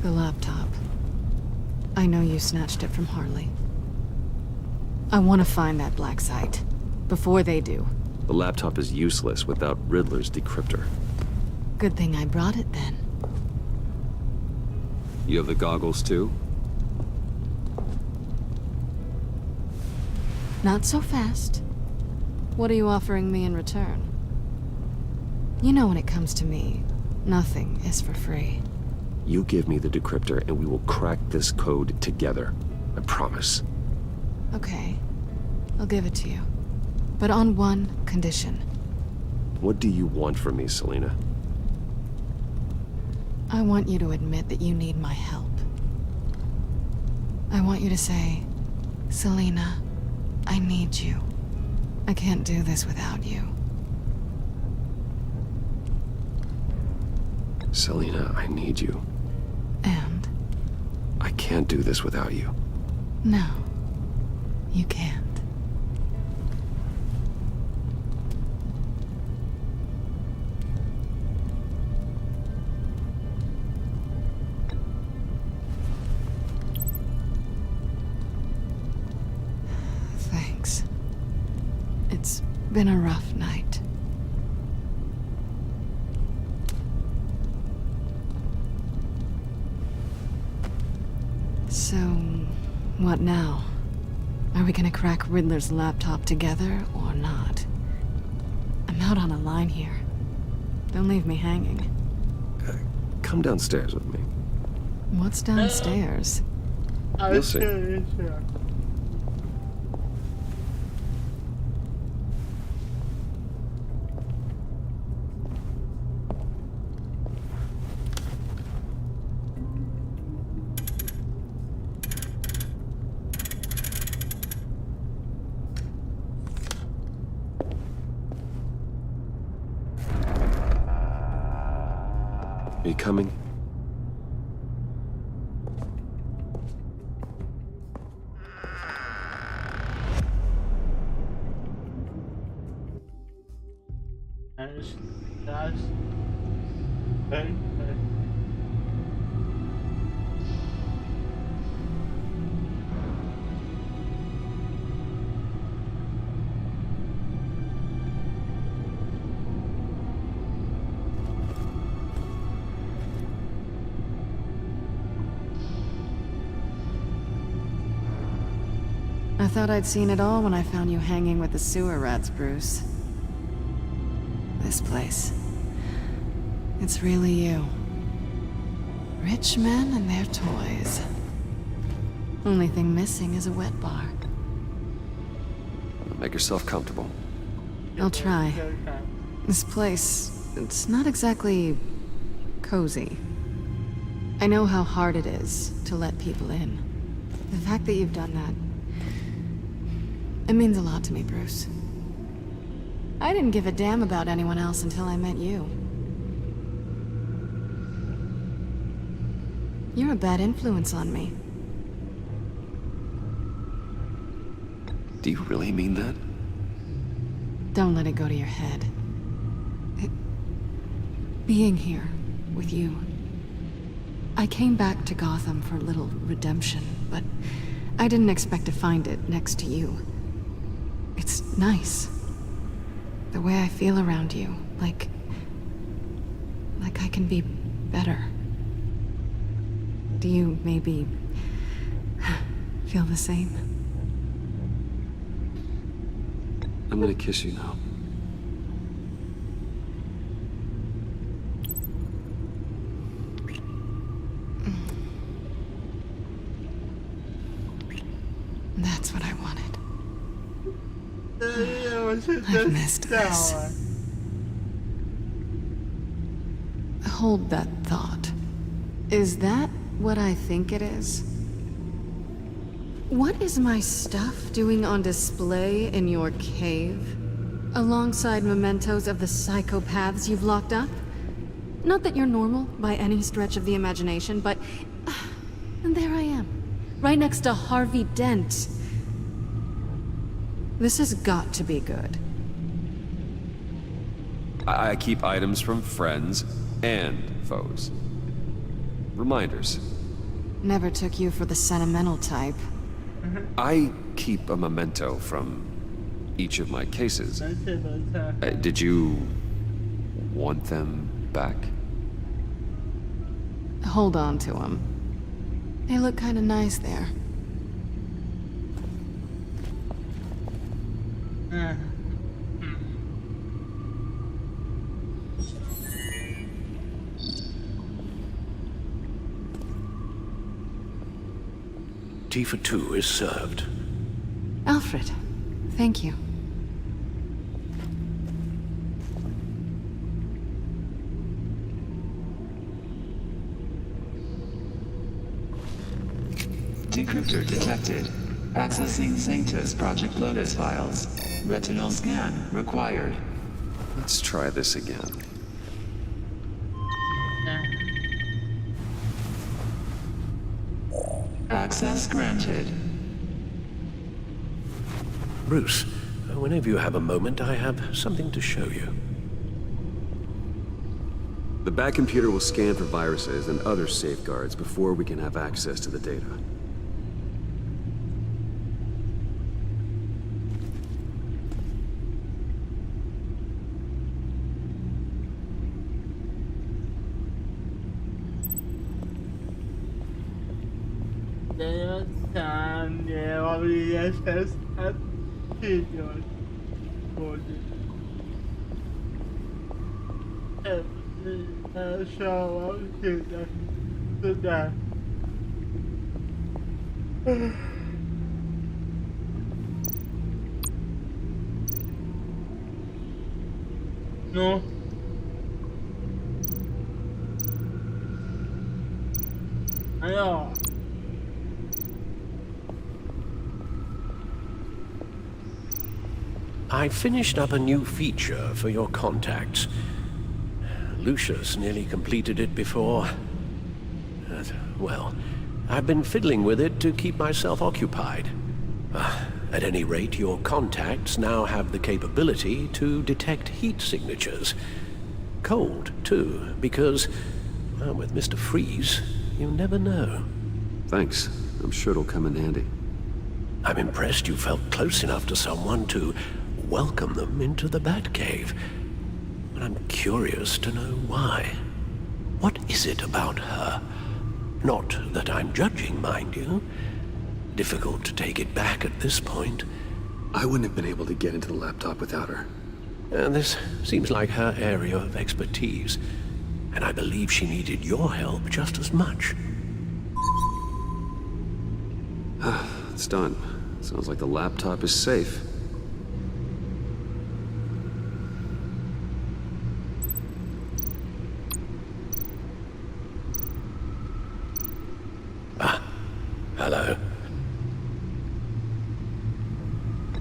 The laptop. I know you snatched it from Harley. I want to find that black site. Before they do. The laptop is useless without Riddler's decryptor. Good thing I brought it then. You have the goggles too? Not so fast. What are you offering me in return? You know when it comes to me, nothing is for free. You give me the decryptor and we will crack this code together. I promise. Okay. I'll give it to you. But on one condition. What do you want from me, Selina? I want you to admit that you need my help. I want you to say, Selina, I need you. I can't do this without you. Selina, I need you. And? I can't do this without you. No, you can't. Thanks. It's been a rough night. So, what now? Are we gonna crack Riddler's laptop together or not? I'm out on a line here. Don't leave me hanging. Come downstairs with me. What's downstairs? You'll see. Are you coming? I thought I'd seen it all when I found you hanging with the sewer rats, Bruce. This place. It's really you. Rich men and their toys. Only thing missing is a wet bar. Make yourself comfortable. I'll try. This place, it's not exactly cozy. I know how hard it is to let people in. The fact that you've done that, it means a lot to me, Bruce. I didn't give a damn about anyone else until I met you. You're a bad influence on me. Do you really mean that? Don't let it go to your head. Being here with you. I came back to Gotham for a little redemption, but I didn't expect to find it next to you. It's nice. The way I feel around you, like I can be better. Do you maybe feel the same? I'm gonna kiss you now. That's what I wanted. I've missed this. Hold that thought. Is that what I think it is? What is my stuff doing on display in your cave? Alongside mementos of the psychopaths you've locked up? Not that you're normal by any stretch of the imagination, but... and there I am, right next to Harvey Dent. This has got to be good. I keep items from friends and foes. Reminders. Never took you for the sentimental type. I keep a memento from each of my cases. Did you want them back? Hold on to them. They look kind of nice there. Tea for two is served. Alfred, thank you. Decryptor detected. Accessing Sanctus Project Lotus files. Retinal scan required. Let's try this again. Access granted. Bruce, whenever you have a moment, I have something to show you. The back computer will scan for viruses and other safeguards before we can have access to the data. No. Alors. I finished up a new feature for your contacts. Lucius nearly completed it before. Well, I've been fiddling with it to keep myself occupied. At any rate, your contacts now have the capability to detect heat signatures. Cold, too, because, well, with Mr. Freeze, you never know. Thanks. I'm sure it'll come in handy. I'm impressed you felt close enough to someone to welcome them into the Batcave. But I'm curious to know why. What is it about her? Not that I'm judging, mind you. Difficult to take it back at this point. I wouldn't have been able to get into the laptop without her. This seems like her area of expertise, and I believe she needed your help just as much. It's done. Sounds like the laptop is safe. Hello.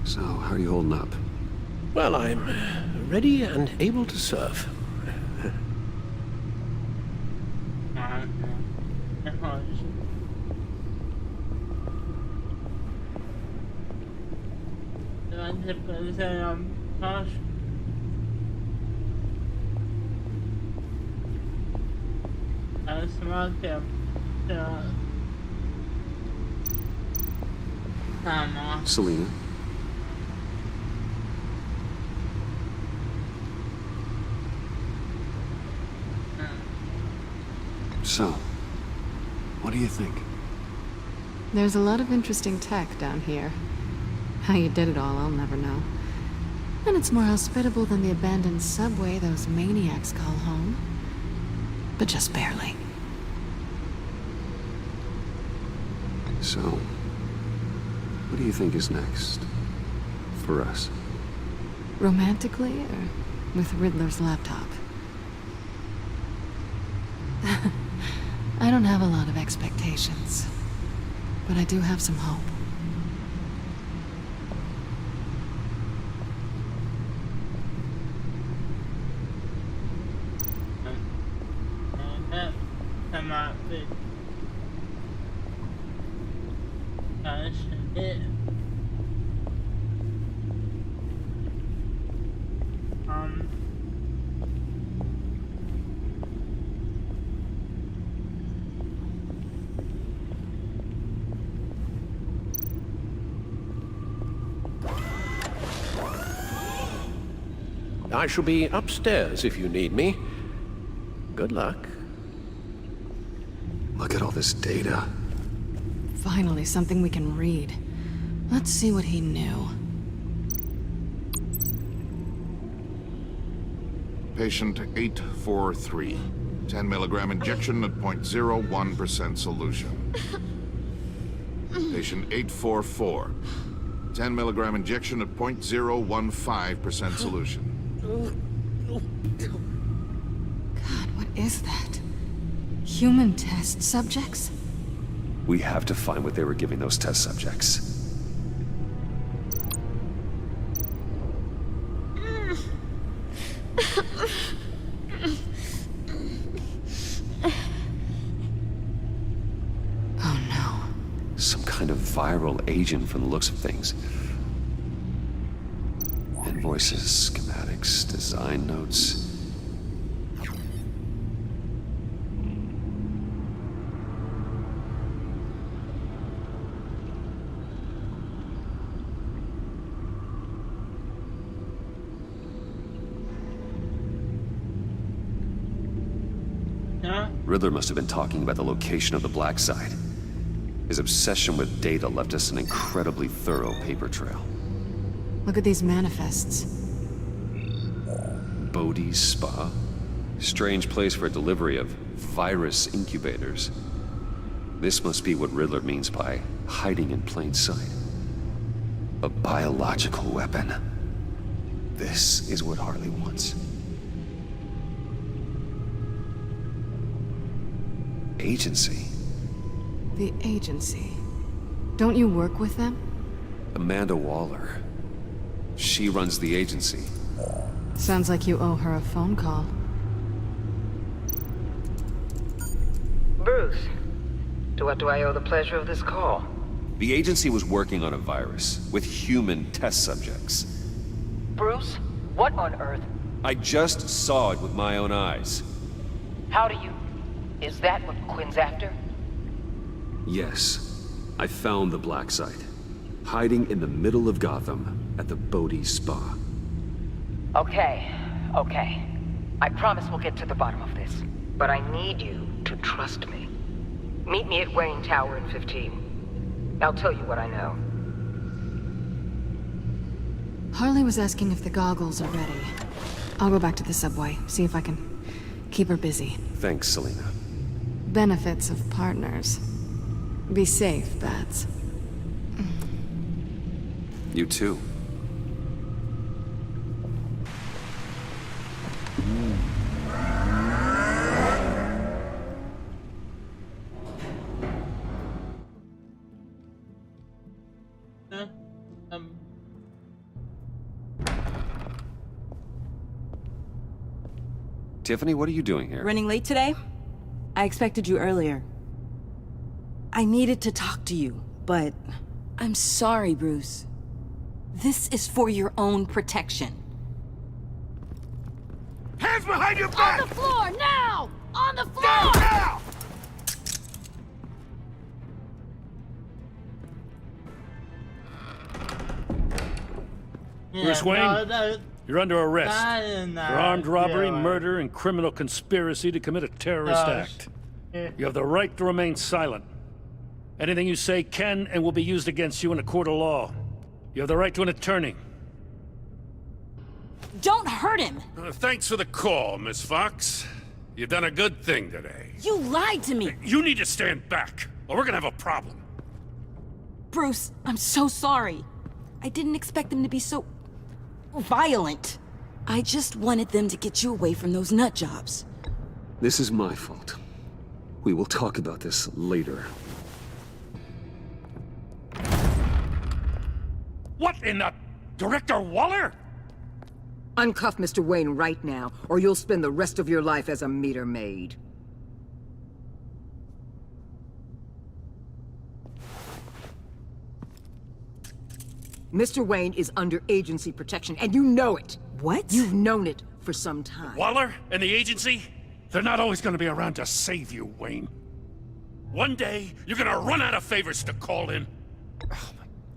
So, how are you holding up? Well, I'm ready and able to serve. Selena? So, what do you think? There's a lot of interesting tech down here. How you did it all, I'll never know. And it's more hospitable than the abandoned subway those maniacs call home. But just barely. So, what do you think is next? For us? Romantically, or with Riddler's laptop? I don't have a lot of expectations. But I do have some hope. I shall be upstairs if you need me. Good luck. Look at all this data. Finally, something we can read. Let's see what he knew. Patient 843. 10 milligram injection at 0.01% solution. Patient 844. 10 milligram injection at 0.015% solution. God, what is that? Human test subjects? We have to find what they were giving those test subjects. Oh no. Some kind of viral agent from the looks of things. Invoices, schematics, design notes. Riddler must have been talking about the location of the Black Site. His obsession with data left us an incredibly thorough paper trail. Look at these manifests. Bodhi's Spa? Strange place for delivery of virus incubators. This must be what Riddler means by hiding in plain sight. A biological weapon. This is what Harley wants. Agency. The agency. Don't you work with them? Amanda Waller. She runs the agency. Sounds like you owe her a phone call. Bruce, to what do I owe the pleasure of this call? The agency was working on a virus with human test subjects. Bruce, what on earth? I just saw it with my own eyes. How do you... Is that what Quinn's after? Yes. I found the Black Site. Hiding in the middle of Gotham at the Bodhi Spa. Okay. I promise we'll get to the bottom of this. But I need you to trust me. Meet me at Wayne Tower in 15. I'll tell you what I know. Harley was asking if the goggles are ready. I'll go back to the subway, see if I can keep her busy. Thanks, Selina. Benefits of partners. Be safe, Bats. You too. Tiffany, what are you doing here? Running late today? I expected you earlier. I needed to talk to you, but I'm sorry, Bruce. This is for your own protection. Hands behind your back! On the floor, now! On the floor! Down, now! Bruce Wayne, you're under arrest for armed robbery, murder, and criminal conspiracy to commit a terrorist act. You have the right to remain silent. Anything you say can and will be used against you in a court of law. You have the right to an attorney. Don't hurt him! Thanks for the call, Miss Fox. You've done a good thing today. You lied to me! You need to stand back, or we're gonna have a problem. Bruce, I'm so sorry. I didn't expect them to be so... violent. I just wanted them to get you away from those nut jobs. This is my fault. We will talk about this later. What in the... Director Waller? Uncuff Mr. Wayne right now, or you'll spend the rest of your life as a meter maid. Mr. Wayne is under agency protection, and you know it. What? You've known it for some time. Waller and the agency? They're not always gonna be around to save you, Wayne. One day, you're gonna run out of favors to call in.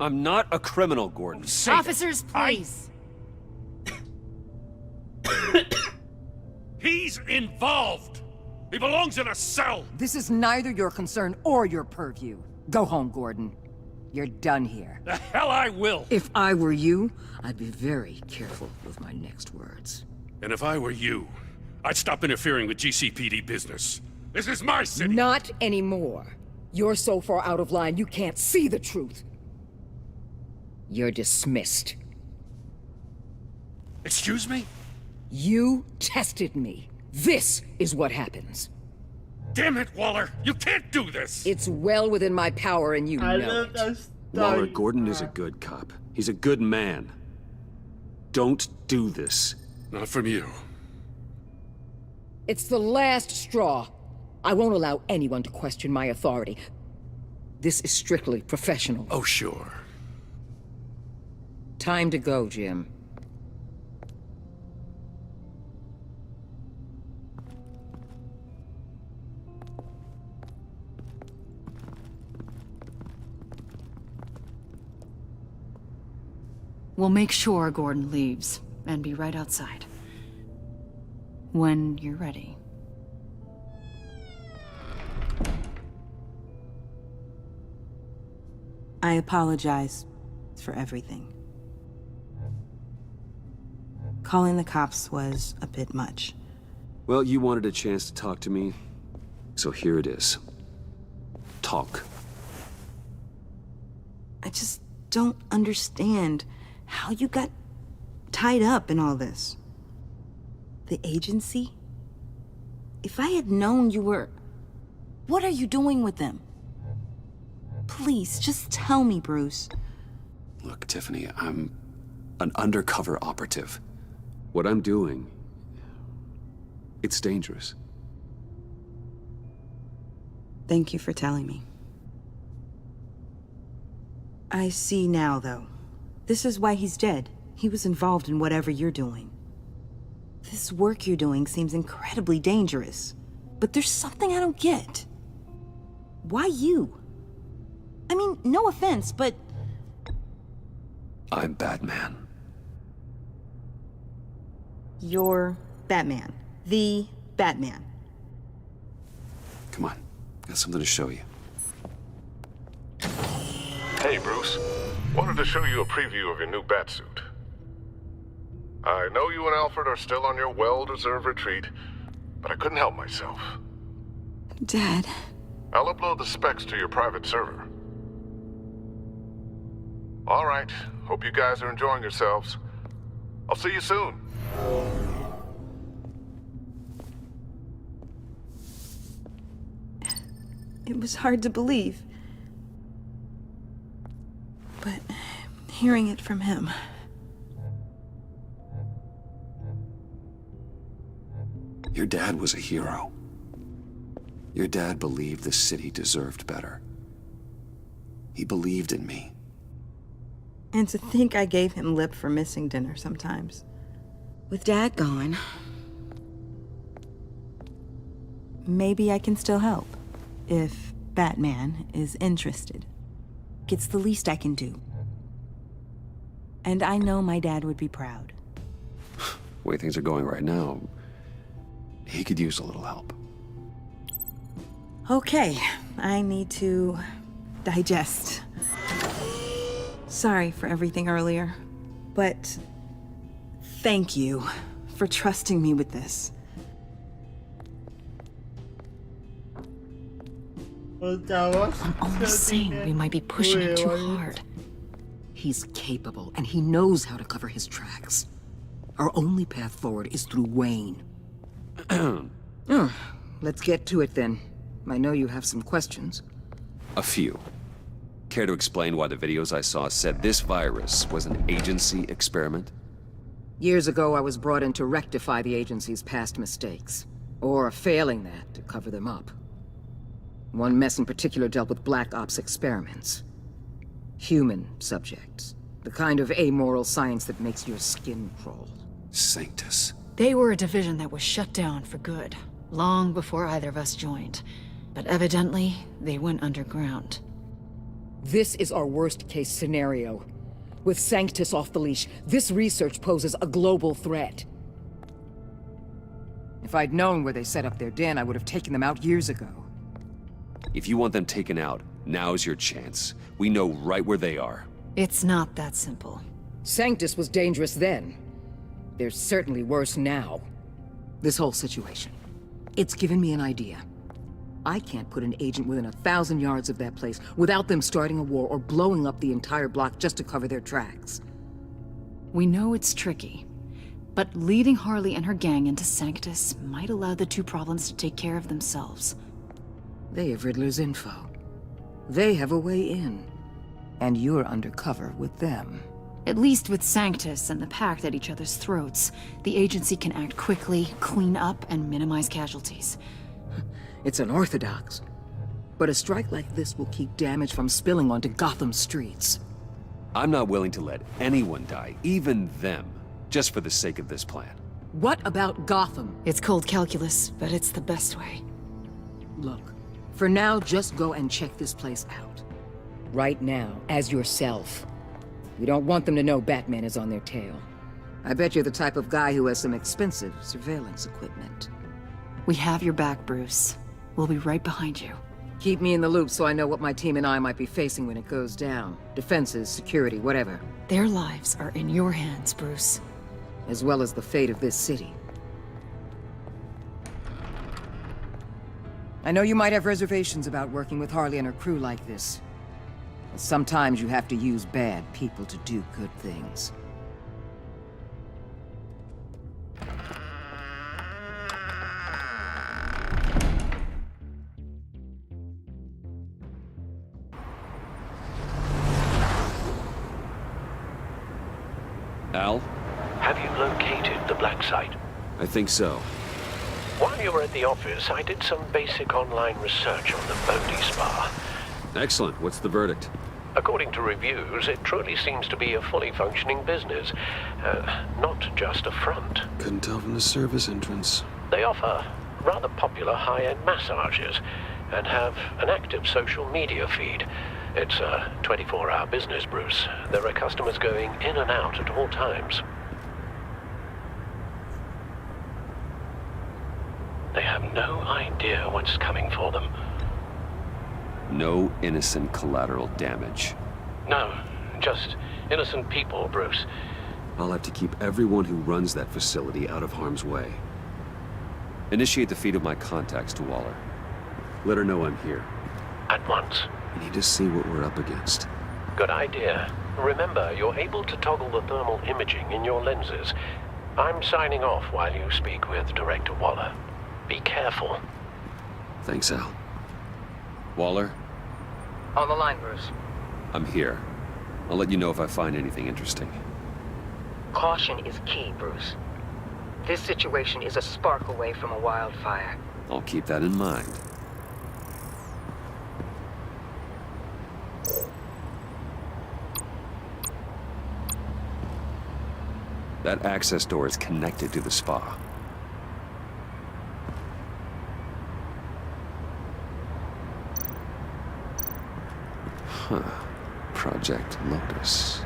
I'm not a criminal, Gordon. Officers, please. He's involved! He belongs in a cell! This is neither your concern or your purview. Go home, Gordon. You're done here. The hell I will! If I were you, I'd be very careful with my next words. And if I were you, I'd stop interfering with GCPD business. This is my city! Not anymore. You're so far out of line, you can't see the truth. You're dismissed. Excuse me? You tested me. This is what happens. Damn it, Waller! You can't do this! It's well within my power and you know it. Waller, Gordon is a good cop. He's a good man. Don't do this. Not from you. It's the last straw. I won't allow anyone to question my authority. This is strictly professional. Oh, sure. Time to go, Jim. We'll make sure Gordon leaves, and be right outside. When you're ready. I apologize for everything. Calling the cops was a bit much. Well, you wanted a chance to talk to me, so here it is. Talk. I just don't understand how you got tied up in all this. The agency? If I had known you were... What are you doing with them? Please, just tell me, Bruce. Look, Tiffany, I'm an undercover operative. What I'm doing, it's dangerous. Thank you for telling me. I see now, though. This is why he's dead. He was involved in whatever you're doing. This work you're doing seems incredibly dangerous. But there's something I don't get. Why you? I mean, no offense, but... I'm Batman. You're Batman. The Batman. Come on, got something to show you. Hey, Bruce. Wanted to show you a preview of your new batsuit. I know you and Alfred are still on your well-deserved retreat, but I couldn't help myself. Dad. I'll upload the specs to your private server. All right. Hope you guys are enjoying yourselves. I'll see you soon. It was hard to believe. But hearing it from him... Your dad was a hero. Your dad believed the city deserved better. He believed in me. And to think I gave him lip for missing dinner sometimes. With Dad gone... maybe I can still help. If Batman is interested. It's the least I can do. And I know my dad would be proud. The way things are going right now, he could use a little help. Okay, I need to digest. Sorry for everything earlier, but thank you for trusting me with this. I'm almost saying we might be pushing it too hard. He's capable, and he knows how to cover his tracks. Our only path forward is through Wayne. Let's get to it then. I know you have some questions. A few. Care to explain why the videos I saw said this virus was an agency experiment? Years ago, I was brought in to rectify the agency's past mistakes. Or, failing that, to cover them up. One mess in particular dealt with Black Ops experiments. Human subjects. The kind of amoral science that makes your skin crawl. Sanctus. They were a division that was shut down for good, long before either of us joined. But evidently, they went underground. This is our worst-case scenario. With Sanctus off the leash, this research poses a global threat. If I'd known where they set up their den, I would have taken them out years ago. If you want them taken out, now's your chance. We know right where they are. It's not that simple. Sanctus was dangerous then. They're certainly worse now. This whole situation, it's given me an idea. I can't put an agent within 1,000 yards of that place without them starting a war or blowing up the entire block just to cover their tracks. We know it's tricky, but leading Harley and her gang into Sanctus might allow the two problems to take care of themselves. They have Riddler's info. They have a way in. And you're undercover with them. At least with Sanctus and the Pact at each other's throats, the agency can act quickly, clean up, and minimize casualties. It's unorthodox. But a strike like this will keep damage from spilling onto Gotham streets. I'm not willing to let anyone die, even them, just for the sake of this plan. What about Gotham? It's cold calculus, but it's the best way. Look, for now, just go and check this place out. Right now, as yourself. We don't want them to know Batman is on their tail. I bet you're the type of guy who has some expensive surveillance equipment. We have your back, Bruce. We'll be right behind you. Keep me in the loop so I know what my team and I might be facing when it goes down. Defenses, security, whatever. Their lives are in your hands, Bruce. As well as the fate of this city. I know you might have reservations about working with Harley and her crew like this. But sometimes you have to use bad people to do good things. Al? Have you located the black site? I think so. While you were at the office, I did some basic online research on the Bodhi Spa. Excellent. What's the verdict? According to reviews, it truly seems to be a fully functioning business, not just a front. Couldn't tell from the service entrance. They offer rather popular high-end massages and have an active social media feed. It's a 24-hour business, Bruce. There are customers going in and out at all times. They have no idea what's coming for them. No innocent collateral damage. No, just innocent people, Bruce. I'll have to keep everyone who runs that facility out of harm's way. Initiate the feed of my contacts to Waller. Let her know I'm here. At once. We need to see what we're up against. Good idea. Remember, you're able to toggle the thermal imaging in your lenses. I'm signing off while you speak with Director Waller. Be careful. Thanks, Al. Waller? On the line, Bruce. I'm here. I'll let you know if I find anything interesting. Caution is key, Bruce. This situation is a spark away from a wildfire. I'll keep that in mind. That access door is connected to the spa. Huh. Project Lotus.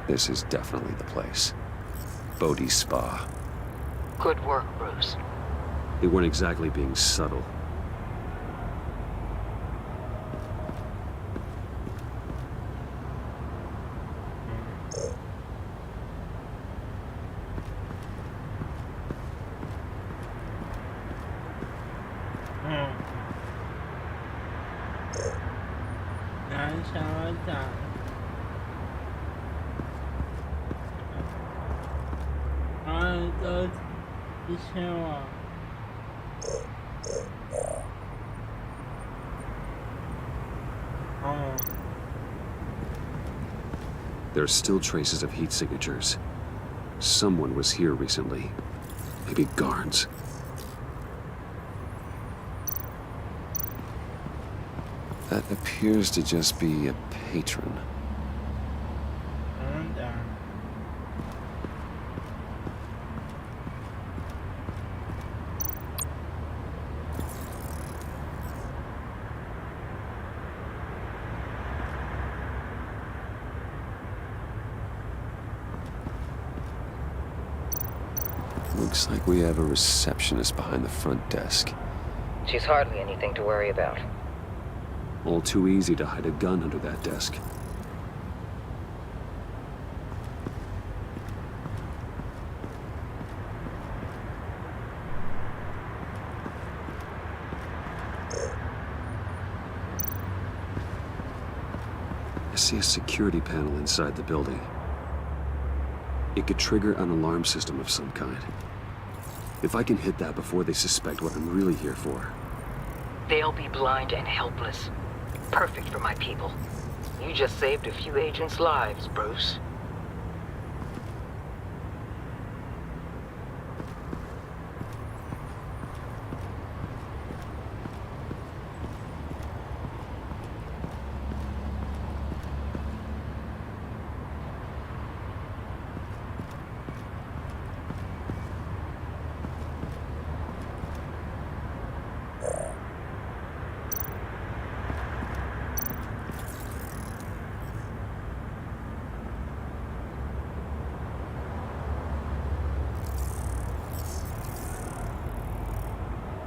This is definitely the place. Bodhi Spa. Good work, Bruce. They weren't exactly being subtle. There are still traces of heat signatures. Someone was here recently. Maybe guards. That appears to just be a patron. Looks like we have a receptionist behind the front desk. She's hardly anything to worry about. All too easy to hide a gun under that desk. I see a security panel inside the building. It could trigger an alarm system of some kind. If I can hit that before they suspect what I'm really here for. They'll be blind and helpless. Perfect for my people. You just saved a few agents' lives, Bruce.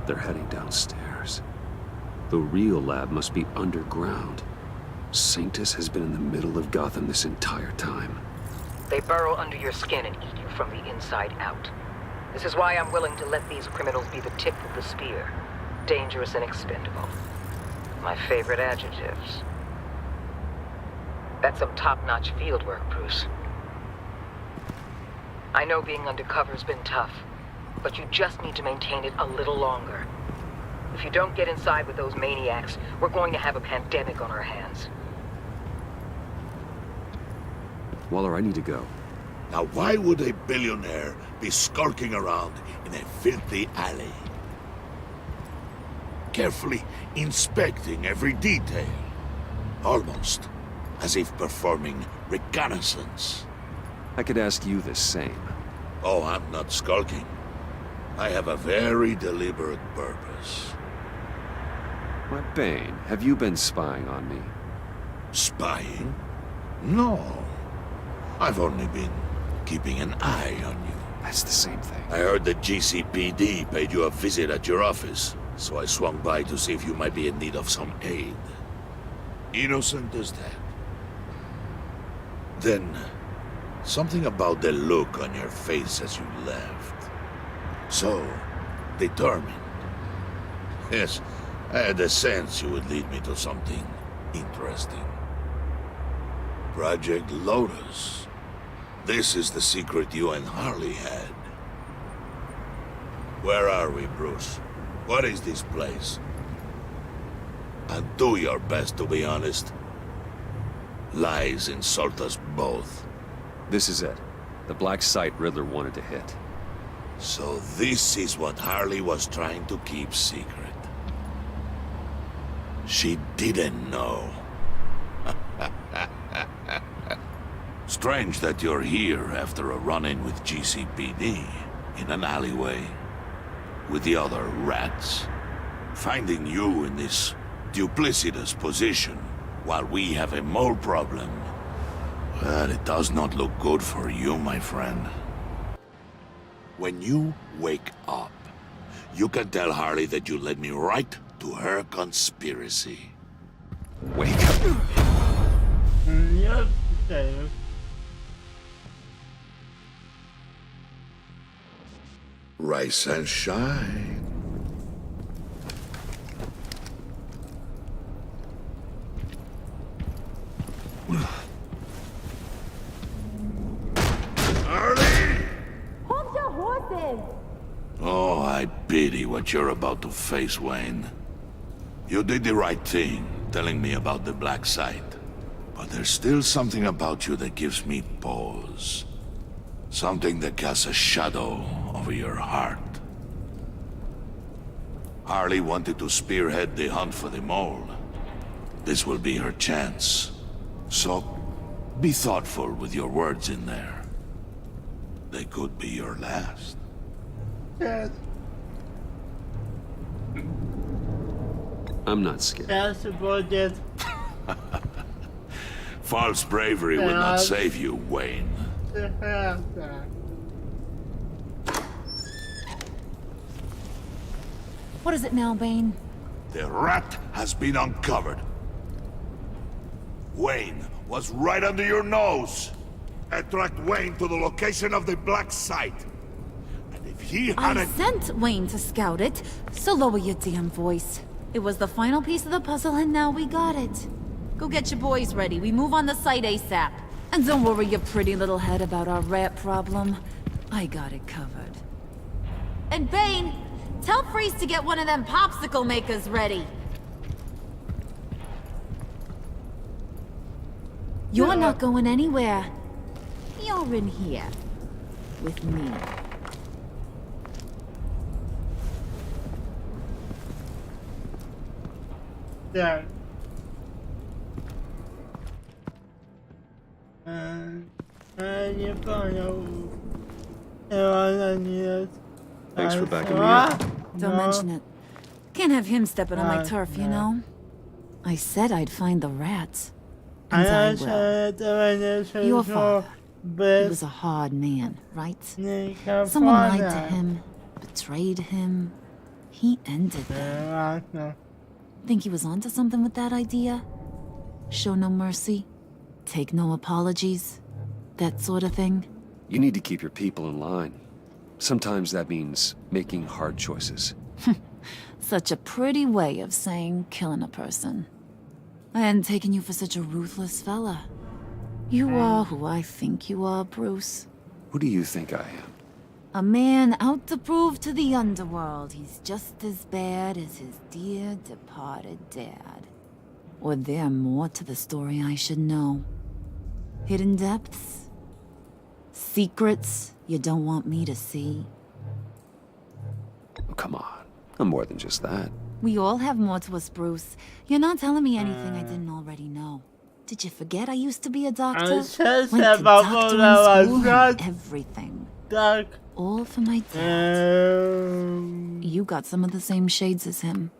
They're heading downstairs. The real lab must be underground. Sanctus has been in the middle of Gotham this entire time. They burrow under your skin and eat you from the inside out. This is why I'm willing to let these criminals be the tip of the spear. Dangerous and expendable. My favorite adjectives. That's some top-notch field work, Bruce. I know being undercover's been tough, but you just need to maintain it a little longer. If you don't get inside with those maniacs, we're going to have a pandemic on our hands. Waller, I need to go. Now why would a billionaire be skulking around in a filthy alley? Carefully inspecting every detail. Almost as if performing reconnaissance. I could ask you the same. Oh, I'm not skulking. I have a very deliberate purpose. Why, Bane, have you been spying on me? Spying? No. I've only been keeping an eye on you. That's the same thing. I heard the GCPD paid you a visit at your office, so I swung by to see if you might be in need of some aid. Innocent as that. Then, something about the look on your face as you left. So, determined. Yes, I had a sense you would lead me to something interesting. Project Lotus. This is the secret you and Harley had. Where are we, Bruce? What is this place? And do your best to be honest. Lies insult us both. This is it. The black site Riddler wanted to hit. So this is what Harley was trying to keep secret. She didn't know. Strange that you're here after a run-in with GCPD in an alleyway with the other rats. Finding you in this duplicitous position while we have a mole problem. Well, it does not look good for you, my friend. When you wake up, you can tell Harley that you led me right to her conspiracy. Wake up. Yep, okay. Rise and shine. Hold your horses! Oh, I pity what you're about to face, Wayne. You did the right thing, telling me about the black site. But there's still something about you that gives me pause. Something that casts a shadow over your heart. Harley wanted to spearhead the hunt for the mole. This will be her chance. So, be thoughtful with your words in there. They could be your last. Yes. I'm not scared. That's about it. False bravery will not save you, Wayne. What is it now, Bane? The rat has been uncovered. Wayne was right under your nose. I tracked Wayne to the location of the black site. And if he I hadn't... sent Wayne to scout it, so lower your damn voice. It was the final piece of the puzzle, and now we got it. Go get your boys ready. We move on the site ASAP. And don't worry your pretty little head about our rat problem. I got it covered. And Bane, tell Freeze to get one of them popsicle makers ready. You're not going anywhere. You're in here. With me. Yeah. Thanks for backing me up. Don't mention it. Can't have him stepping on my turf, you know? I said I'd find the rats. And I will. Your father. He was a hard man, right? Someone lied to him, betrayed him. He ended them. Think he was onto something with that idea? Show no mercy? Take no apologies? That sort of thing? You need to keep your people in line. Sometimes that means making hard choices. Such a pretty way of saying killing a person. I hadn't taken you for such a ruthless fella. You are who I think you are, Bruce. Who do you think I am? A man out to prove to the underworld he's just as bad as his dear departed dad. Or there more to the story I should know. Hidden depths? Secrets you don't want me to see? Oh, come on. I'm more than just that. We all have more to us, Bruce. You're not telling me anything I didn't already know. Did you forget I used to be a doctor? Went to doctoring school and everything. All for my dad. You got some of the same shades as him.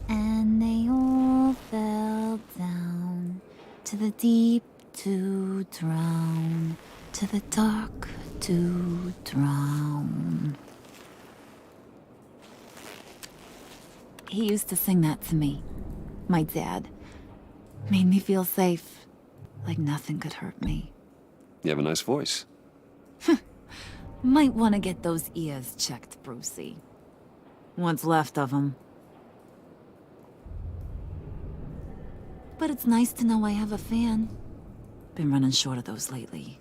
And they all fell down to the deep to drown, to the dark to drown. He used to sing that to me. My dad. Made me feel safe. Like nothing could hurt me. You have a nice voice. Might want to get those ears checked, Brucey. What's left of them. But it's nice to know I have a fan. Been running short of those lately.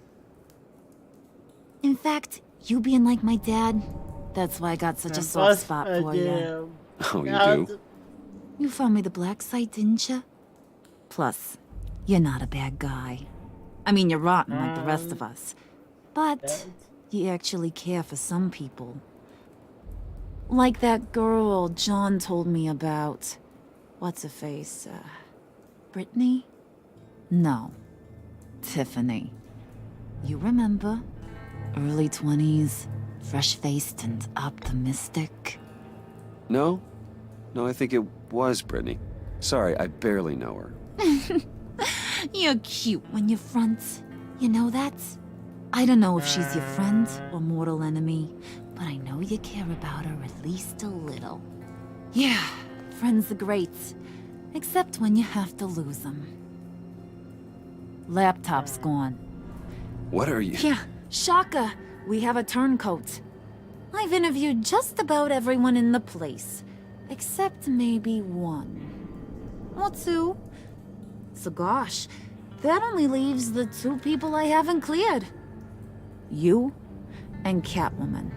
In fact, you being like my dad, that's why I got such a soft spot for you. Oh, you do? You found me the black site, didn't you? Plus, you're not a bad guy. I mean, you're rotten like the rest of us. But you actually care for some people. Like that girl John told me about. What's her face? Brittany? No. Tiffany. You remember? Early 20s, fresh-faced and optimistic. No? No, I think it was Brittany. Sorry, I barely know her. You're cute when you front. You know that? I don't know if she's your friend or mortal enemy, but I know you care about her at least a little. Yeah, friends are great. Except when you have to lose them. Laptop's gone. What are you? Yeah, shocker. We have a turncoat. I've interviewed just about everyone in the place. Except maybe one. Or two. So gosh, that only leaves the two people I haven't cleared. You and Catwoman.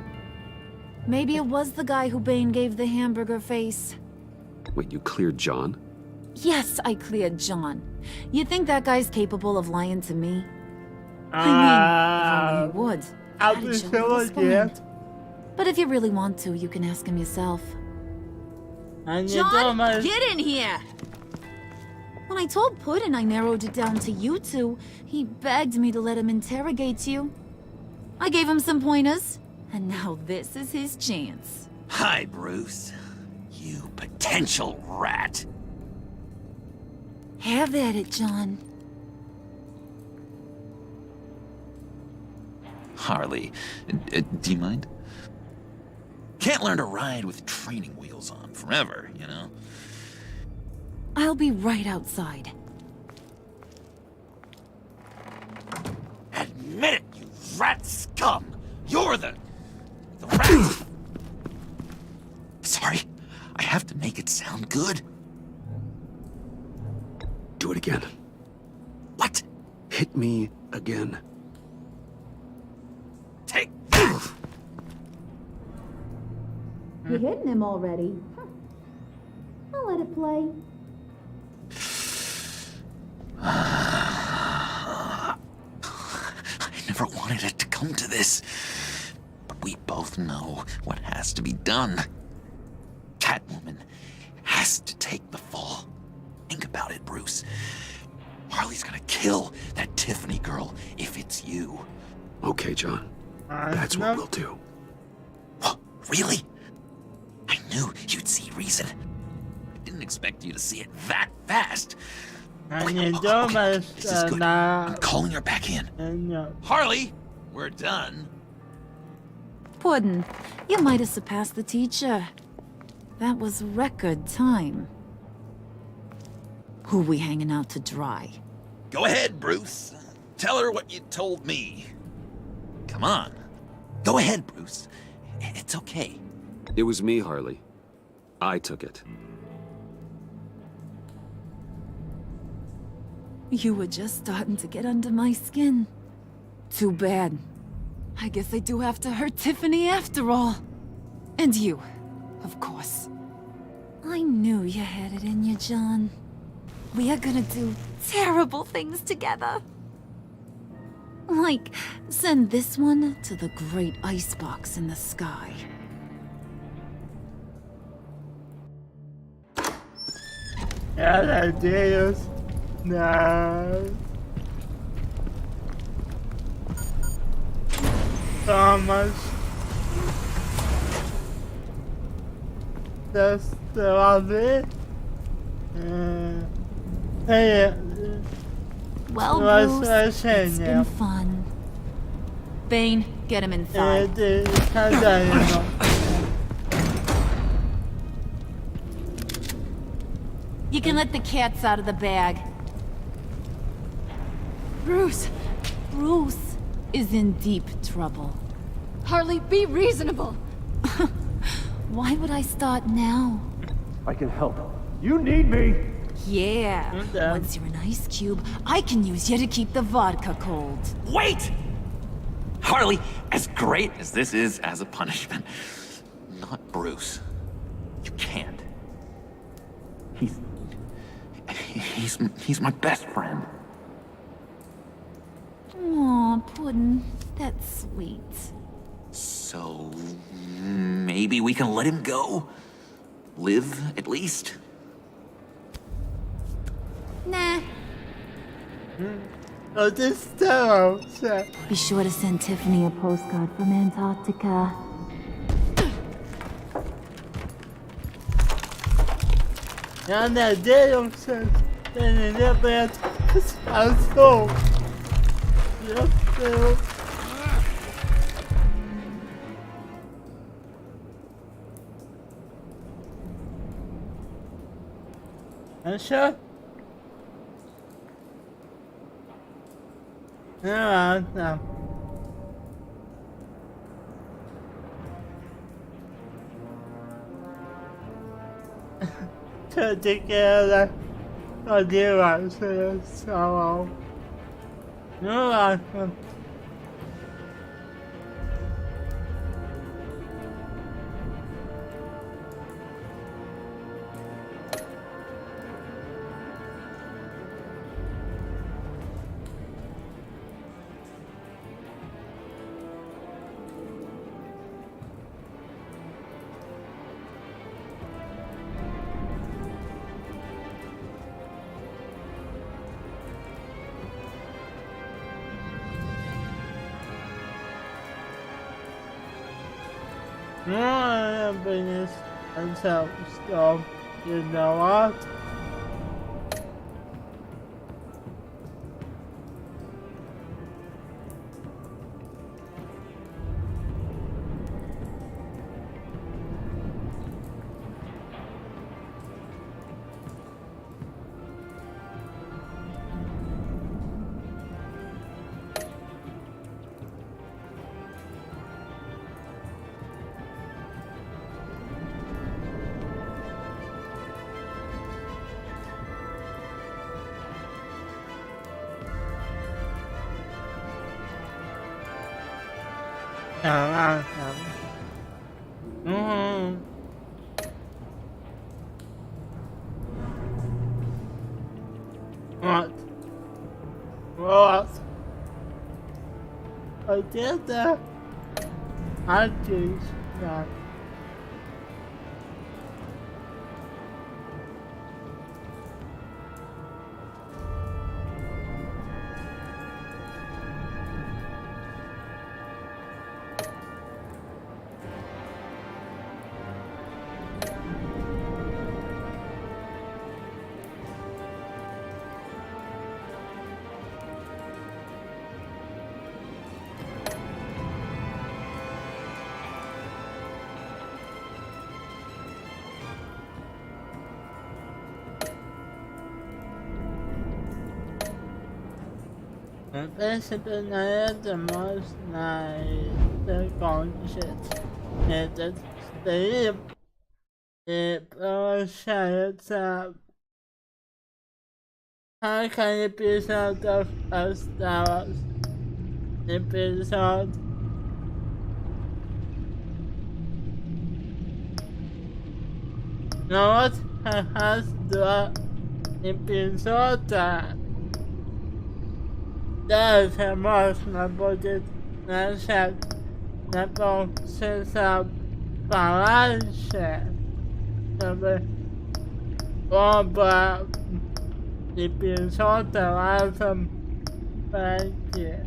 Maybe it was the guy who Bane gave the hamburger face. Wait, you cleared John? Yes, I cleared John. You think that guy's capable of lying to me? I mean, if only he would. That'd show his spine. But if you really want to, you can ask him yourself. John, get in here! When I told Puddin' I narrowed it down to you two, he begged me to let him interrogate you. I gave him some pointers, and now this is his chance. Hi, Bruce. You potential rat. Have at it, John. Harley, do you mind? Can't learn to ride with training wheels on forever, you know? I'll be right outside. Admit it, you rat scum! You're the rat! Sorry, I have to make it sound good. Do it again. What? Hit me again. Take that! You're hitting him already. I'll let it play. I never wanted it to come to this. But we both know what has to be done. Catwoman has to take the fall. Think about it, Bruce. Harley's gonna kill that Tiffany girl if it's you. Okay, John. That's what we'll do. Oh, really? I knew you'd see reason. I didn't expect you to see it that fast. Okay, this is good. I'm calling her back in. Harley, we're done. Puddin', you might have surpassed the teacher. That was record time. Who we hanging out to dry? Go ahead, Bruce. Tell her what you told me. Come on. Go ahead, Bruce. It's okay. It was me, Harley. I took it. You were just starting to get under my skin. Too bad. I guess I do have to hurt Tiffany after all. And you, of course. I knew you had it in you, John. We are gonna do terrible things together. Like, send this one to the great icebox in the sky. Dios. No. Thomas. That's the one. Hey. Well, Bruce, it's been fun. Bane, get him inside. You can let the cats out of the bag. Bruce! Bruce is in deep trouble. Harley, be reasonable! Why would I start now? I can help. You need me! Yeah. Once you're an ice cube, I can use you to keep the vodka cold. Wait! Harley, as great as this is as a punishment, not Bruce. You can't. He's my best friend. Aw, Puddin', that's sweet. So, maybe we can let him go? Live, at least? Nah. Oh, this terrible. Be sure to send Tiffany a postcard from Antarctica. Ja, nee, det är också en rätt alltså. Kanske? Ja, ja. Jag tycker att det var så. Nu alltså. No, business until so you know what? What? What? I did that. I did that. Basically, the most the concept is that Steam it provides how can it be sort of a Star Wars episode? Now what has the episode there's a emotional budget that said the process of balance the over the episode arrived from back here.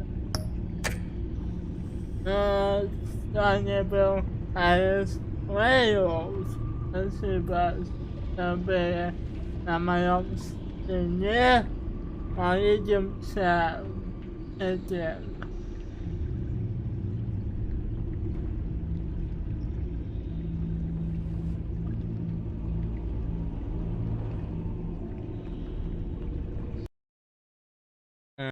Sustainable as railroads and supers can be amongst the near origin sound.